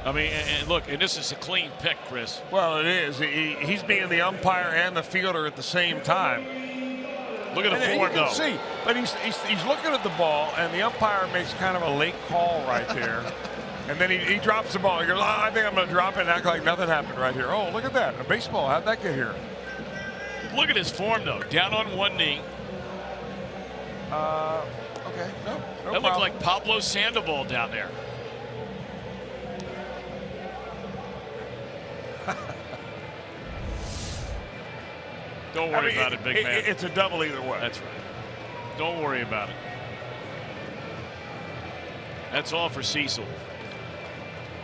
I mean, and look, and this is a clean pick, Chris. Well, it is. He's being the umpire and the fielder at the same time. Look at the and form, you can though. see, but he's looking at the ball, and the umpire makes kind of a late call right there. And then he drops the ball. He goes, I think I'm going to drop it and act like nothing happened right here. Oh, look at that. A baseball. How'd that get here? Look at his form, though. Down on one knee. Okay. No that looked like Pablo Sandoval down there. Don't worry about it, big man. It's a double either way. That's right. Don't worry about it. That's all for Cecil.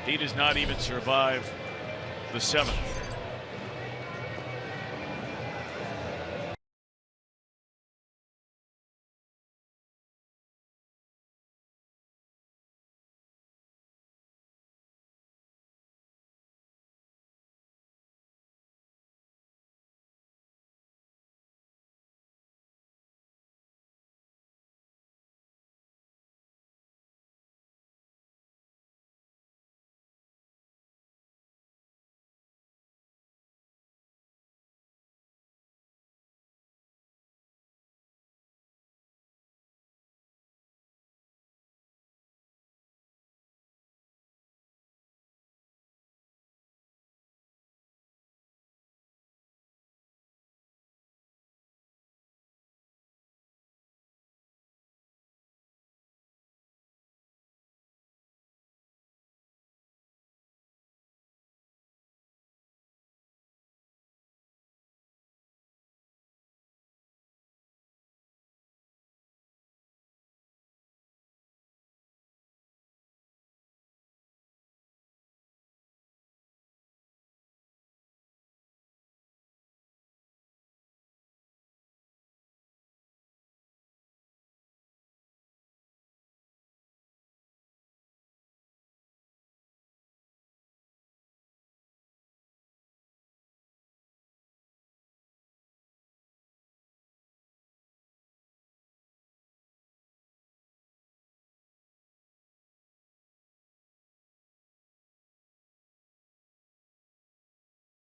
He does not even survive the 7th.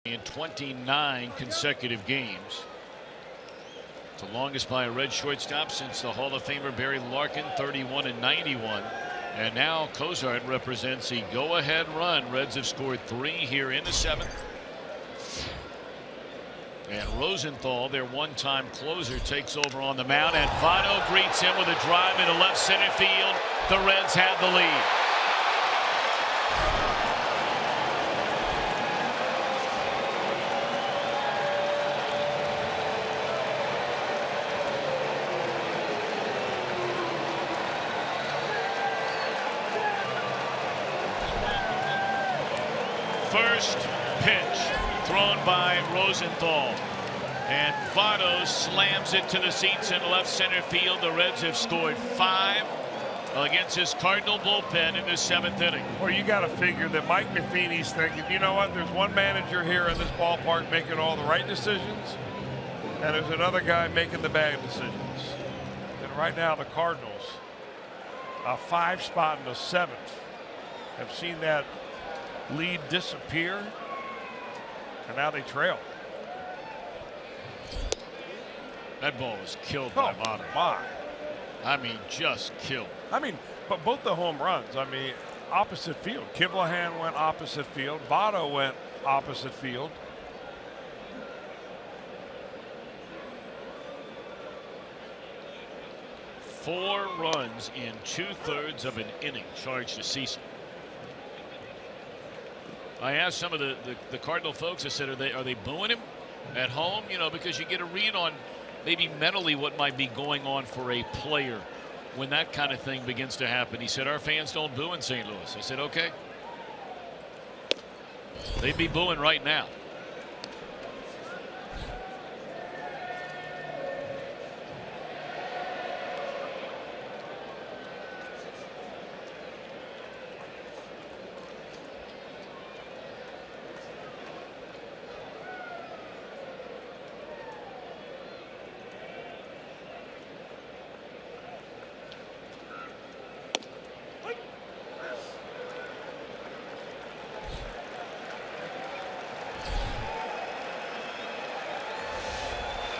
In 29 consecutive games. It's the longest by a Red shortstop since the Hall of Famer Barry Larkin, 31 and 91. And now Cozart represents a go-ahead run. Reds have scored 3 here in the 7th. And Rosenthal, their one-time closer, takes over on the mound, and Votto greets him with a drive into left center field. The Reds have the lead. First pitch thrown by Rosenthal, and Votto slams it to the seats in left center field. The Reds have scored 5 against his Cardinal bullpen in the 7th inning. Well, you got to figure that Mike Matheny's thinking, you know what, there's one manager here in this ballpark making all the right decisions, and there's another guy making the bad decisions. And right now the Cardinals, a 5 spot in the 7th, have seen that lead disappear, and now they trail. That ball was killed by Votto. My. I mean, just killed. I mean, but both the home runs, I mean, opposite field. Kiblahan went opposite field. Votto went opposite field. Four runs in 2/3 of an inning charged to Cecil. I asked some of the Cardinal folks, I said, are they booing him at home? You know, because you get a read on maybe mentally what might be going on for a player when that kind of thing begins to happen. He said, our fans don't boo in St. Louis. I said, okay. They'd be booing right now.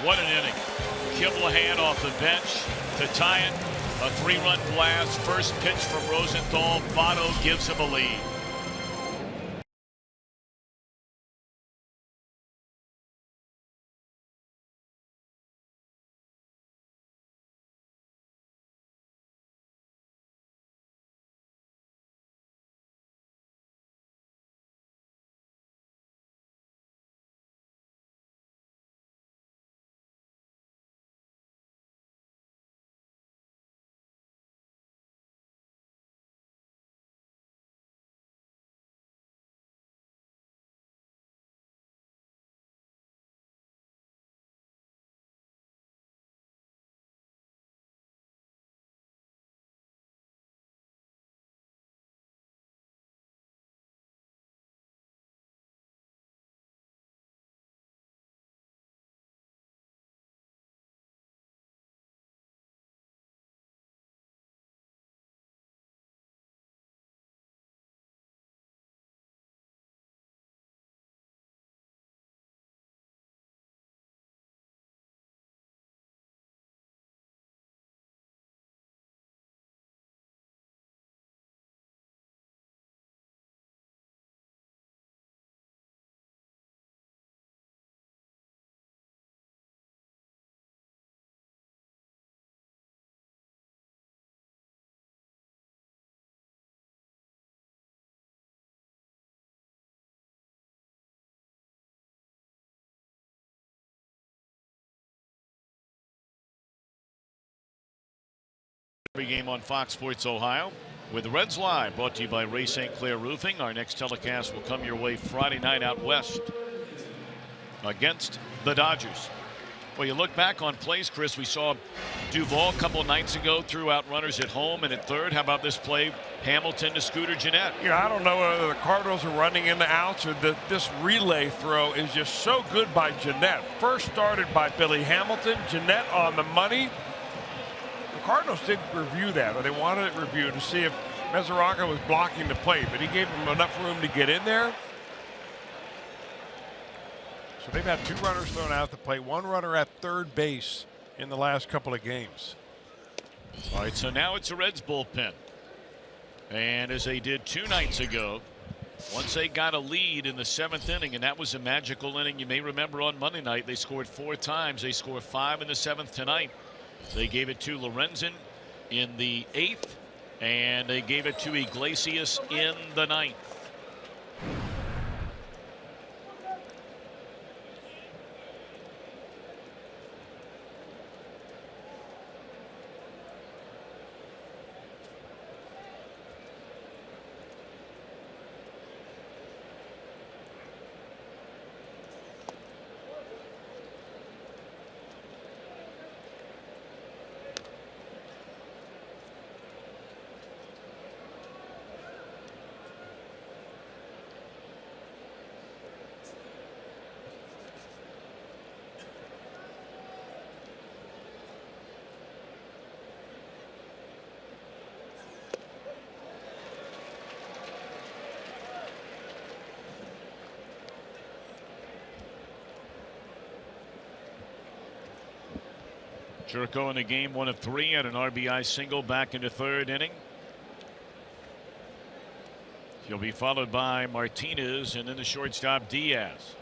What an inning. Kiblahan off the bench to tie it. A 3-run blast. First pitch from Rosenthal. Votto gives him a lead. Every game on Fox Sports Ohio with Reds Live, brought to you by Ray St. Clair Roofing. Our next telecast will come your way Friday night out west against the Dodgers. Well, you look back on plays, Chris. We saw Duvall a couple of nights ago threw out runners at home and at third. How about this play, Hamilton to Scooter Gennett? Yeah, I don't know whether the Cardinals are running into outs or that this relay throw is just so good by Gennett. First started by Billy Hamilton. Gennett on the money. The Cardinals did review that, or they wanted it reviewed to see if Mesoraca was blocking the play, but he gave him enough room to get in there. So they've had 2 runners thrown out at the plate, 1 runner at third base in the last couple of games. All right, so now it's a Reds bullpen. And as they did 2 nights ago, once they got a lead in the 7th inning, and that was a magical inning. You may remember on Monday night they scored 4 times. They scored 5 in the 7th tonight. They gave it to Lorenzen in the 8th, and they gave it to Iglesias in the 9th. Jerko in the game, 1 of 3, had an RBI single back into 3rd inning. He'll be followed by Martinez and then the shortstop Diaz.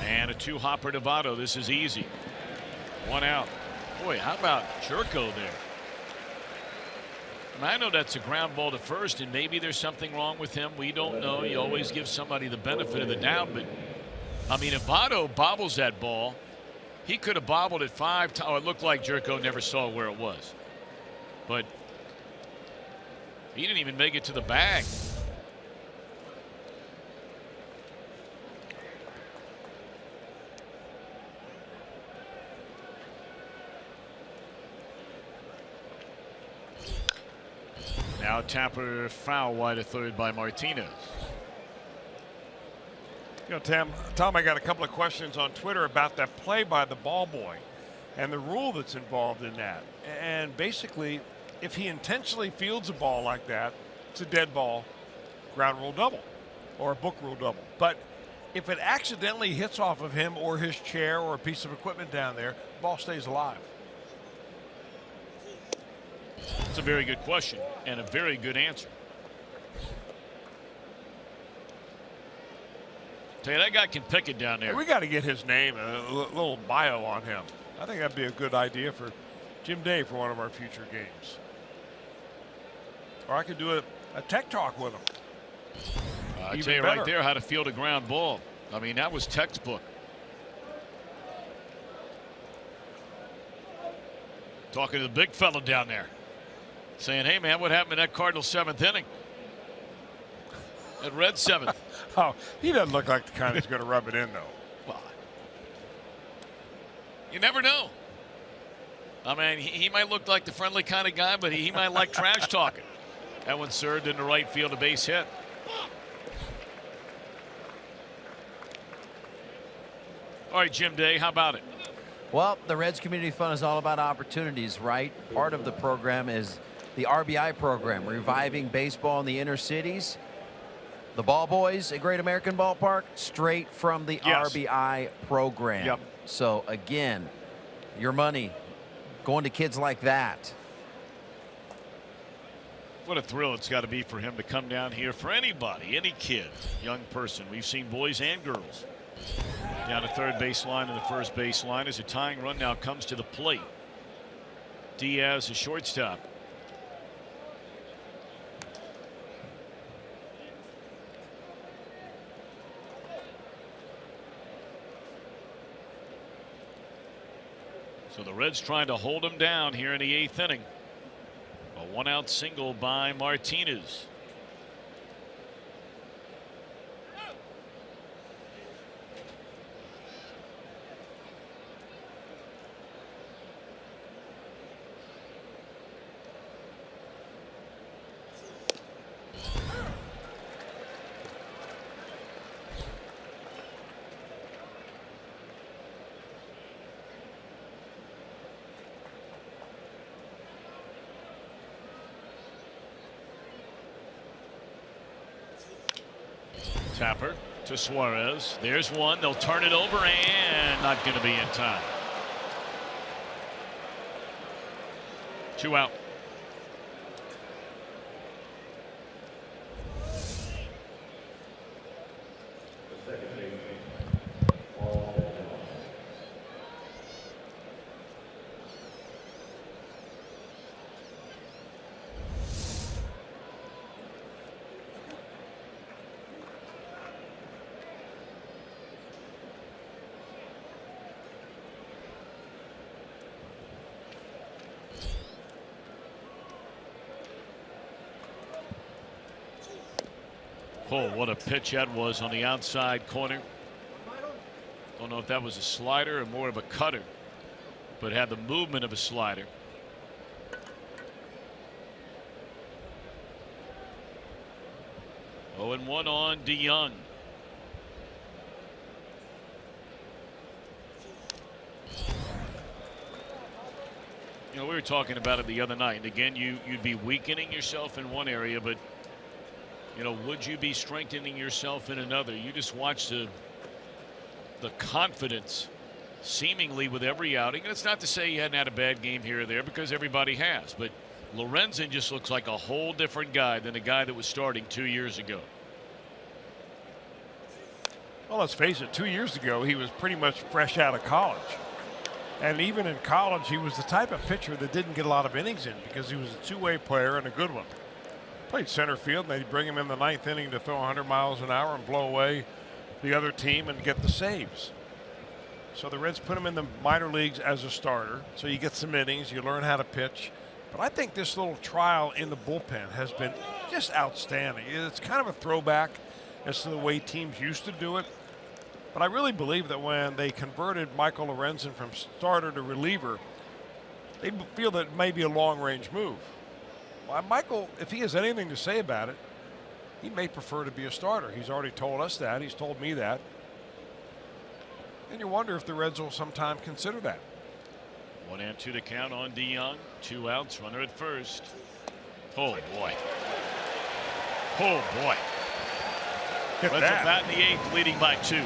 And a 2-hopper to Votto. This is easy. 1 out. Boy, how about Jerko there? I know that's a ground ball to first, and maybe there's something wrong with him. We don't know. You always give somebody the benefit of the doubt, but I mean, if Votto bobbles that ball, he could have bobbled it 5 times. Oh, it looked like Jerko never saw where it was. But he didn't even make it to the bag. Now Tapper foul wide of 3rd by Martinez. You know, Tom, I got a couple of questions on Twitter about that play by the ball boy and the rule that's involved in that. And basically, if he intentionally fields a ball like that, it's a dead ball, ground rule double or a book rule double. But if it accidentally hits off of him or his chair or a piece of equipment down there, the ball stays alive. It's a very good question and a very good answer. Tell you, that guy can pick it down there. We got to get his name, a little bio on him. I think that'd be a good idea for Jim Day for one of our future games. Or I could do a tech talk with him. I'll tell you right there how to field a ground ball. I mean, that was textbook. Talking to the big fellow down there. Saying, hey, man, what happened in that Cardinals 7th inning? That Red 7th. Oh, he doesn't look like the kind who's going to rub it in, though. Well, you never know. I mean, he might look like the friendly kind of guy, but he might like trash talking. That one served in the right field, a base hit. All right, Jim Day, how about it? Well, the Reds Community Fund is all about opportunities, right? Part of the program is the RBI program, reviving baseball in the inner cities. The Ball Boys at Great American Ballpark, straight from the RBI program. Yep. So, again, your money going to kids like that. What a thrill it's got to be for him to come down here for anybody, any kid, young person. We've seen boys and girls. Down to third baseline and the first baseline as a tying run now comes to the plate. Diaz, a shortstop. So the Reds trying to hold him down here in the 8th inning. A 1-out single by Martinez. Tapper to Suarez. There's one. They'll turn it over and not going to be in time. 2 out. Oh, what a pitch that was on the outside corner. Don't know if that was a slider or more of a cutter, but had the movement of a slider. Oh, and 1 on DeYoung. You know, we were talking about it the other night. And again, you'd be weakening yourself in one area, but you know, would you be strengthening yourself in another? You just watch the confidence seemingly with every outing. And it's not to say he hadn't had a bad game here or there, because everybody has. But Lorenzen just looks like a whole different guy than the guy that was starting 2 years ago. Well, let's face it, 2 years ago, he was pretty much fresh out of college. And even in college, he was the type of pitcher that didn't get a lot of innings in because he was a two-way player and a good one. Played center field, and they'd bring him in the 9th inning to throw 100 miles an hour and blow away the other team and get the saves. So the Reds put him in the minor leagues as a starter. So you get some innings, you learn how to pitch. But I think this little trial in the bullpen has been just outstanding. It's kind of a throwback as to the way teams used to do it. But I really believe that when they converted Michael Lorenzen from starter to reliever, they feel that it may be a long-range move. Well, Michael, if he has anything to say about it, he may prefer to be a starter. He's already told us that. He's told me that. And you wonder if the Reds will sometime consider that. 1-2 to count on DeYoung. 2 outs, runner at first. Oh, boy. Oh, boy. Reds are batting the 8th, leading by 2.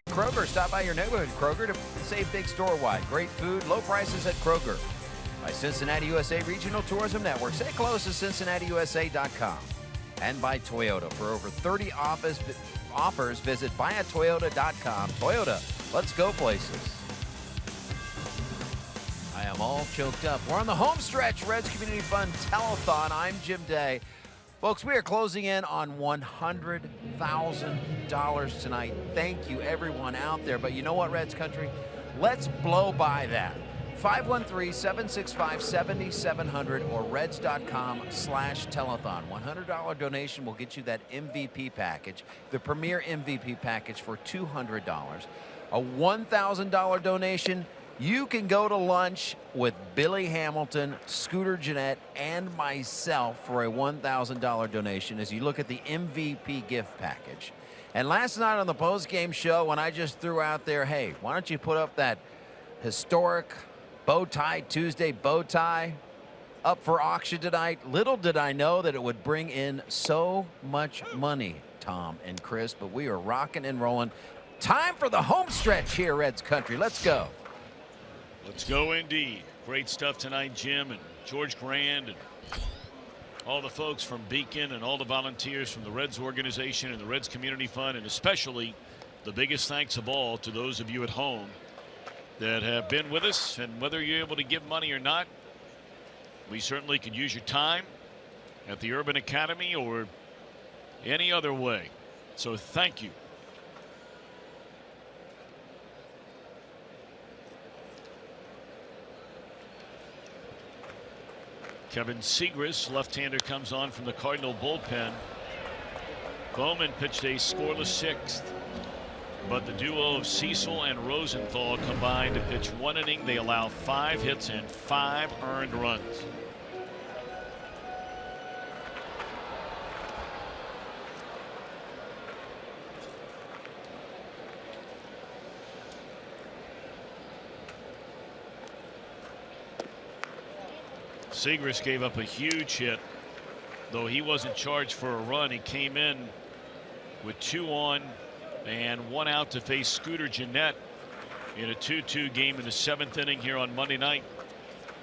Kroger. Stop by your neighborhood Kroger to save big store-wide. Great food, low prices at Kroger. By Cincinnati USA Regional Tourism Network. Stay close to CincinnatiUSA.com. And by Toyota. For over 30 offers, visit buyatoyota.com. Toyota, let's go places. I am all choked up. We're on the home stretch. Reds Community Fund Telethon. I'm Jim Day. Folks, we are closing in on $100,000 tonight. Thank you, everyone out there. But you know what, Reds Country? Let's blow by that. 513-765-7700 or reds.com/telethon. $100 donation will get you that MVP package, the premier MVP package for $200. A $1,000 donation, you can go to lunch with Billy Hamilton, Scooter Jeanette, and myself for a $1,000 donation as you look at the MVP gift package. And last night on the post-game show, when I just threw out there, hey, why don't you put up that historic bow tie Tuesday bow tie up for auction tonight? Little did I know that it would bring in so much money, Tom and Chris, but we are rocking and rolling. Time for the home stretch here, Reds Country. Let's go. Let's go indeed. Great stuff tonight, Jim and George Grand and all the folks from Beacon and all the volunteers from the Reds organization and the Reds Community Fund, and especially the biggest thanks of all to those of you at home that have been with us. And whether you're able to give money or not, we certainly could use your time at the Urban Academy or any other way. So thank you. Kevin Segras, left-hander, comes on from the Cardinal bullpen. Bowman pitched a scoreless 6th, but the duo of Cecil and Rosenthal combined to pitch 1 inning. They allow 5 hits and 5 earned runs. Segras gave up a huge hit, though he wasn't charged for a run. He came in with 2 on and 1 out to face Scooter Jeanette in a 2-2 game in the 7th inning here on Monday night.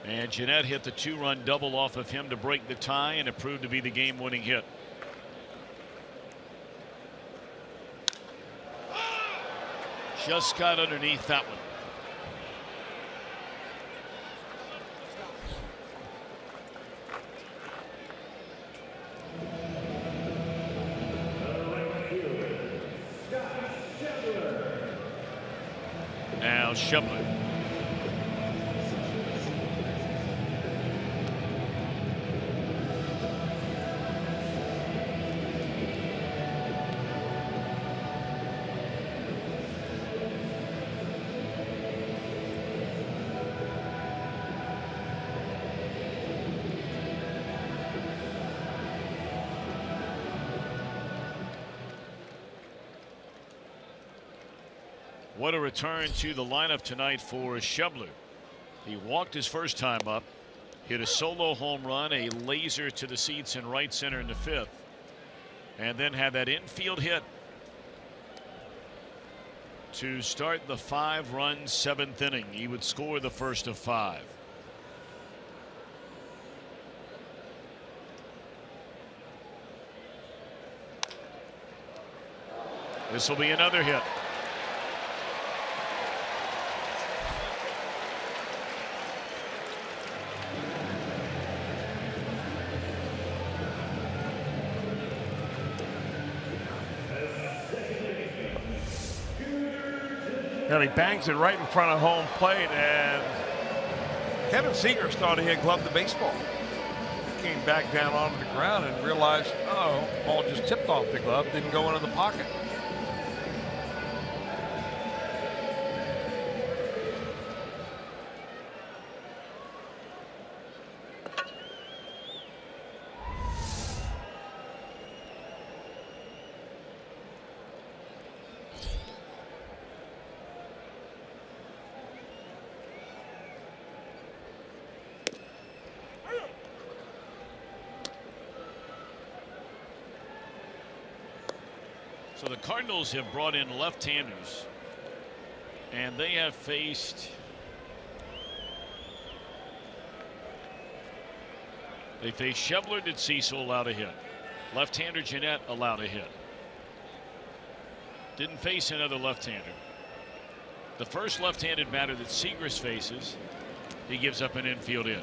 And Jeanette hit the 2-run double off of him to break the tie, and it proved to be the game-winning hit. Just got underneath that one. Now Schebler. What a return to the lineup tonight for Schebler. He walked his first time up, hit a solo home run, a laser to the seats in right center in the 5th, and then had that infield hit to start the 5-run 7th inning. He would score the first of 5. This will be another hit. And he bangs it right in front of home plate, and Kevin Seegers thought he had gloved the baseball. He came back down onto the ground and realized, oh, ball just tipped off the glove, didn't go into the pocket. So the Cardinals have brought in left-handers, and they have faced Schebler. Did Cecil allowed a hit? Left-hander Jeanette allowed a hit. Didn't face another left-hander. The first left-handed batter that Seegers faces, he gives up an infield hit.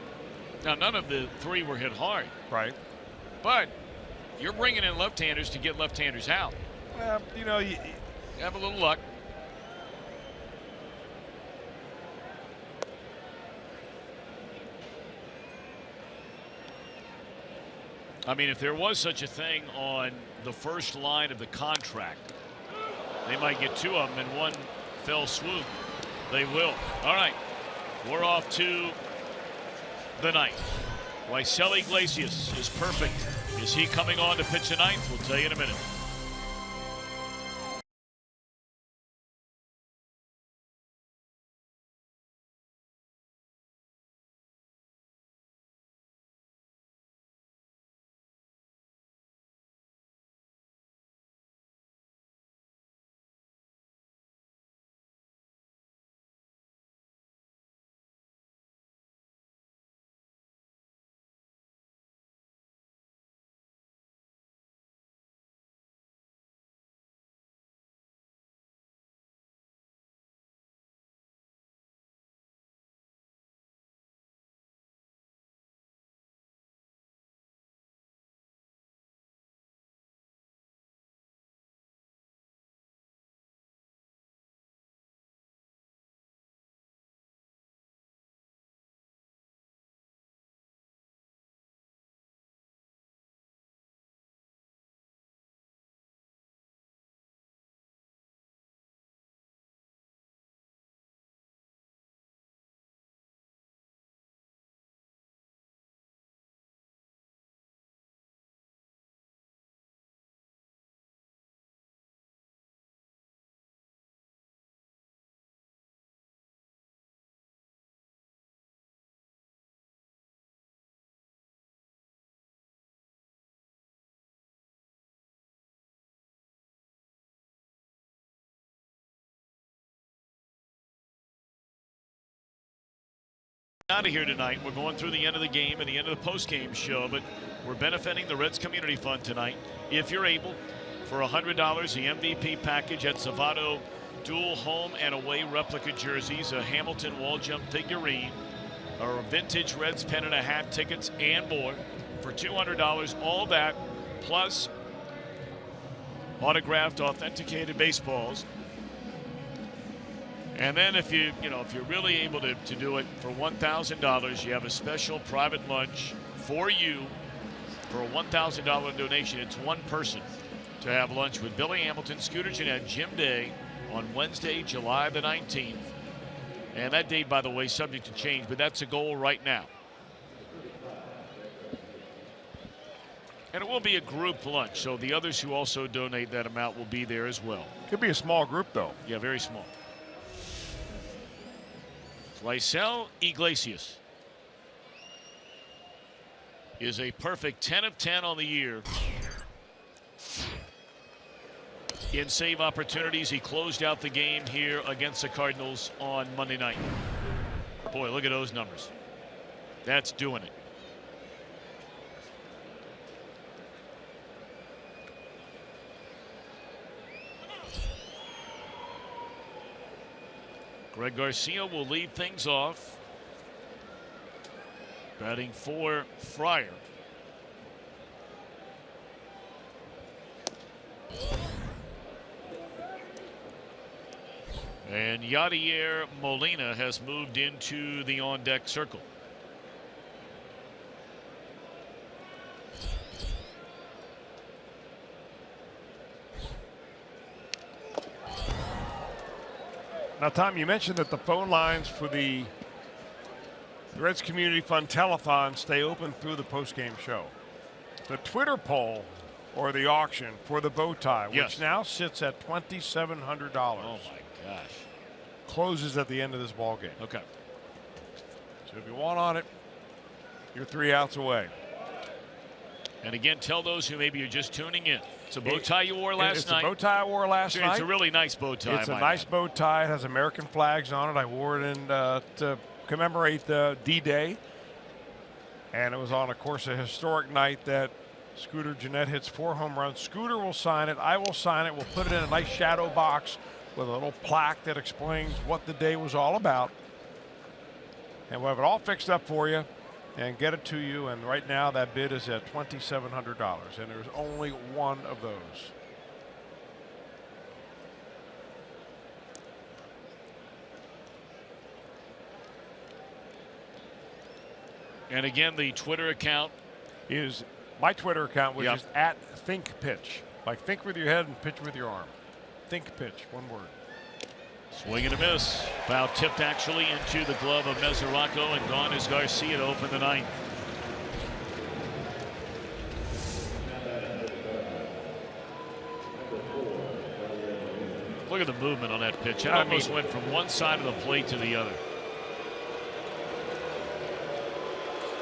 Now none of the 3 were hit hard, right? But you're bringing in left-handers to get left-handers out. Well, you know, you have a little luck. I mean, if there was such a thing on the first line of the contract, they might get 2 of them in one fell swoop. They will. All right, we're off to the 9th. Raisel Iglesias is perfect. Is he coming on to pitch the 9th? We'll tell you in a minute. Out of here tonight. We're going through the end of the game and the end of the post-game show, but we're benefiting the Reds Community Fund tonight. If you're able, for $100, the MVP package at Savado, dual home and away replica jerseys, a Hamilton wall jump figurine, or vintage Reds pen and a hat, tickets, and more for $200. All that plus autographed, authenticated baseballs. And then if you're really able to do it for $1,000, you have a special private lunch for you for a $1,000 donation. It's one person to have lunch with Billy Hamilton, Scooter Gennett, Jim Day on Wednesday, July the 19th. And that date, by the way, subject to change, but that's a goal right now. And it will be a group lunch, so the others who also donate that amount will be there as well. Could be a small group, though. Yeah, very small. Lysel Iglesias is a perfect 10 of 10 on the year. In save opportunities, he closed out the game here against the Cardinals on Monday night. Boy, look at those numbers. That's doing it. Greg Garcia will lead things off. Batting for Fryer. And Yadier Molina has moved into the on-deck circle. Now, Tom, you mentioned that the phone lines for the Reds Community Fund Telethon stay open through the postgame show. The Twitter poll or the auction for the bow tie, which now sits at $2,700. Oh my gosh. Closes at the end of this ball game. Okay. So if you want on it, you're 3 outs away. And again, tell those who maybe are just tuning in. It's a bow tie you wore last night. It's a bow tie I wore last night. It's a really nice bow tie. It's a nice bow tie. It has American flags on it. I wore it in to commemorate the D-Day. And it was on, of course, a historic night that Scooter Gennett hits 4 home runs. Scooter will sign it. I will sign it. We'll put it in a nice shadow box with a little plaque that explains what the day was all about. And we'll have it all fixed up for you and get it to you. And right now that bid is at $2,700, and there's only one of those. And again, the Twitter account is my Twitter account, which is at ThinkPitch. Like think with your head and pitch with your arm. ThinkPitch, one word. Swing and a miss. Foul tipped actually into the glove of Mesoraco, and gone is Garcia to open the ninth. Look at the movement on that pitch. It almost went from one side of the plate to the other.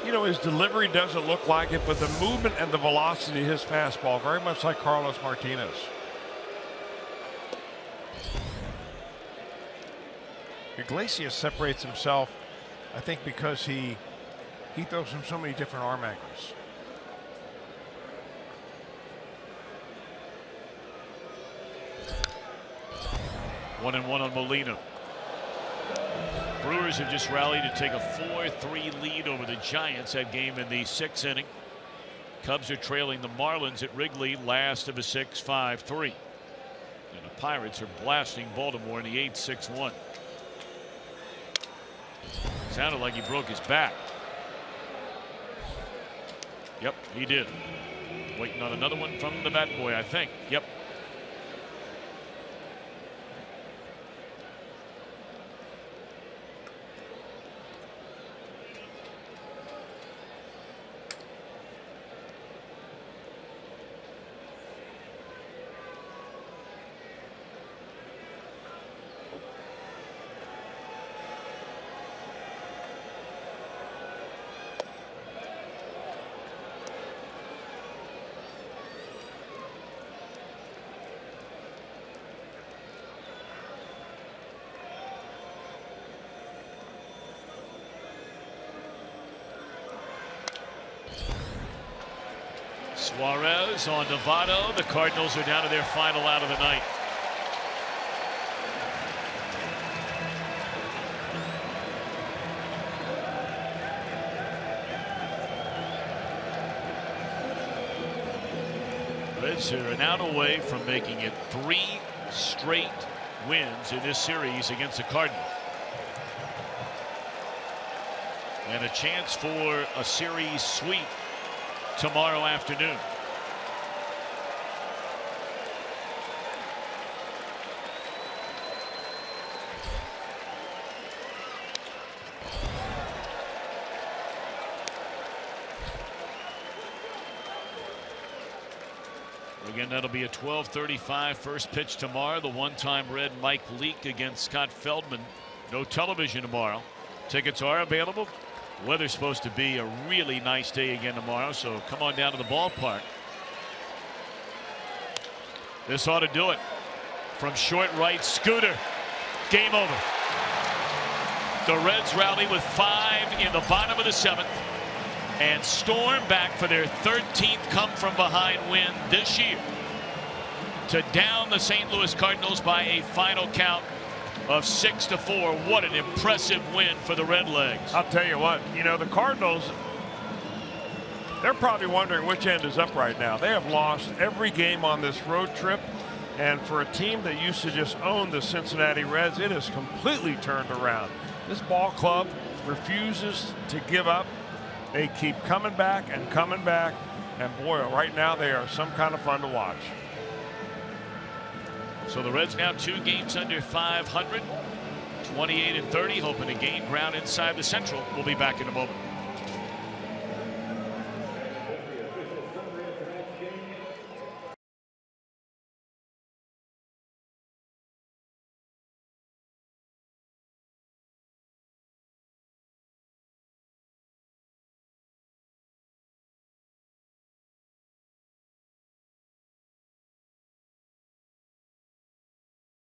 You know, his delivery doesn't look like it, but the movement and the velocity of his fastball, very much like Carlos Martinez. Iglesias separates himself, I think, because he throws from so many different arm angles. One and one on Molina. Brewers have just rallied to take a 4-3 lead over the Giants. That game in the 6th inning. Cubs are trailing the Marlins at Wrigley, last of a 6-5-3. And the Pirates are blasting Baltimore in the 8th 6-1. Sounded like he broke his back. Yep, he did. Waiting on another one from the bat boy, I think. Yep. Suarez on Novato. The Cardinals are down to their final out of the night. Reds are an out away from making it 3 straight wins in this series against the Cardinals. And a chance for a series sweep tomorrow afternoon. Again, that'll be a 12:35 first pitch tomorrow. The one-time Red Mike Leake against Scott Feldman. No television tomorrow. Tickets are available. Weather's supposed to be a really nice day again tomorrow, so come on down to the ballpark. This ought to do it. From short right, Scooter. Game over. The Reds rally with 5 in the bottom of the 7th and storm back for their 13th come-from-behind win this year to down the St. Louis Cardinals by a final count of 6-4. What an impressive win for the Redlegs. I'll tell you what, you know, the Cardinals, they're probably wondering which end is up right now. They have lost every game on this road trip, and for a team that used to just own the Cincinnati Reds, it has completely turned around. This ball club refuses to give up. They keep coming back, and boy, right now they are some kind of fun to watch. So the Reds now 2 games under 500, 28-30, hoping to gain ground inside the Central. We'll be back in a moment.